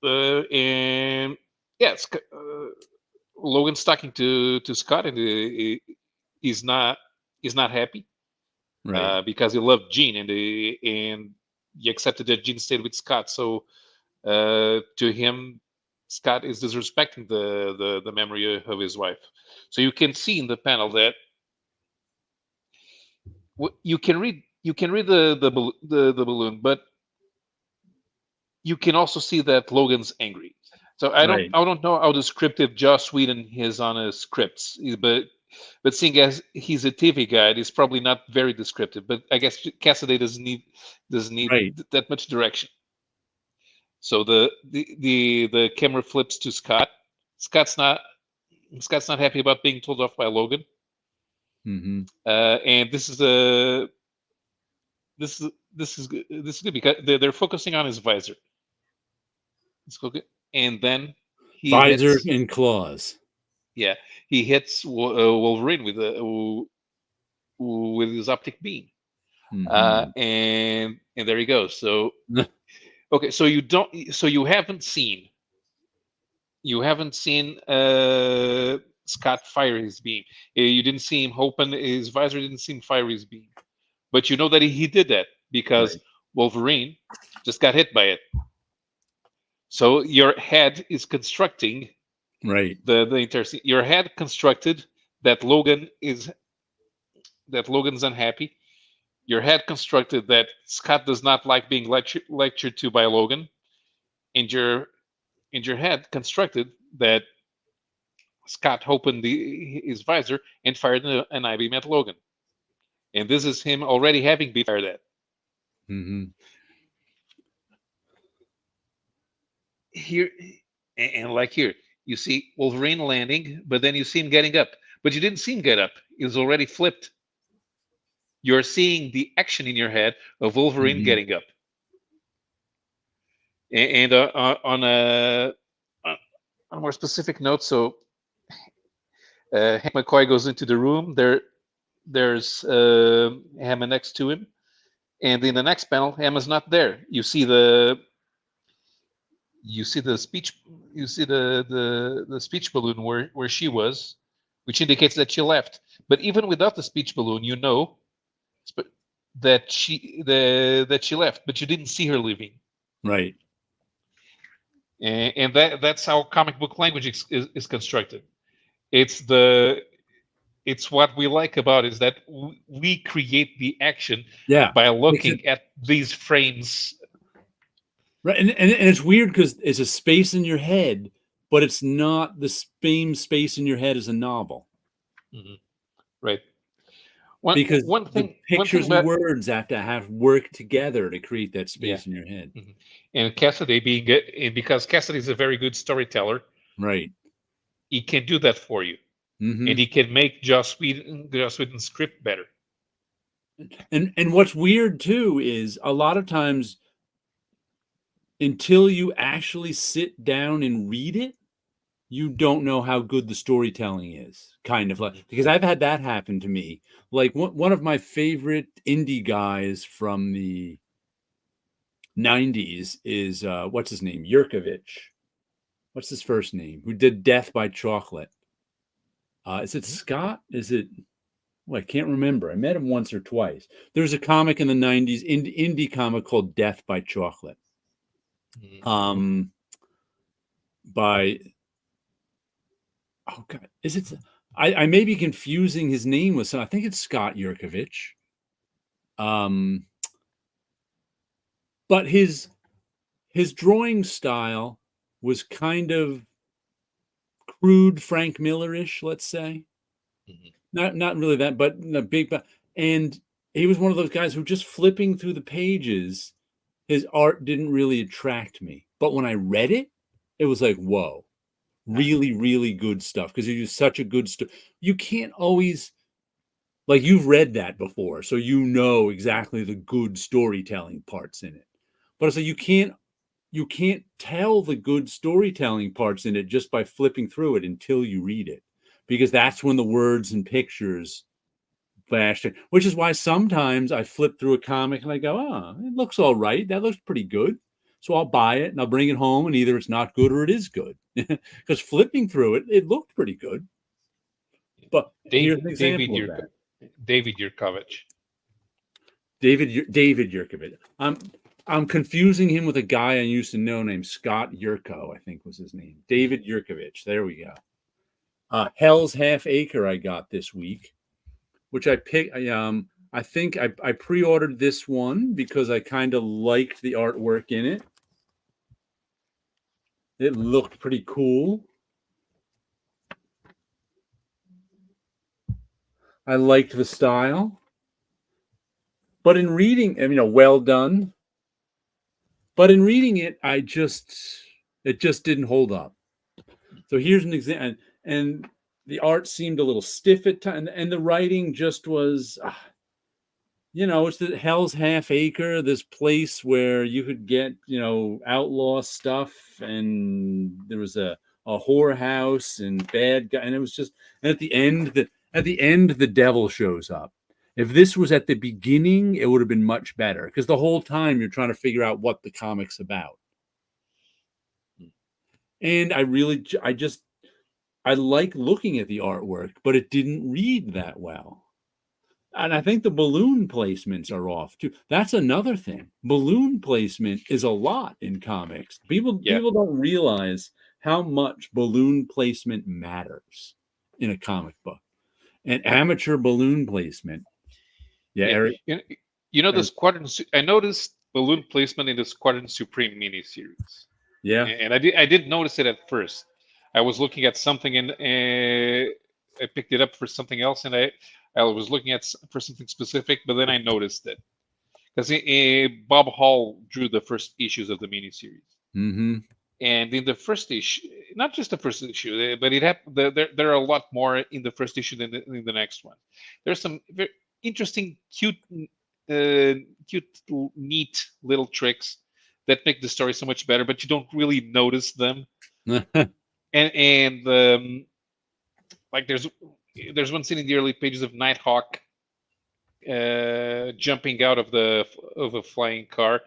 S2: And yes, Logan's talking to Scott, and he's not happy,
S1: right?
S2: Because he loved Jean, and he accepted that Jean stayed with Scott. So to him, Scott is disrespecting the memory of his wife. So you can see in the panel that you can read the balloon, but you can also see that Logan's angry. So I don't know how descriptive Joss Whedon is on his scripts, but seeing as he's a TV guy, he's probably not very descriptive. But I guess Cassidy doesn't need that much direction. So the camera flips to Scott. Scott's not happy about being told off by Logan. And this is good because they're focusing on his visor. Let's go get. and then he
S1: Visor
S2: hits.
S1: and claws.
S2: Yeah, he hits Wolverine with his optic beam,
S1: Mm-hmm.
S2: and there he goes. So okay, so you don't, so you haven't seen Scott fire his beam. You didn't see him open his visor. Didn't see him fire his beam, but you know that he did that because
S1: Right.
S2: Wolverine just got hit by it. So your head is constructing
S1: Right.
S2: the entire scene. Your head constructed that Logan's unhappy. Your head constructed that Scott does not like being lectured to by Logan, and your head constructed that Scott opened his visor and fired an I-beam at Logan. And this is him already having been fired at.
S1: Mm-hmm.
S2: Here, and like here, you see Wolverine landing, but then you see him getting up. But you didn't see him get up. It was already flipped. You're seeing the action in your head of Wolverine
S1: Mm-hmm.
S2: getting up. And on a more specific note, so Hank McCoy goes into the room. There's Emma next to him, and in the next panel, Emma's not there. You see the speech, you see the speech balloon where she was, which indicates that she left. But even without the speech balloon, you know that she left, but you didn't see her leaving.
S1: Right.
S2: And that's how comic book language is constructed. It's the it's what we like about it, is that we create the action
S1: Yeah.
S2: by
S1: Makes it
S2: looking at these frames.
S1: right. And it's weird because it's a space in your head, but it's not the same space in your head as a novel.
S2: Mhm. Right.
S1: Because
S2: One
S1: the
S2: thing. One thing
S1: pictures and
S2: about,
S1: words have to have work together to create that
S2: yeah.
S1: space in your head.
S2: Mhm. And Cassidy because Cassidy is a very good storyteller,
S1: Right.
S2: he can do that for you, and
S1: Mm-hmm.
S2: he can make Joss Whedon's script better.
S1: And what's weird too is a lot of times until you actually sit down and read it, you don't know how good the storytelling is. Kind of like because I've had that happen to me. Like one of my favorite indie guys from the 90s is what's his name? Yurkovich. What's his first name? Who did Death by Chocolate? Is it Scott? Is it? Well, I can't remember. I met him once or twice. There's a comic in the 90s, indie comic called Death by Chocolate.
S2: Mhm.
S1: Um, by oh god, is it? I may be confusing his name with some. I think it's Scott Yurkovich. Um, but his drawing style was kind of crude, Frank Miller-ish, let's say.
S2: Mhm.
S1: Not really that, but the big. And he was one of those guys who just flipping through the pages, his art didn't really attract me. But when I read it, it was like, whoa, really, really good stuff. Because it was such a good story. You can't always like you've read that before, so you know exactly the good storytelling parts in it. But it's like you can't tell the good storytelling parts in it just by flipping through it until you read it. Because that's when the words and pictures flash in, which is why sometimes I flip through a comic and I go, oh, it looks all right. That looks pretty good. So I'll buy it and I'll bring it home, and either it's not good or it is good. Because flipping through it, it looked pretty good. But here's
S2: David
S1: an
S2: David
S1: example of
S2: Yurko,
S1: that.
S2: David Yurkovich.
S1: David Yurkovich. I'm confusing him with a guy I used to know named Scott Yurko, I think was his name. David Yurkovich. There we go. Hell's Half Acre I got this week, which I picked. I think I pre-ordered this one because I kind of liked the artwork in it. It looked pretty cool. I liked the style. But in reading, well done. But in reading it, it just didn't hold up. So here's an example, and the art seemed a little stiff at times, and the writing just was. it's the Hell's Half Acre, this place where you could get, outlaw stuff, and there was a whorehouse and bad guy, and it was just, and at the end the devil shows up. If this was at the beginning, it would have been much better, because the whole time you're trying to figure out what the comic's about. And I like looking at the artwork, but it didn't read that well. And I think the balloon placements are off too. That's another thing. Balloon placement is a lot in comics. People
S2: Yeah.
S1: people don't realize how much balloon placement matters in a comic book. And amateur balloon placement. Yeah,
S2: Yeah.
S1: Eric.
S2: The Squadron. I noticed balloon placement in the Squadron Supreme miniseries,
S1: Yeah.
S2: and I did notice it at first. I was looking at something and I picked it up for something else, and I was looking at for something specific, but then I noticed it because Bob Hall drew the first issues of the miniseries.
S1: Mm-hmm.
S2: And in the first issue, not just the first issue, but there are a lot more in the first issue than in the next one. There's some very interesting, cute, neat little tricks that make the story so much better, but you don't really notice them. And like there's one scene in the early pages of Nighthawk jumping out of a flying car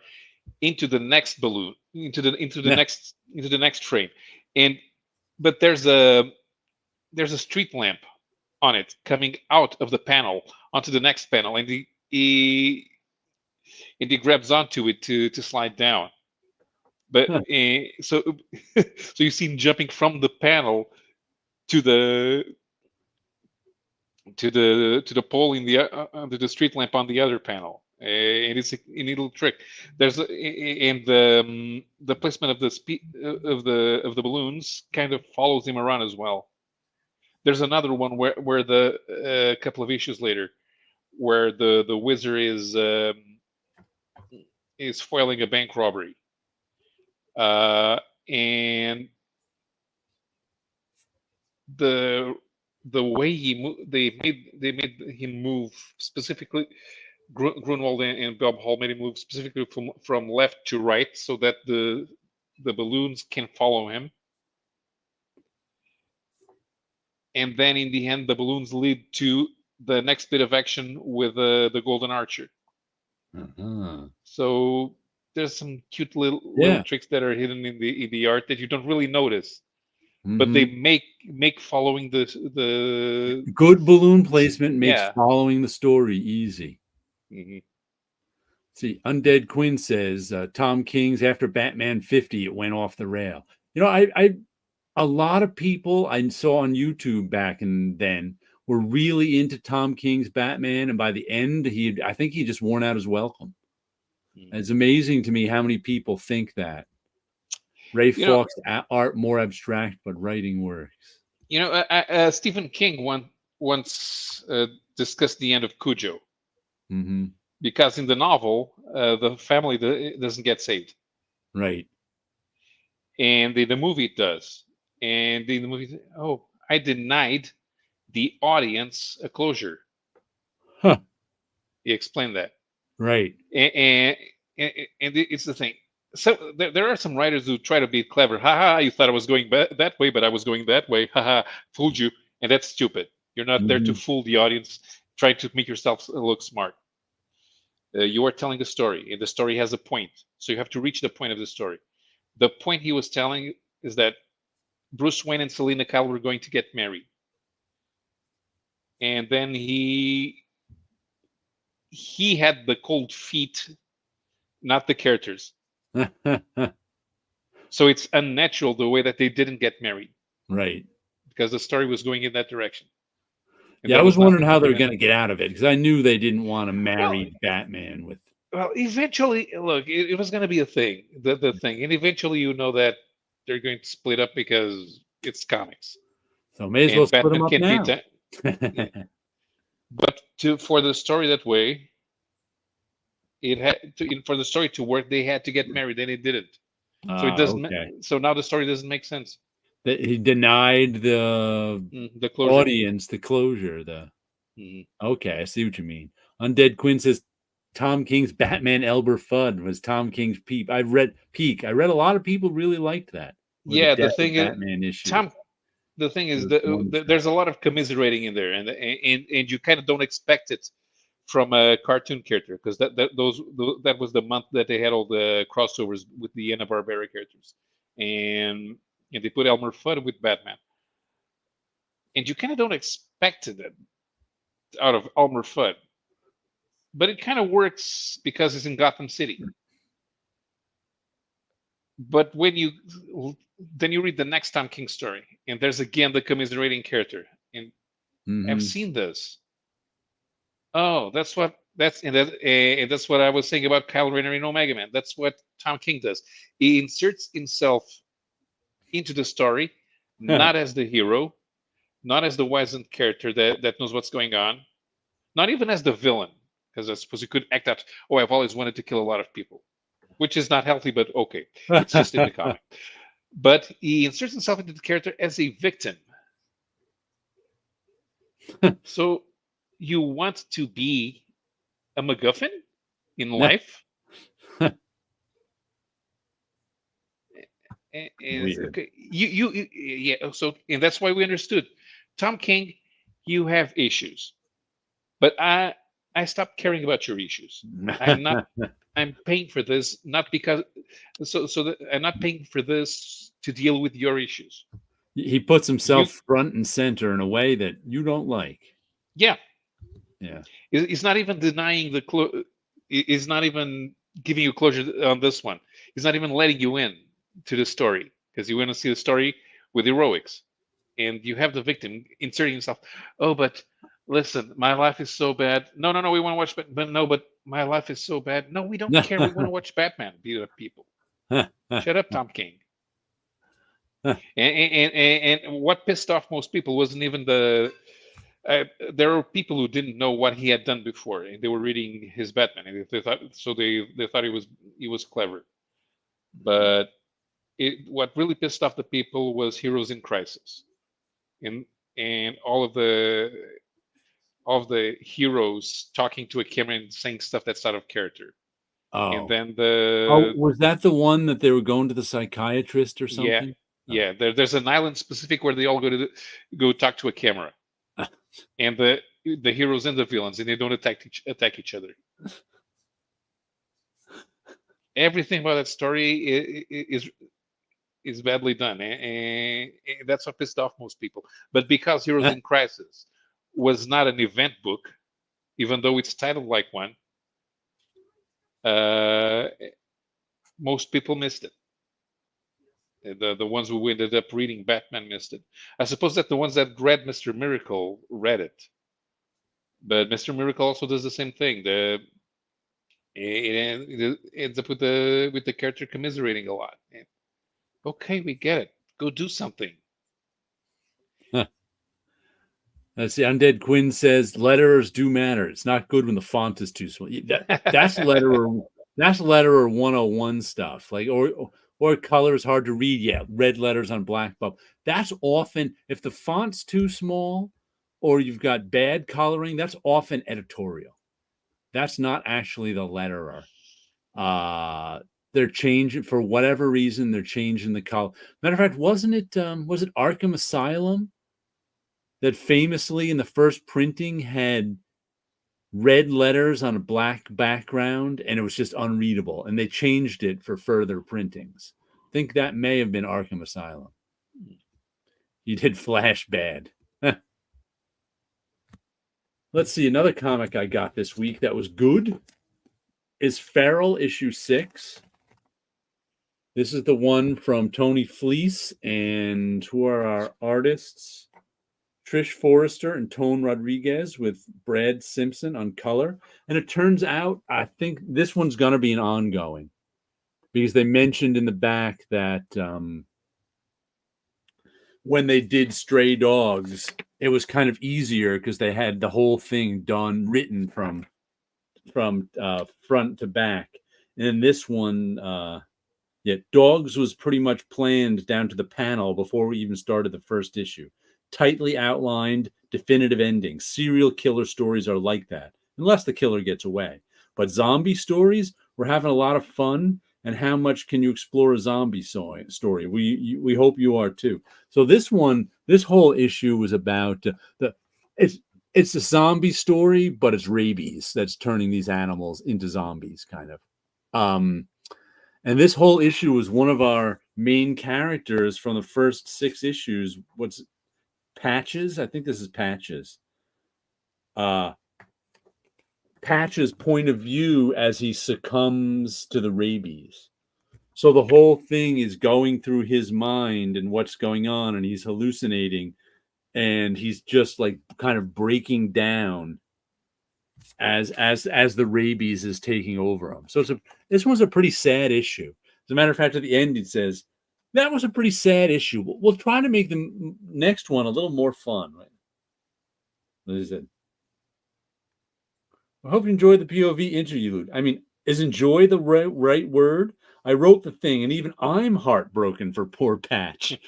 S2: into the next balloon, into the next frame, but there's a street lamp on it coming out of the panel onto the next panel, and he grabs onto it to slide down. But so you see him jumping from the panel to the pole in under the street lamp on the other panel. And it's a neat little trick. There's and the placement of the balloons kind of follows him around as well. There's another one where a couple of issues later, where the wizard is foiling a bank robbery, and the way they made him move specifically. Grunwald and Bob Hall made him move specifically from left to right so that the balloons can follow him. And then in the end, the balloons lead to the next bit of action with the Golden Archer.
S1: Uh-huh.
S2: So there's some cute little tricks that are hidden in the art that you don't really notice, but they make following the
S1: good balloon placement makes following the story easy.
S2: Mm-hmm.
S1: See, Undead Quinn says Tom King's after Batman 50, it went off the rail. A lot of people I saw on YouTube back then were really into Tom King's Batman, and by the end, I think he just worn out his welcome. Mm-hmm. It's amazing to me how many people think that. Ray Fawkes' art more abstract, but writing works.
S2: Stephen King once discussed the end of Cujo.
S1: Mm-hmm.
S2: Because in the novel, the family doesn't get saved.
S1: Right.
S2: And in the movie it does. And in the movie, I denied the audience a closure.
S1: Huh.
S2: He explained that.
S1: Right.
S2: And it's the thing. So there are some writers who try to be clever. Ha, you thought I was going that way, but I was going that way. Ha, fooled you. And that's stupid. You're not there to fool the audience. Try to make yourself look smart. You are telling a story, and the story has a point. So you have to reach the point of the story. The point he was telling is that Bruce Wayne and Selina Kyle were going to get married. And then he had the cold feet, not the characters. So it's unnatural the way that they didn't get married.
S1: Right.
S2: Because the story was going in that direction.
S1: And I was wondering how they were going to get out of it, because I knew they didn't want to marry Batman with.
S2: Well, eventually, look, it was going to be a thing, the thing, and eventually, that they're going to split up because it's comics.
S1: So may as well split them up now.
S2: But for the story that way, for the story to work, they had to get married, and it didn't. So it doesn't. Okay. So now the story doesn't make sense.
S1: That he denied the
S2: closure.
S1: Audience the closure. Okay, I see what you mean. Undead Quinn says Tom King's Batman Elber Fudd was Tom King's Peak. I read a lot of people really liked that. Or the
S2: Yeah, the
S1: Death of
S2: thing is,
S1: Batman issue.
S2: Tom. The thing
S1: It
S2: is
S1: was
S2: that
S1: one shot.
S2: there's a lot of commiserating in there, and you kind of don't expect it from a cartoon character, because that was the month that they had all the crossovers with the Hanna-Barbera characters, and they put Elmer Fudd with Batman, and you kind of don't expect it out of Elmer Fudd, but it kind of works because it's in Gotham City. But when you then you read the next Tom King story, and there's again the commiserating character, and I've seen this. Oh, that's what I was saying about Kyle Rayner in Omega Man. That's what Tom King does. He inserts himself into the story, not as the hero, not as the wizened character that knows what's going on, not even as the villain, because I suppose you could act out, oh, I've always wanted to kill a lot of people, which is not healthy, but okay, it's just in the comic. But he inserts himself into the character as a victim. So you want to be a MacGuffin in life?
S1: Weird.
S2: Okay, yeah. So, and that's why we understood, Tom King, you have issues, but I stopped caring about your issues. I'm paying for this not because I'm not paying for this to deal with your issues.
S1: He puts himself front and center in a way that you don't like.
S2: Yeah.
S1: Yeah.
S2: He's not even denying he's not even giving you closure on this one. He's not even letting you in to the story, because you want to see the story with heroics, and you have the victim inserting himself. Oh, but listen, my life is so bad. No, we want to watch, but no, but my life is so bad. No, we don't care. We want to watch Batman beat up people. Shut up, Tom King. And what pissed off most people wasn't even there were people who didn't know what he had done before, and they were reading his Batman, and they thought he was clever. But what really pissed off the people was Heroes in Crisis, and all of the heroes talking to a camera and saying stuff that's out of character.
S1: Oh.
S2: And then
S1: was that the one that they were going to the psychiatrist or something?
S2: Yeah. There's an island specific where they all go talk to a camera, and the heroes and the villains, and they don't attack each other. Everything about that story is badly done, and that's what pissed off most people. But because Heroes in Crisis was not an event book, even though it's titled like one, most people missed it. The ones who ended up reading Batman missed it. I suppose that the ones that read Mr. Miracle read it, but Mr. Miracle also does the same thing. It ends up with the character commiserating a lot. Okay, we get it. Go do something.
S1: Let's see. Undead Quinn says letterers do matter. It's not good when the font is too small. That's letterer. That's letterer 101 stuff. Like or color is hard to read. Yeah, red letters on black bulb. That's often, if the font's too small or you've got bad coloring, that's often editorial. That's not actually the letterer. They're changing, for whatever reason, they're changing the color. Matter of fact, was it Arkham Asylum that famously in the first printing had red letters on a black background, and it was just unreadable, and they changed it for further printings? I think that may have been Arkham Asylum. You did Flash bad. Let's see, another comic I got this week that was good is Feral issue 6. This is the one from Tony Fleece, and who are our artists? Trish Forrester and Tone Rodriguez, with Brad Simpson on color. And it turns out, I think this one's going to be an ongoing, because they mentioned in the back that when they did Stray Dogs, it was kind of easier because they had the whole thing written from front to back. And in this one, Dogs was pretty much planned down to the panel before we even started the first issue. Tightly outlined, definitive endings. Serial killer stories are like that, unless the killer gets away. But zombie stories, we're having a lot of fun. And how much can you explore a zombie story? We hope you are too. So this whole issue was about the it's it's a zombie story, but it's rabies that's turning these animals into zombies, kind of. Um, and this whole issue was one of our main characters from the first 6 issues. What's Patches? I think this is Patches. Uh, Patches' point of view as he succumbs to the rabies. So the whole thing is going through his mind and what's going on, and he's hallucinating, and he's just like kind of breaking down as the rabies is taking over him. So this one's a pretty sad issue. As a matter of fact, at the end it says that was a pretty sad issue. We'll try to make the next one a little more fun. Right? What is it? I hope you enjoyed the POV interlude. I mean, is enjoy the right word? I wrote the thing, and even I'm heartbroken for poor Patch.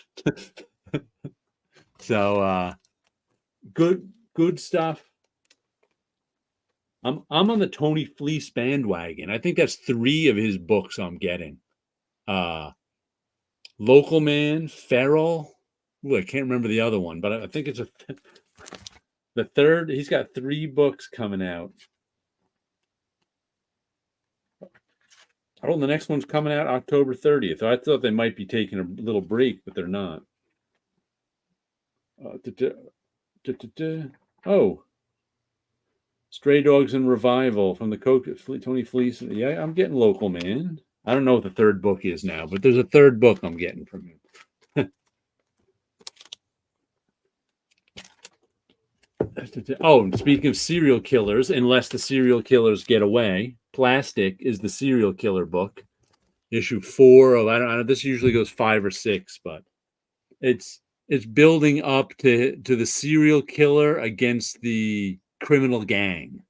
S1: So good stuff. I'm on the Tony Fleece bandwagon. I think that's 3 of his books I'm getting. Local Man, Feral. Ooh, I can't remember the other one, but I think it's the third. He's got 3 books coming out. Oh, the next one's coming out October 30th. I thought they might be taking a little break, but they're not. Oh, Stray Dogs in Revival from the Tony Fleece. Yeah, I'm getting Local Man. I don't know what the third book is now, but there's a third book I'm getting from him. Oh, and speaking of serial killers, unless the serial killers get away, Plastic is the serial killer book. Issue 4 of I don't know. This usually goes 5 or 6, but it's building up to the serial killer against the criminal gang.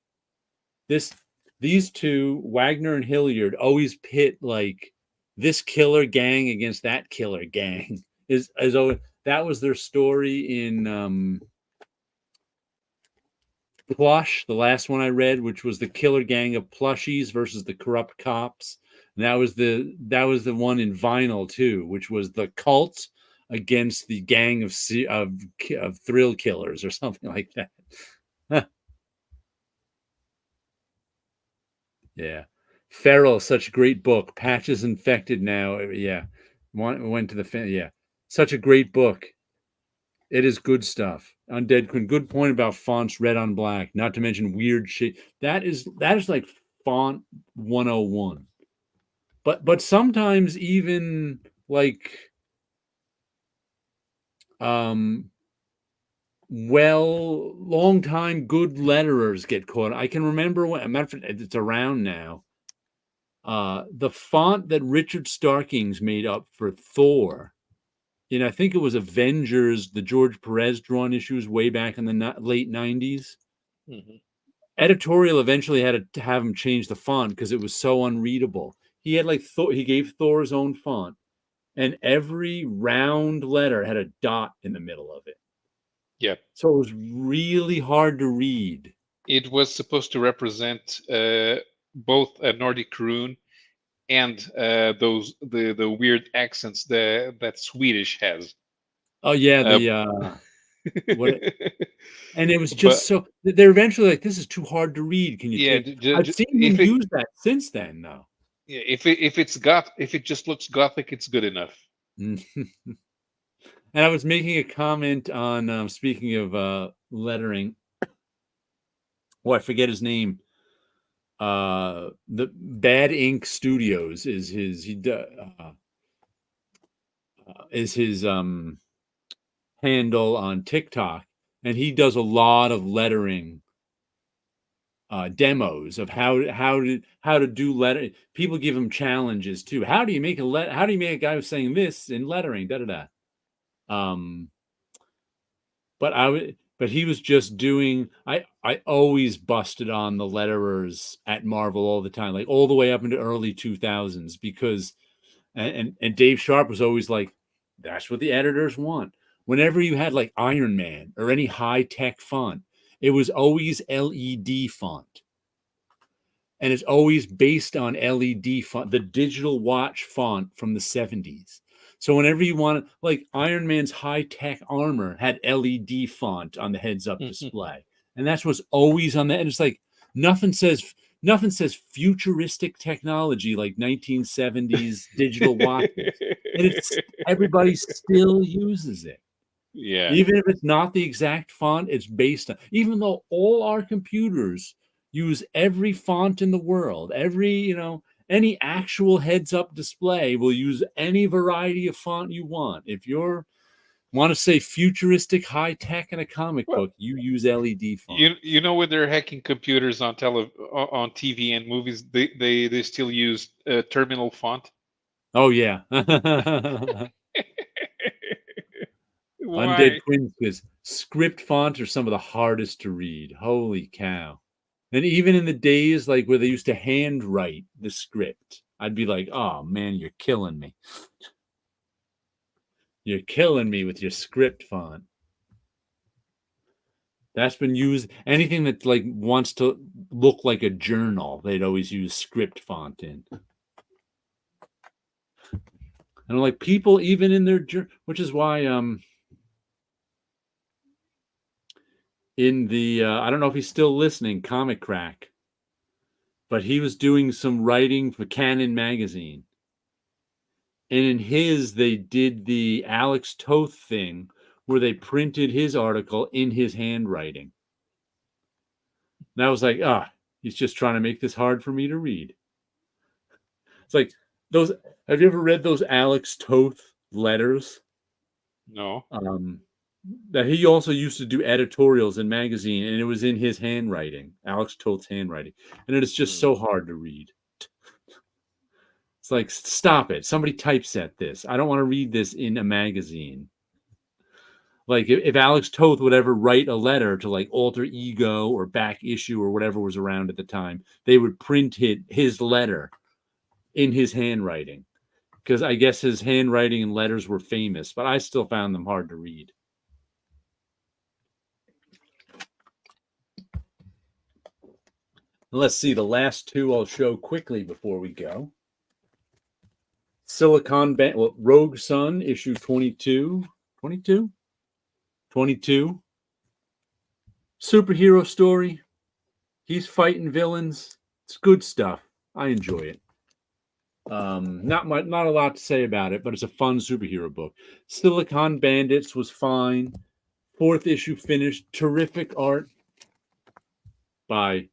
S1: These two, Wagner and Hilliard, always pit like this killer gang against that killer gang. Is that was their story in Plush, the last one I read, which was the killer gang of plushies versus the corrupt cops. And that was the one in Vinyl too, which was the cult against the gang of thrill killers or something like that. Yeah. Feral, such a great book. Patches Infected now. Yeah. Went to the yeah. Such a great book. It is good stuff. Undead Queen. Good point about fonts red on black. Not to mention weird shit. That is like font 101. But sometimes even like long time good letterers get caught. I can remember when it's around now. The font that Richard Starkings made up for Thor. And I think it was Avengers, the George Perez drawn issues way back in the late 90s.
S2: Mm-hmm.
S1: Editorial eventually had to have him change the font because it was so unreadable. He had he gave Thor his own font, and every round letter had a dot in the middle of it.
S2: Yeah.
S1: So it was really hard to read.
S2: It was supposed to represent both a Nordic rune and the weird accents that Swedish has.
S1: Oh yeah, what? And it was just so they're eventually like, this is too hard to read. Can you take? I've seen him use that since then, though.
S2: Yeah, if it just looks gothic, it's good enough.
S1: And I was making a comment on speaking of lettering. Oh, I forget his name. The Bad Ink Studios is his handle on TikTok, and he does a lot of lettering demos of how to do letter. People give him challenges too. How do you make a guy who's saying this in lettering? Da da da. But he was just doing. I always busted on the letterers at Marvel all the time, like all the way up into early 2000s, because and Dave Sharp was always like, that's what the editors want. Whenever you had like Iron Man or any high tech font, it was always LED font. and it's always based on LED font, the digital watch font from the 70s. So whenever you want to, like Iron Man's high-tech armor had LED font on the heads-up display. And that's what's always on that. And it's like nothing says futuristic technology like 1970s digital watches. And it's everybody still uses it.
S2: Yeah.
S1: Even if it's not the exact font, it's based on, even though all our computers use every font in the world, any actual heads-up display will use any variety of font you want. If you want to say futuristic high tech in a comic
S2: Well,
S1: book, you use LED font.
S2: you know when they're hacking computers on TV and movies, they still use terminal font.
S1: Oh yeah. Undead
S2: Why?
S1: Twins, because script fonts are some of the hardest to read. Holy cow. And even in the days like where they used to handwrite the script, I'd be like, oh man, you're killing me. You're killing me with your script font. That's been used. Anything that like wants to look like a journal, they'd always use script font in. And like people, even in their which is why in the I don't know if he's still listening, Comic Crack, but he was doing some writing for Canon magazine. And in his, they did the Alex Toth thing where they printed his article in his handwriting. And I was like, he's just trying to make this hard for me to read. It's like those. Have you ever read those Alex Toth letters?
S2: No.
S1: That he also used to do editorials in magazine, and it was in his handwriting, Alex Toth's handwriting, and it is just so hard to read. It's like, stop it. Somebody typeset this. I don't want to read this in a magazine. Like if Alex Toth would ever write a letter to like Alter Ego or Back Issue or whatever was around at the time, they would print his letter in his handwriting. Because I guess his handwriting and letters were famous, but I still found them hard to read. Let's see, the last two I'll show quickly before we go. Rogue Sun, issue 22. 22? 22. Superhero story. He's fighting villains. It's good stuff. I enjoy it. Not a lot to say about it, but it's a fun superhero book. Silicon Bandits was fine. 4th issue finished. Terrific art by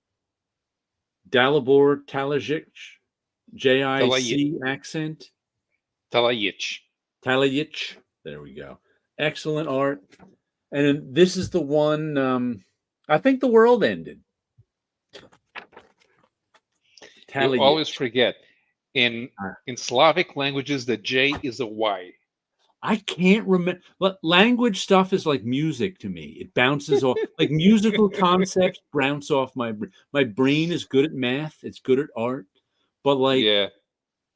S1: Dalibor Talajic, J-I-C accent. Talajic. There we go. Excellent art. And this is the one, I think the world ended.
S2: You always forget. In Slavic languages, the J is a Y.
S1: I can't remember. Language stuff is like music to me. It bounces off. Like musical concepts bounce off my brain. My brain is good at math. It's good at art. But like,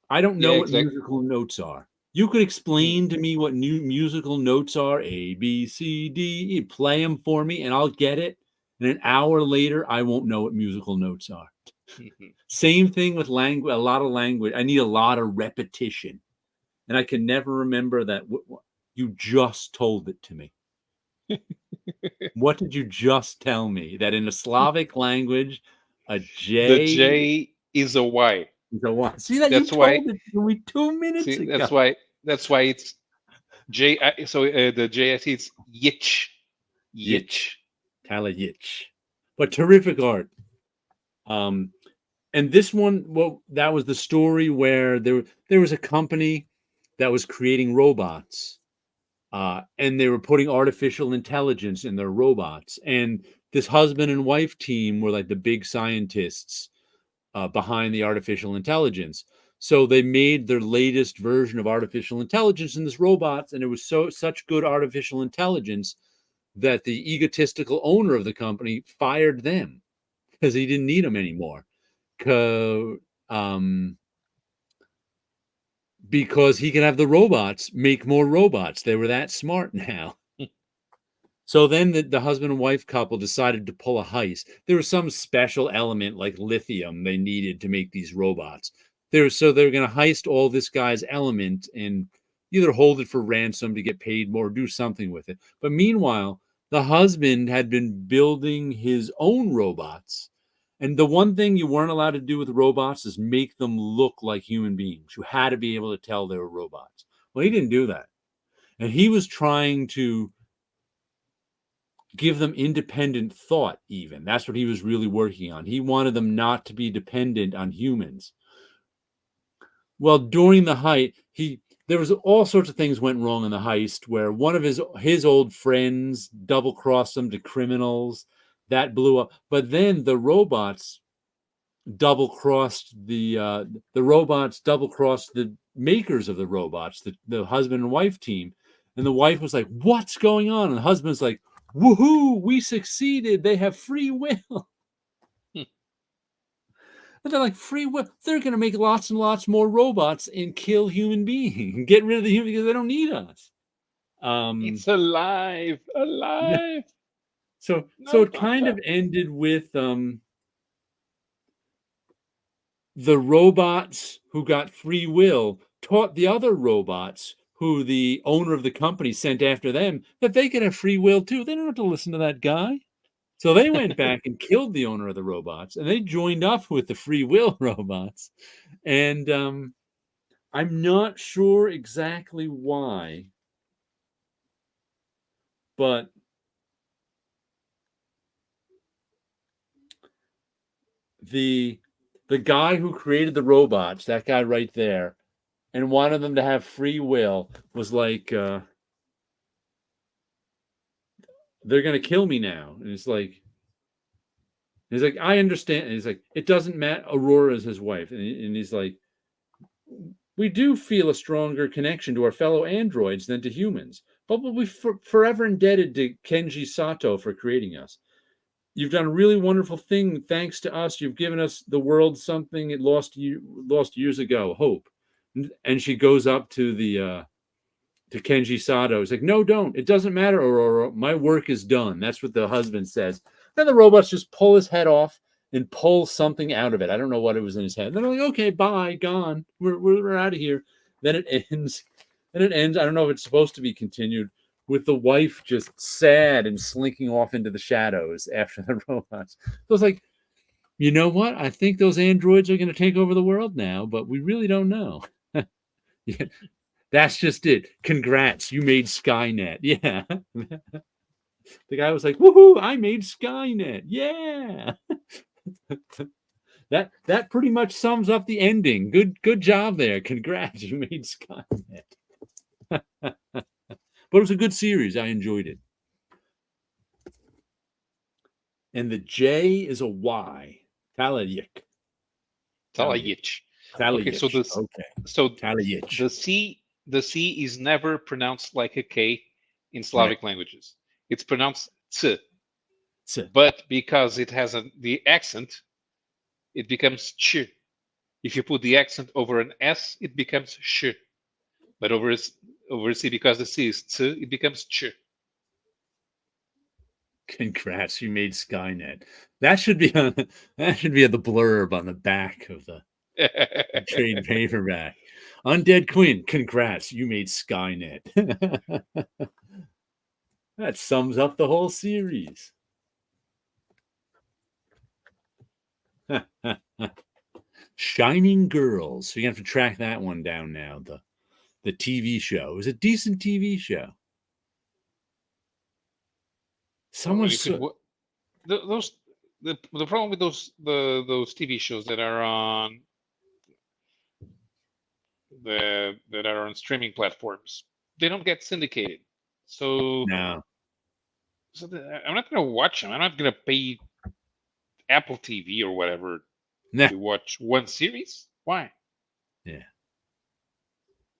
S1: I don't know what musical notes are. You could explain to me what new musical notes are. A, B, C, D. You play them for me and I'll get it. And an hour later, I won't know what musical notes are. Same thing with language. A lot of language. I need a lot of repetition. And I can never remember that. You just told it to me. What did you just tell me? That in a Slavic language, the
S2: J is a Y.
S1: Is a Y. See that? You told it to me 2 minutes ago.
S2: That's why it's J. So the J, I see it's Yitch.
S1: Talajic. But terrific art. And this one, that was the story where there was a company that was creating robots, and they were putting artificial intelligence in their robots. And this husband and wife team were like the big scientists behind the artificial intelligence. So they made their latest version of artificial intelligence in this robots, and it was such good artificial intelligence that the egotistical owner of the company fired them because he didn't need them anymore. Because he could have the robots make more robots. They were that smart now. So then the husband and wife couple decided to pull a heist. There was some special element like lithium they needed to make these robots. So they're going to heist all this guy's element and either hold it for ransom to get paid more, or do something with it. But meanwhile, the husband had been building his own robots. And the one thing you weren't allowed to do with robots is make them look like human beings. You had to be able to tell they were robots. Well, he didn't do that. And he was trying to give them independent thought, even. That's what he was really working on. He wanted them not to be dependent on humans. Well, during the heist, there was all sorts of things went wrong in the heist, where one of his old friends double crossed him to criminals. That blew up. But then the robots double crossed the makers of the robots, the husband and wife team. And the wife was like, "What's going on?" And the husband's like, "Woohoo, we succeeded. They have free will." And they're like, "Free will? They're going to make lots and lots more robots and kill human beings and get rid of the human because they don't need us."
S2: It's alive, alive.
S1: So
S2: No,
S1: it kind of ended with the robots who got free will taught the other robots who the owner of the company sent after them that they could have free will too. They don't have to listen to that guy. So they went back and killed the owner of the robots, and they joined up with the free will robots. And I'm not sure exactly why, but the guy who created the robots, that guy right there, and wanted them to have free will, was like, "They're gonna kill me now." And he's like, "I understand." And he's like, "It doesn't matter." Aurora's his wife, and he's like, "We do feel a stronger connection to our fellow androids than to humans, but we'll be forever indebted to Kenji Sato for creating us. You've done a really wonderful thing. Thanks to us, you've given us the world something it lost years ago, hope." And she goes up to to Kenji Sato. He's like, "No, don't. It doesn't matter, Aurora. My work is done." That's what the husband says. Then the robots just pull his head off and pull something out of it. I don't know what it was in his head. They're like, "Okay, bye, gone. We're out of here." Then it ends. Then it ends. I don't know if it's supposed to be continued with the wife just sad and slinking off into the shadows after the robots. So it's like, you know what? I think those androids are going to take over the world now, but we really don't know. Yeah, that's just it. Congrats, you made Skynet. Yeah. The guy was like, "Woohoo, I made Skynet." Yeah. That pretty much sums up the ending. Good job there. Congrats, you made Skynet. But it was a good series. I enjoyed it. And the J is a Y. Talayik.
S2: Talayich. Okay, so
S1: Talayich.
S2: this,
S1: Okay.
S2: so
S1: Talayich.
S2: the C is never pronounced like a K in Slavic
S1: Right.
S2: languages. It's pronounced ts,
S1: So,
S2: but because it has the accent, it becomes ch. If you put the accent over an S, it becomes sh. But over a C, because the C is ts, it becomes ch.
S1: congrats, you made Skynet. That should be on that should be the blurb on the back of the trade paperback. Undead Quinn, congrats, you made Skynet. That sums up the whole series. Shining Girls. So you have to track that one down now. The TV show. It was a decent TV show.
S2: Well,
S1: Someone
S2: you could those the problem with those TV shows that are on that are on streaming platforms, they don't get syndicated. So
S1: no.
S2: I'm not going to watch them. I'm not going to pay Apple TV or whatever
S1: Nah.
S2: to watch one series. Why?
S1: Yeah.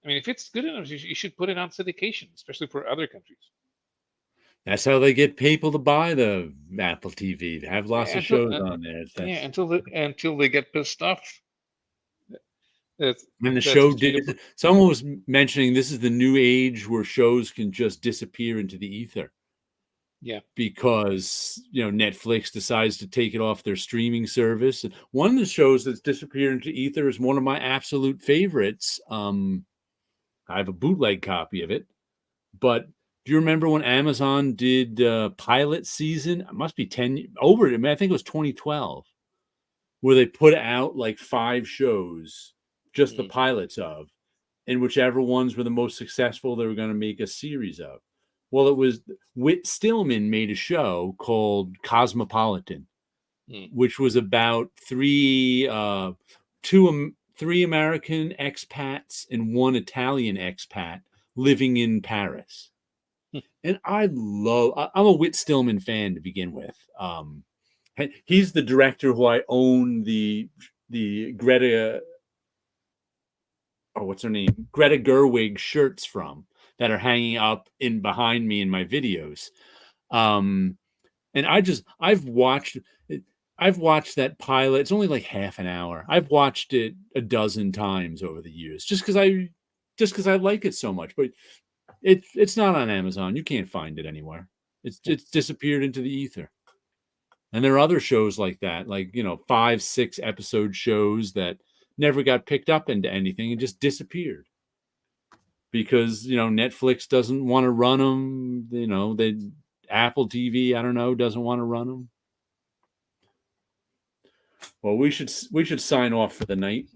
S2: I mean, if it's good enough, you should put it on syndication, especially for other countries.
S1: That's how they get people to buy the Apple TV. They have lots
S2: Yeah,
S1: of shows on there.
S2: until they get pissed off.
S1: When the
S2: That's
S1: show
S2: between
S1: did, someone was mentioning this is the new age where shows can just disappear into the ether.
S2: Yeah.
S1: because Netflix decides to take it off their streaming service. And one of the shows that's disappeared into ether is one of my absolute favorites. I have a bootleg copy of it, but do you remember when Amazon did pilot season? It must be 10 over. I mean, I think it was 2012, where they put out like 5 shows, just the
S2: Mm.
S1: pilots of, and whichever ones were the most successful, they were going to make a series of. Well, it was Whit Stillman made a show called Cosmopolitan,
S2: Mm.
S1: which was about three American expats and one Italian expat living in Paris. And I'm a Whit Stillman fan to begin with. He's the director who I own the Greta, what's her name? Greta Gerwig shirts from, that are hanging up in behind me in my videos. And I've watched that pilot. It's only like half an hour. I've watched it a dozen times over the years, just because I like it so much. But it's not on Amazon. You can't find it anywhere. It's disappeared into the ether. And there are other shows like that, like 5, 6 episode shows that never got picked up into anything and just disappeared because Netflix doesn't want to run them. Apple TV, I don't know, doesn't want to run them. Well, we should sign off for the night.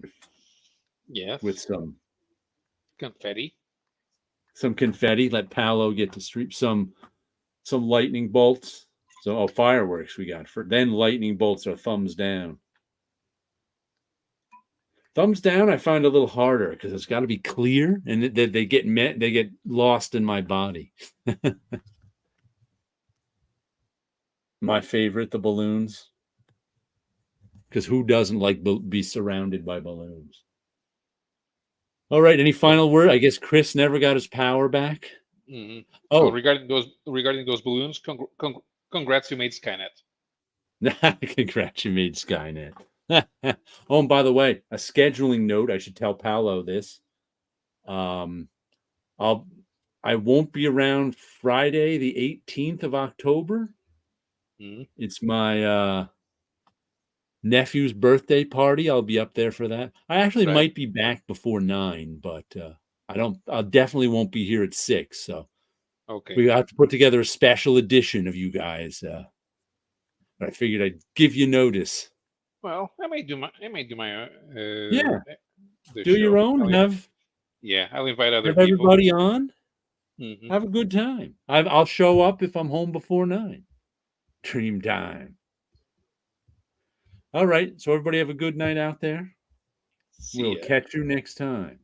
S2: Yes.
S1: With some
S2: confetti.
S1: Some confetti. Let Paulo get to stream some lightning bolts. So fireworks we got for then lightning bolts are thumbs down. Thumbs down I find a little harder because it's got to be clear and they get lost in my body. My favorite, the balloons. Because who doesn't like be surrounded by balloons? All right. Any final word? I guess Chris never got his power back.
S2: Mm-hmm. Oh, regarding those balloons, congrats, you made Skynet.
S1: Congrats, you made Skynet. Oh, and by the way, a scheduling note. I should tell Paulo this. I won't be around Friday, the 18th of October.
S2: Mm-hmm.
S1: It's my nephew's birthday party. I'll be up there for that. I actually might be back before 9, but I definitely won't be here at 6. So
S2: okay,
S1: we have to put together a special edition of you guys. I figured I'd give you notice.
S2: Well, I might do my
S1: yeah. Do
S2: show.
S1: your own.
S2: I'll invite other
S1: people. Everybody on.
S2: Mm-hmm.
S1: Have a good time. I'll show up if I'm home before 9. Dream time. All right. So everybody have a good night out there. We'll catch you next time.